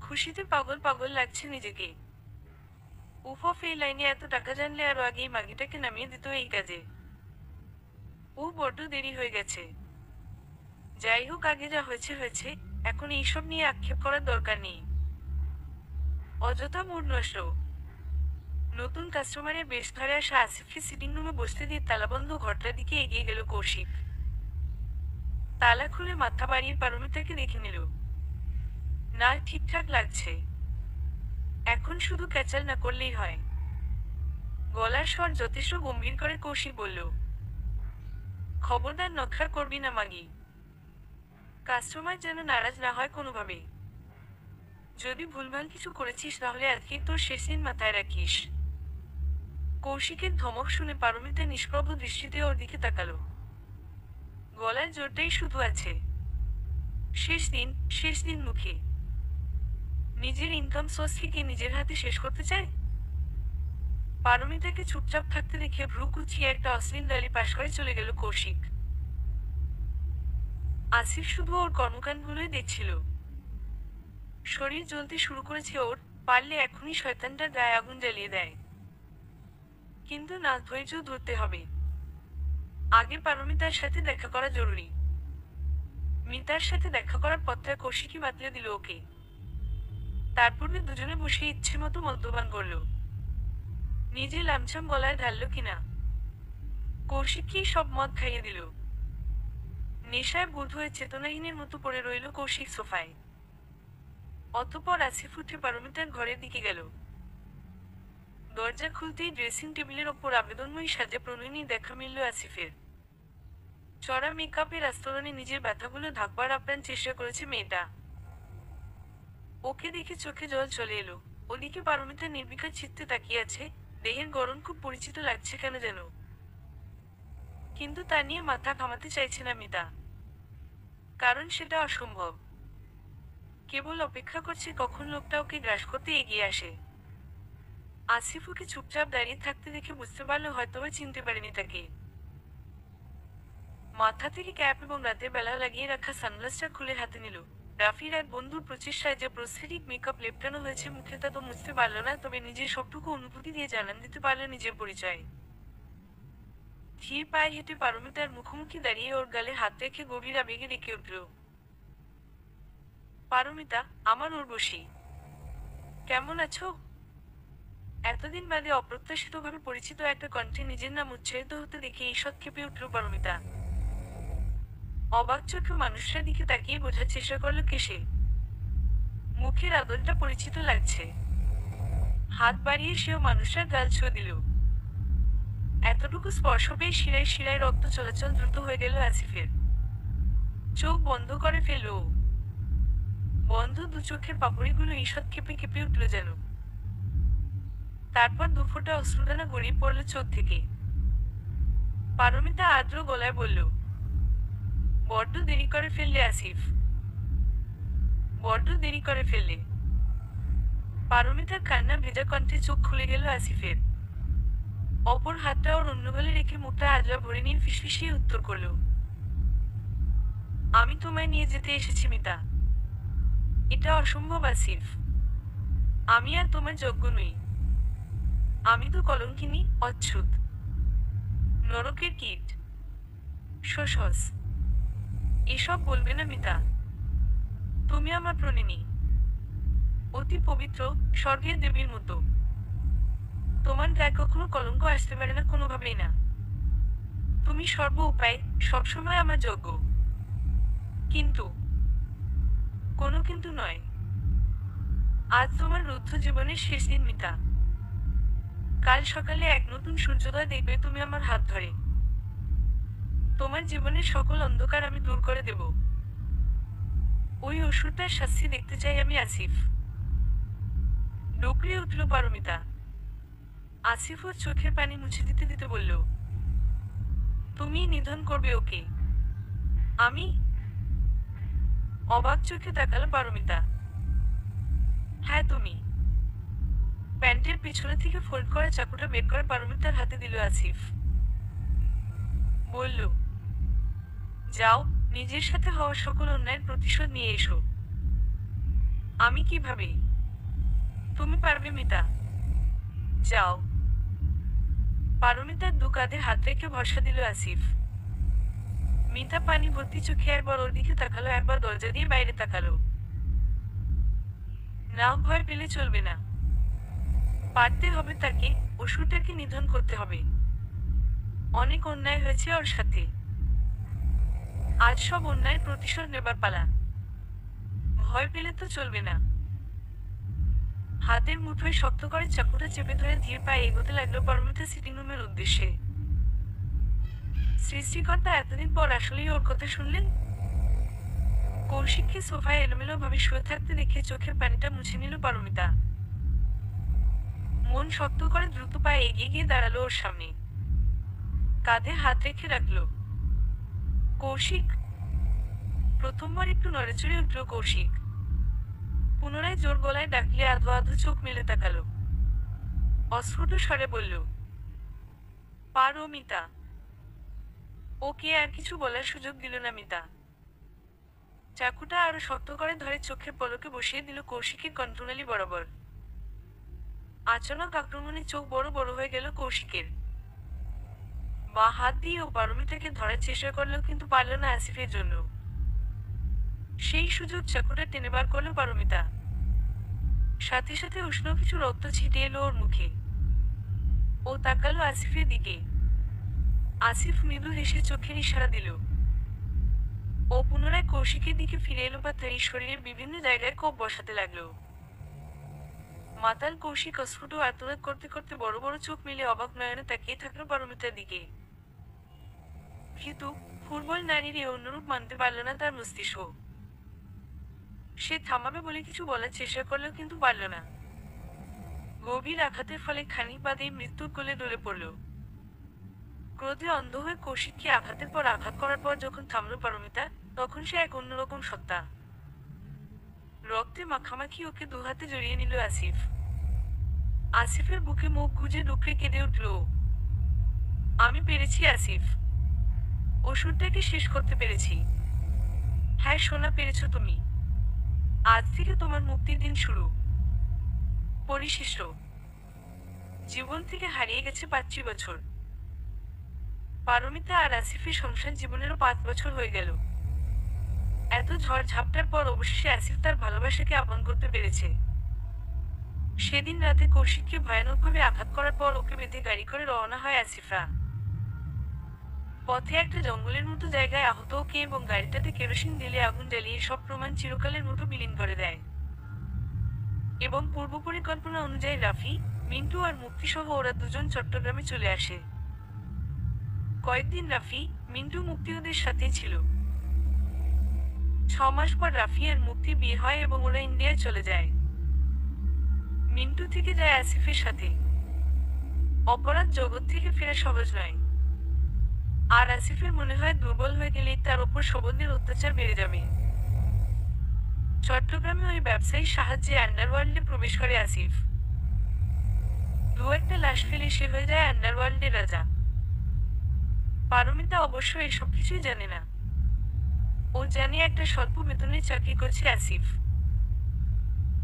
খুশিতে পাগল পাগল লাগছে নিজেকে। উফ অফ, এই লাইনে এত টাকা জানলে আরো আগেই মাগিটাকে নামিয়ে দিত এই কাজে। ও বড্ড দেরি হয়ে গেছে। যাই হোক, আগে যা হয়েছে হয়েছে, এখন এইসব নিয়ে আক্ষেপ করার দরকার নেই। অযথা মুড নষ্ট। নতুন কাস্টমারের বেশ ধরে আসা আসিফকে সিটিং রুমে বসতে দিয়ে তালাবন্ধ ঘরটার দিকে এগিয়ে গেল কৌশিক। তালা খুলে মাথা বাড়িয়ে পারমিতাকে দেখে নিল। না, ঠিকঠাক লাগছে। এখন শুধু ক্যাচাল না করলেই হয়। গলার স্বর যথেষ্ট গম্ভীর করে কৌশিক বলল, খবরদার নখরা করবি না মাগি। কাস্টমার যেন নারাজ না হয় কোনোভাবে। যদি ভুলভাল কিছু করেছিস তাহলে আজকে তোর শেষ দিন মাথায় রাখিস। কৌশিকের ধমক শুনে পারমিতা নিষ্প্রভ দৃষ্টিতে ওর দিকে তাকালো। গলার জোরটাই শুধু আছে। শেষ দিন, শেষ দিন মুখে। নিজের ইনকাম সোর্স থেকে নিজের হাতে শেষ করতে চায়। পারমিতাকে চুপচাপ থাকতে দেখে ভ্রু কুচিয়ে একটা অশ্লীল গালি পাশ করে চলে গেল কৌশিক। আসিফ শুধু ওর কর্মকাণ্ডগুলোই দেখছিল। শরীর জ্বলতে শুরু করেছে ওর, পারলে এখনই শয়তানটার গায়ে আগুন জ্বালিয়ে দেয়। কিন্তু না, ধৈর্য ধরতে হবে। আগে পারমিতার সাথে দেখা করা জরুরি। মিতার সাথে দেখা করার পথটা কৌশিকই বাতলে দিল ওকে। তারপরে দুজনে বসে ইচ্ছে মতো মদ্যপান করল। নিজে লামছাম গলায় ঢাললো কিনা। কৌশিককেই সব মদ খাইয়ে দিল। নেশায় বুধ হয়ে চেতনাহীনের মতো পড়ে রইল কৌশিক সোফায়। অতঃপর আসিফ উঠে পারমিতার ঘরের দিকে গেল। দরজা খুলতেই ড্রেসিং টেবিলের ওপর আবেদনময়ী সাজে প্রণয়নী দেখা মিলল আসিফের। চড়া মেকআপের আস্তরণে নিজের ব্যথাগুলো ঢাকবার আপ্রাণ চেষ্টা করেছে মেয়েটা। ওকে দেখে চোখে জল চলে এলো। ওদিকে পারমিতা নির্বিকার চিত্তে তাকিয়ে আছে। দেহের গড়ন খুব পরিচিত লাগছে কেন যেন। কিন্তু তা নিয়ে মাথা ঘামাতে চাইছে না মিতা। কারণ সেটা অসম্ভব। কেবল অপেক্ষা করছে কখন লোকটা ওকে গ্রাস করতে এগিয়ে আসে। আসিফ ওকে চুপচাপ দাঁড়িয়ে থাকতে দেখে বুঝতে পারলো হয়তোবা চিনতে পারেনি তাকে। মাথা থেকে ক্যাপ এবং রাতের বেলা লাগিয়ে রাখা সানগ্লাসটা খুলে হাতে নিল। রাফির এক বন্ধুর প্রচেষ্টায় যে প্রস্থেটিক মেকআপ লেপটানো হয়েছে মুখে তা তো মুছতে পারল না, তবে নিজের সবটুকু অনুভূতি দিয়ে জানান দিতে পারল নিজের পরিচয়। ধীর পায়ে হেঁটে পারমিতার মুখোমুখি দাঁড়িয়ে ওর গালে হাত রেখে গভীর আবেগে ডেকে উঠল, পারমিতা, আমার উর্বশী। কেমন আছো? এতদিন বাদে অপ্রত্যাশিতভাবে পরিচিত একটা কণ্ঠে নিজের নাম উচ্চারিত হতে দেখে ঈষৎ কেঁপে উঠল পারমিতা। অবাক চোখে মানুষটার দিকে তাকিয়ে বোঝার চেষ্টা করলো কে সে। মুখের আদলটা পরিচিত লাগছে। হাত বাড়িয়ে সেও মানুষটার গাল ছুঁয়ে দিল। এতটুকু স্পর্শ পেয়ে শিরায় শিরায় রক্ত চলাচল দ্রুত হয়ে গেল আসিফের। চোখ বন্ধ করে ফেলল ও। বন্ধ দু চোখের পাপড়িগুলো ঈষৎ কেঁপে কেঁপে উঠল যেন। তারপর দুফোঁটা অশ্রুদানা গড়িয়ে পড়ল চোখ থেকে। পারমিতা আর্দ্র গলায় বলল, বড্ড দেরি করে ফেললে আসিফ, বড্ড দেরি করে ফেললে। পারমিতার কান্না ভেজা কণ্ঠে চোখ খুলে গেল আসিফের। অপর হাতটা ওর অন্য গালে রেখে মুখটা আজরা ভরে নিয়ে ফিসফিসিয়ে উত্তর করল, আমি তোমায় নিয়ে যেতে এসেছি মিতা। এটা অসম্ভব আসিফ, আমি আর তোমার যোগ্য নই। আমি তো কলঙ্কিনী, অচ্ছুত, নরকের কীট, শোষস। এসব বলবে না মিতা। তুমি আমার প্রণিনী, অতি পবিত্র, স্বর্গের দেবীর মতো। তোমার গায়ে কখনো কলঙ্ক আসতে পারে না, কোনোভাবেই না। তুমি সর্ব উপায় সবসময় আমার যোগ্য। কিন্তু কোনো কিন্তু নয়। আজ তোমার রুদ্ধ জীবনের শেষ দিন মিতা। কাল সকালে এক নতুন সূর্যোদয় দেখবে তুমি আমার হাত ধরে। তোমার জীবনের সকল অন্ধকার আমি দূর করে দেব। ওই অসুরটার শাস্তি দেখতে চাই আমি আসিফ। ডুকরে উঠল পারমিতা। আসিফ ওর চোখের পানি মুছে দিতে দিতে বলল, তুমি নিধন করবে ওকে? আমি? অবাক চোখে তাকালো পারমিতা। হ্যাঁ তুমি। প্যান্টের পিছনে থেকে ফোল্ড করা চাকুটা বের করে পারমিতার হাতে দিল আসিফ। বলল, যাও, নিজের সাথে হওয়া সকল অন্যায়ের প্রতিশোধ নিয়ে এসো। আমি কিভাবে? তুমি পারবে মিতা, যাও। পারমিতার দু কাঁধে হাত রেখে ভরসা দিল আসিফ। মিতা পানি ভর্তি চোখে একবার ওর দিকে তাকালো, একবার দরজা দিয়ে বাইরে তাকালো। না, ভয় পেলে চলবে না। পারতে হবে তাকে, অসুরটাকে নিধন করতে হবে। অনেক অন্যায় হয়েছে ওর সাথে। আজ সব অন্যায়ের প্রতিশোধ নেবার পালা। ভয় পেলে তো চলবে না। হাতের মুঠোয় শক্ত করে চাকুটা চেপে ধরে ধীর পায়ে এগোতে লাগলো পারমিতা সিটিং রুমের উদ্দেশ্যে। সৃষ্টিকর্তা এতদিন পর আসলেই ওর কথা শুনলেন। কৌশিককে সোফায় এলোমেলো ভাবে শুয়ে থাকতে দেখে চোখের পানিটা মুছে নিল পারমিতা। মন শক্ত করে দ্রুত পায়ে এগিয়ে গিয়ে দাঁড়ালো ওর সামনে। কাঁধে হাত রেখে রাখলো। কৌশিক। প্রথমবার একটু নড়েচড়ে উঠল কৌশিক। পুনরায় জোর গলায় ডাকলে আধো আধো চোখ মেলে তাকালো। অস্ফুট স্বরে বলল, পারো মিতা। ওকে আর কিছু বলার সুযোগ দিল না মিতা। চাকুটা আরো শক্ত করে ধরে চোখের পলকে বসিয়ে দিল কৌশিকের কণ্ঠনালী বরাবর। আচানক আক্রমণে চোখ বড় বড় হয়ে গেল কৌশিকের। বা হাত দিয়ে ও পারমিতাকে ধরার চেষ্টা করলো, কিন্তু পারল না আসিফের জন্য। সেই সুযোগ চাকুটা টেনে বার করলো পারমিতা। সাথে সাথে উষ্ণ কিছু রক্ত ছিটে এলো ওর মুখে। ও তাকালো আসিফের দিকে। আসিফ মৃদু হেসে চোখের ইশারা দিল। ও পুনরায় কৌশিকের দিকে ফিরে এলো, বা তার শরীরের বিভিন্ন জায়গায় কোপ বসাতে লাগলো। মাতাল কৌশিক অস্ফুট আর্তনাদ করতে করতে বড় বড় চোখ মিলে অবাক নয়নে তাকিয়ে থাকলো পারমিতার দিকে। কিন্তু ফুটবল নারীর এ অন্যরূপ মানতে পারল না তার মস্তিষ্ক। সে থামাবে বলে কিছু বলার চেষ্টা করলো, কিন্তু পারল না। গভীর আঘাতের ফলে খানিক বাদেই মৃত্যুর কোলে ডলে পড়ল। ক্রোধে অন্ধ হয়ে কৌশিককে আঘাতের পর আঘাত করার পর যখন থামল পারমিতা, তখন সে এক অন্যরকম সত্তা। রক্তে মাখামাখি ওকে দুহাতে জড়িয়ে নিল আসিফ। আসিফের বুকে মুখ গুজে ডুকরে কেঁদে উঠল। আমি পেরেছি আসিফ, অসুরটাকে শেষ করতে পেরেছি। হ্যাঁ সোনা, পেরেছ তুমি। আজ থেকে তোমার মুক্তির দিন শুরু। পরিশেষ। জীবন থেকে হারিয়ে গেছে 5টি বছর। পারমিতা আর আসিফের সংসার জীবনেরও 5 বছর হয়ে গেল। এত ঝড় ঝাপটার পর অবশেষে আসিফ তার ভালোবাসাকে আপন করতে পেরেছে। সেদিন রাতে কৌশিককে ভয়ানকভাবে আঘাত করার পর ওকে বেঁধে গাড়ি করে রওনা হয় আসিফরা। পথে একটা জঙ্গলের মতো জায়গায় আহত ওকে এবং গাড়িটাতে কেরোসিন ঢেলে আগুন জ্বালিয়ে সব প্রমাণ চিরকালের মতো বিলীন করে দেয়। এবং পূর্ব পরিকল্পনা অনুযায়ী রাফি, মিন্টু আর মুক্তি সহ ওরা দুজন চট্টগ্রামে চলে আসে। কয়েকদিন রাফি, মিন্টু মুক্তি ওদের সাথেই ছিল। 6 মাস পর রাফি আর মুক্তি বিয়ে হয় এবং ওরা ইন্ডিয়ায় চলে যায়। মিন্টু থেকে যায় আসিফের সাথে। অপরাধ জগৎ থেকে ফেরা সহজ নয়। আর আসিফের মনে হয় দুর্বল হয়ে গেলেই তার ওপর সবলদের অত্যাচার বেড়ে যাবে। চট্টগ্রামে ওই ব্যবসায়ীর সাহায্যে আন্ডারওয়ার্ল্ডে প্রবেশ করে আসিফ। একটা লাশ ফেলে সে হয়ে যায় আন্ডারওয়ার্ল্ডের রাজা। পারমিতা অবশ্য এসব কিছুই জানে না। ও জানে একটা স্বল্প বেতনে চাকরি করছে আসিফ।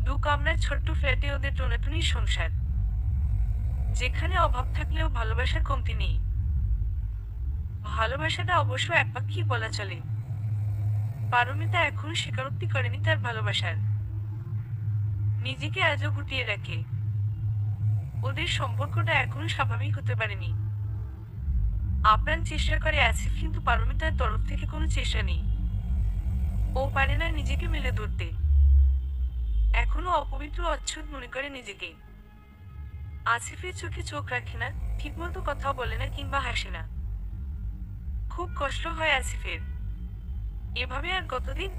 2 কামরার ছোট্ট ফ্ল্যাটে ওদের টোনাটুনির সংসার, যেখানে অভাব থাকলেও ভালোবাসার কমতি নেই। ভালোবাসাটা অবশ্য একপাক্ষিক বলা চলে। পারমিতা এখনো স্বীকারোক্তি করেনি তার ভালোবাসার। নিজেকে আজও গুটিয়ে রাখে। ওদের সম্পর্কটা এখনো স্বাভাবিক হতে পারেনি। আপ্রাণ চেষ্টা করে আসিফ, কিন্তু পারমিতার তরফ থেকে কোনো চেষ্টা নেই। ও পারে না নিজেকে মেলে ধরতে। এখনো অপবিত্র অচ্ছুত মনে করে নিজেকে। আসিফের চোখে চোখ রাখে না, ঠিকমতো কথাও বলে না কিংবা হাসে না। খুব কষ্ট হয় আসিফের। এভাবে আর কতদিন?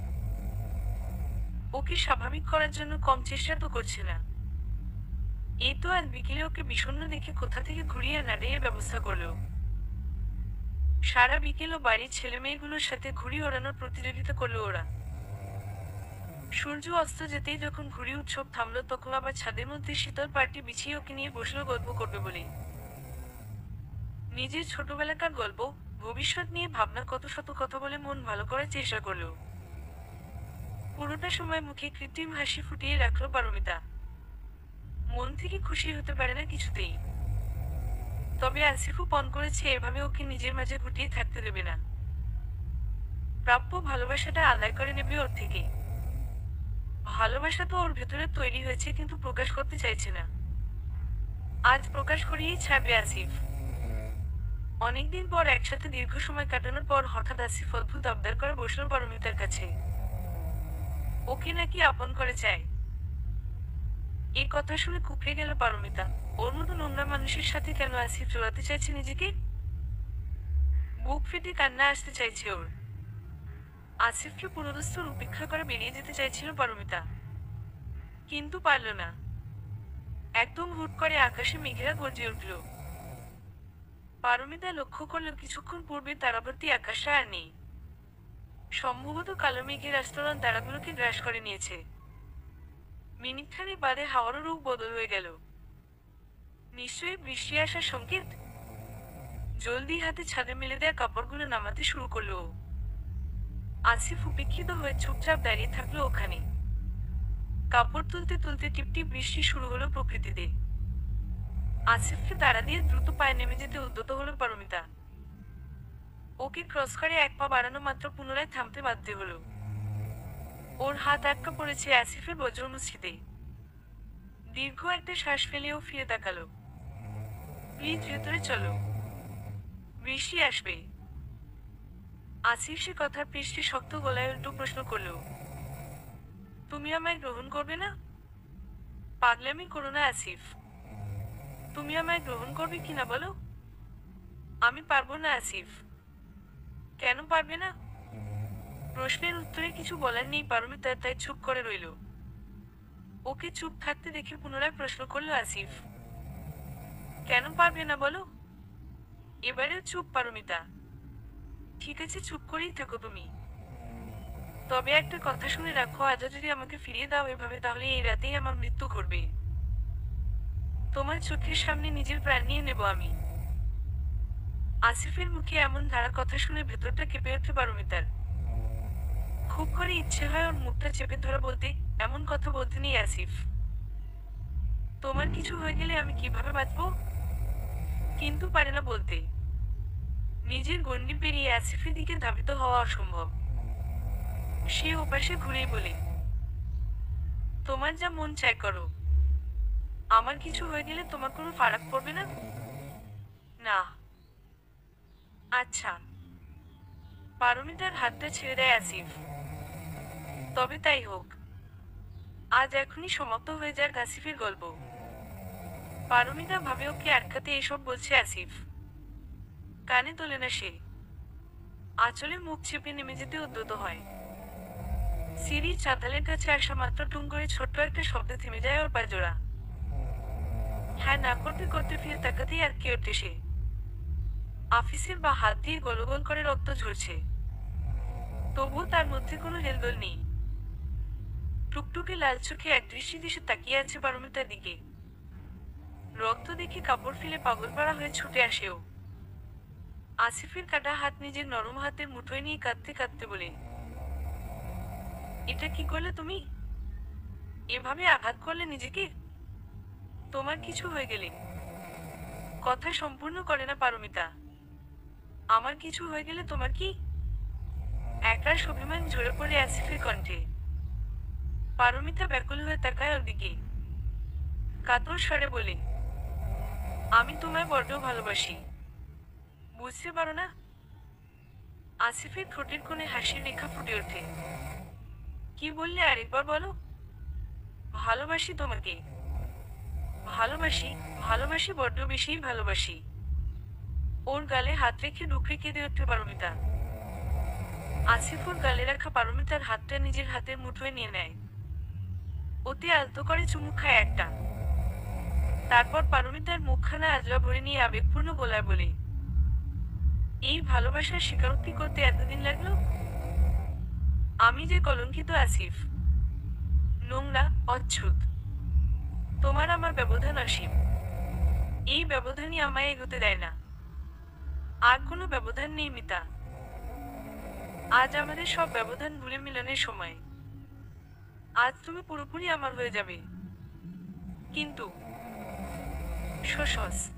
ওকে স্বাভাবিক করার জন্য কম চেষ্টা তো করছে না। এই তো আজ বিকেলে ওকে বিষণ্ণ দেখে কোথা থেকে ঘুরিয়ে নাড়িয়ে ব্যবস্থা করলো। সারা বিকেল ও বাড়ির ছেলে মেয়েগুলোর সাথে ঘুড়ি ওড়ানোর প্রতিযোগিতা করলো ওরা। সূর্য অস্ত যেতেই যখন ঘুড়ি উৎসব থামলো, তখন আবার ছাদের মধ্যে শীতল পার্টি বিছিয়ে ওকে নিয়ে বসলো গল্প করবে বলে। নিজের ছোটবেলাকার গল্প, ভবিষ্যৎ নিয়ে ভাবনা, কত শত কথা বলে মন ভালো করার চেষ্টা করলো। পুরোটা সময় মুখে কৃত্রিম হাসি ফুটিয়ে রাখলো পারমিতা। মন থেকে খুশি হতে পারে না কিছুতেই। তবে আসিফও পণ করেছে এভাবে ওকে নিজের মাঝে গুটিয়ে থাকতে দেবে না। প্রাপ্য ভালোবাসাটা আদায় করে নেবে ওর থেকে। ভালোবাসা তো ওর ভেতরে তৈরি হয়েছে, কিন্তু প্রকাশ করতে চাইছে না। আজ প্রকাশ করিয়েই ছাড়বে আসিফ। অনেকদিন পর একসাথে দীর্ঘ সময় কাটানোর পর হঠাৎ আসিফ অদ্ভুত আবদার করে বসল পারমিতার কাছে। ওকে নাকি আপন করে চায়। এই কথা শুনে কুঁকড়ে গেল পারমিতা। ওর মতো নোংরা মানুষের সাথে কেন আসিফ জোড়াতে চাইছে নিজেকে? বুক ফেটে কান্না আসতে চাইছে ওর। আসিফকে পুরোদস্তুর উপেক্ষা করে বেরিয়ে যেতে চাইছিল পারমিতা, কিন্তু পারল না। একদম হুট করে আকাশে মেঘেরা গর্জে উঠল। পারমিতা লক্ষ্য করল কিছুক্ষণ পূর্বে তারাবর্তী আকাশটা আর নেই। সম্ভবত কালো মেঘের আস্তরণ তারাগুলোকে গ্রাস করে নিয়েছে। মিনিটখানি বাদে হাওয়ারও রূপ বদল হয়ে গেল। নিশ্চয়ই বৃষ্টি আসার সংকেত। জলদি হাতে ছাদে মেলে দেয়া কাপড়গুলো নামাতে শুরু করলো ও। আসিফ উপেক্ষিত হয়ে চুপচাপ দাঁড়িয়ে থাকলো ওখানে। কাপড় তুলতে তুলতে টিপটিপ বৃষ্টি শুরু হলো প্রকৃতিতে। আসিফকে তাড়া দিয়ে দ্রুত পায়ে নেমে যেতে উদ্যত হলো পারমিতা। ওকে ক্রস করে 1 পা বাড়ানো মাত্র পুনরায় থামতে বাধ্য হলো। ওর হাত আটকা পড়েছে আসিফের বজ্রমুষ্টিতে। দীর্ঘ একটা শ্বাস ফেলে ও ফিরে তাকালো। প্লিজ ভেতরে চলো, বৃষ্টি আসবে। আসিফ সে কথার পৃষ্ঠে শক্ত গলায় উল্টো প্রশ্ন করলো, তুমি আমায় গ্রহণ করবে না? পাগলামি করো না আসিফ। তুমি আমায় গ্রহণ করবে কিনা বলো? আমি পারবো না আসিফ। কেন পারবে না? প্রশ্নের উত্তরে কিছু বলার নেই পারমিতা, তাই চুপ করে রইল। ওকে চুপ থাকতে দেখে পুনরায় প্রশ্ন করলো আসিফ, কেন পারবে না বলো? এবারেও চুপ পারমিতা। ঠিক আছে, চুপ করেই থাকো তুমি। তবে একটা কথা শুনে রাখো, আজ যদি আমাকে ফিরিয়ে দাও এভাবে, তাহলে এই রাতেই আমার মৃত্যু ঘটবে। তোমার চোখের সামনে নিজের প্রাণ নিয়ে নেব আমি। আসিফের মুখে এমন ধারা কথা শুনে ভেতরটা কেঁপে ওঠে পারমিতার। খুব করে ইচ্ছে হয় ওর মুখটা চেপে ধরা, বলতে এমন কথা বলতে নেই আসিফ। তোমার কিছু হয়ে গেলে আমি কিভাবে বাঁচবো? কিন্তু পারে না বলতে। নিজের গণ্ডি পেরিয়ে আসিফের দিকে ধাবিত হওয়া অসম্ভব। সে ওপাশে ঘুরেই বলে, তোমার যা মন চায় করো। আমার কিছু হয়ে গেলে তোমার কোনো ফারাক পড়বে না? না। আচ্ছা। পারমিতার হাতটা ছেড়ে দেয় আসিফ। তবে তাই হোক। আজ এখনই সমাপ্ত হয়ে যাক আসিফের গল্প। পারমিতা ভাবে ওকে আটকাতে এসব বলছে আসিফ। কানে তোলে না সে। আঁচলে মুখ চেপে নেমে যেতে উদ্যত হয়। সিঁড়ির চাতালের কাছে আসা মাত্র টুং করে ছোট্ট একটা শব্দে থেমে যায় ওর পাজোড়া। হ্যাঁ না করতে করতে ফিরে তাকাতেই আটকে ওঠে সে। আফিসের বা হাত দিয়ে গোলগোল করে রক্ত ঝরছে। তবুও তার মধ্যে কোনো হেলদোল নেই। টুকটুকে লাল চোখে এক দৃষ্টি দিশে তাকিয়ে আছে পারমিতার দিকে। রক্ত দেখে কাপড় ফেলে পাগল পাড়া হয়ে ছুটে আসেও। আসিফের কাটা হাত নিজের নরম হাতের মুঠোয় নিয়ে কাঁদতে কাঁদতে বলে, এটা কি করলে তুমি? এভাবে আঘাত করলে নিজেকে? তোমার কিছু হয়ে গেলে? কথা সম্পূর্ণ করে না পারমিতা। আমার কিছু হয়ে গেলে তোমার কি? একরাশ অভিমান ঝরে পড়ে আসিফের কণ্ঠে। পারমিতা ব্যাকুল হয়ে তাকায় ওর দিকে। কাতর স্বরে বলে, আমি তোমায় বড্ড ভালোবাসি। বুঝতে পারো না? আসিফের ঠোঁটের কোণে হাসির রেখা ফুটে ওঠে। কি বললে আরেকবার বলো? ভালোবাসি তোমাকে। ভালোবাসি, ভালোবাসি, বড্ড বেশিই ভালোবাসি। ওর গালে হাত রেখে ডুকরে কেঁদে উঠতে পারমিতা। আসিফ ওর গালে রাখা পারমিতার হাতটা নিজের হাতের মুঠোয় নিয়ে নেয়। ওতে আলতো করে চুমু খায় একটা। তারপর পারমিতার মুখখানা আজরা ভরে নিয়ে আবেগপূর্ণ গলায় বলে, এই ভালোবাসার স্বীকারোক্তি করতে এতদিন লাগলো? আমি যে কলঙ্কিত আসিফ। নোংরা, অচ্ছুত। তোমার আমার ব্যবধান অসীম। এই ব্যবধানই আমায় এগোতে দেয় না। আর কোনো ব্যবধান নেই মিতা। আজ আমাদের সব ব্যবধান ভুলে মিলনের সময়। আজ তুমি পুরোপুরি আমার হয়ে যাবে। কিন্তু শোষস।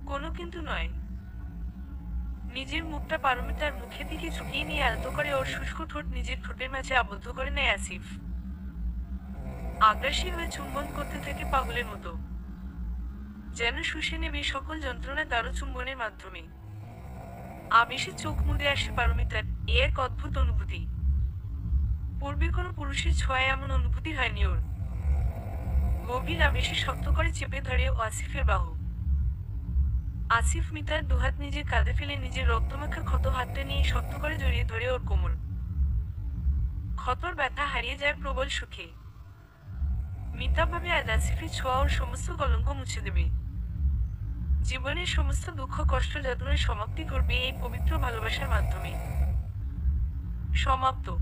কোনো কিন্তু নয়। নিজের মুখটা পারমিতার মুখের দিকে ঝুঁকিয়ে নিয়ে আলতো করে ওর শুষ্ক ঠোঁট নিজের ঠোঁটের মাঝে আবদ্ধ করে নেয় আসিফ। আগ্রাসী হয়ে চুম্বন করতে থাকে পাগলের মতো। যেন শুষে নেবে সকল যন্ত্রণা গাঢ় চুম্বনের মাধ্যমে। আবেশে চোখ মুদে আসে পারমিতার। এ এক অদ্ভুত অনুভূতি। পূর্বে কোনো পুরুষের ছোঁয়ায় এমন অনুভূতি হয়নি ওর। গভীর আবেশে শক্ত করে চেপে ধরে ও আসিফের বাহু। আসিফ মিতার দুহাত নিজের কাঁধে ফেলে নিজের রক্তমাখা ক্ষত হাতটা নিয়ে শক্ত করে জড়িয়ে ধরে ওর কোমর। ক্ষতর ব্যথা হারিয়ে যায় প্রবল সুখে। মিতা ভাবে আজ আসিফের ছোঁয়া ওর সমস্ত কলঙ্ক মুছে দেবে। জীবনের সমস্ত দুঃখ কষ্ট যাতনার সমাপ্তি করবে এই পবিত্র ভালোবাসার মাধ্যমে। সমাপ্ত।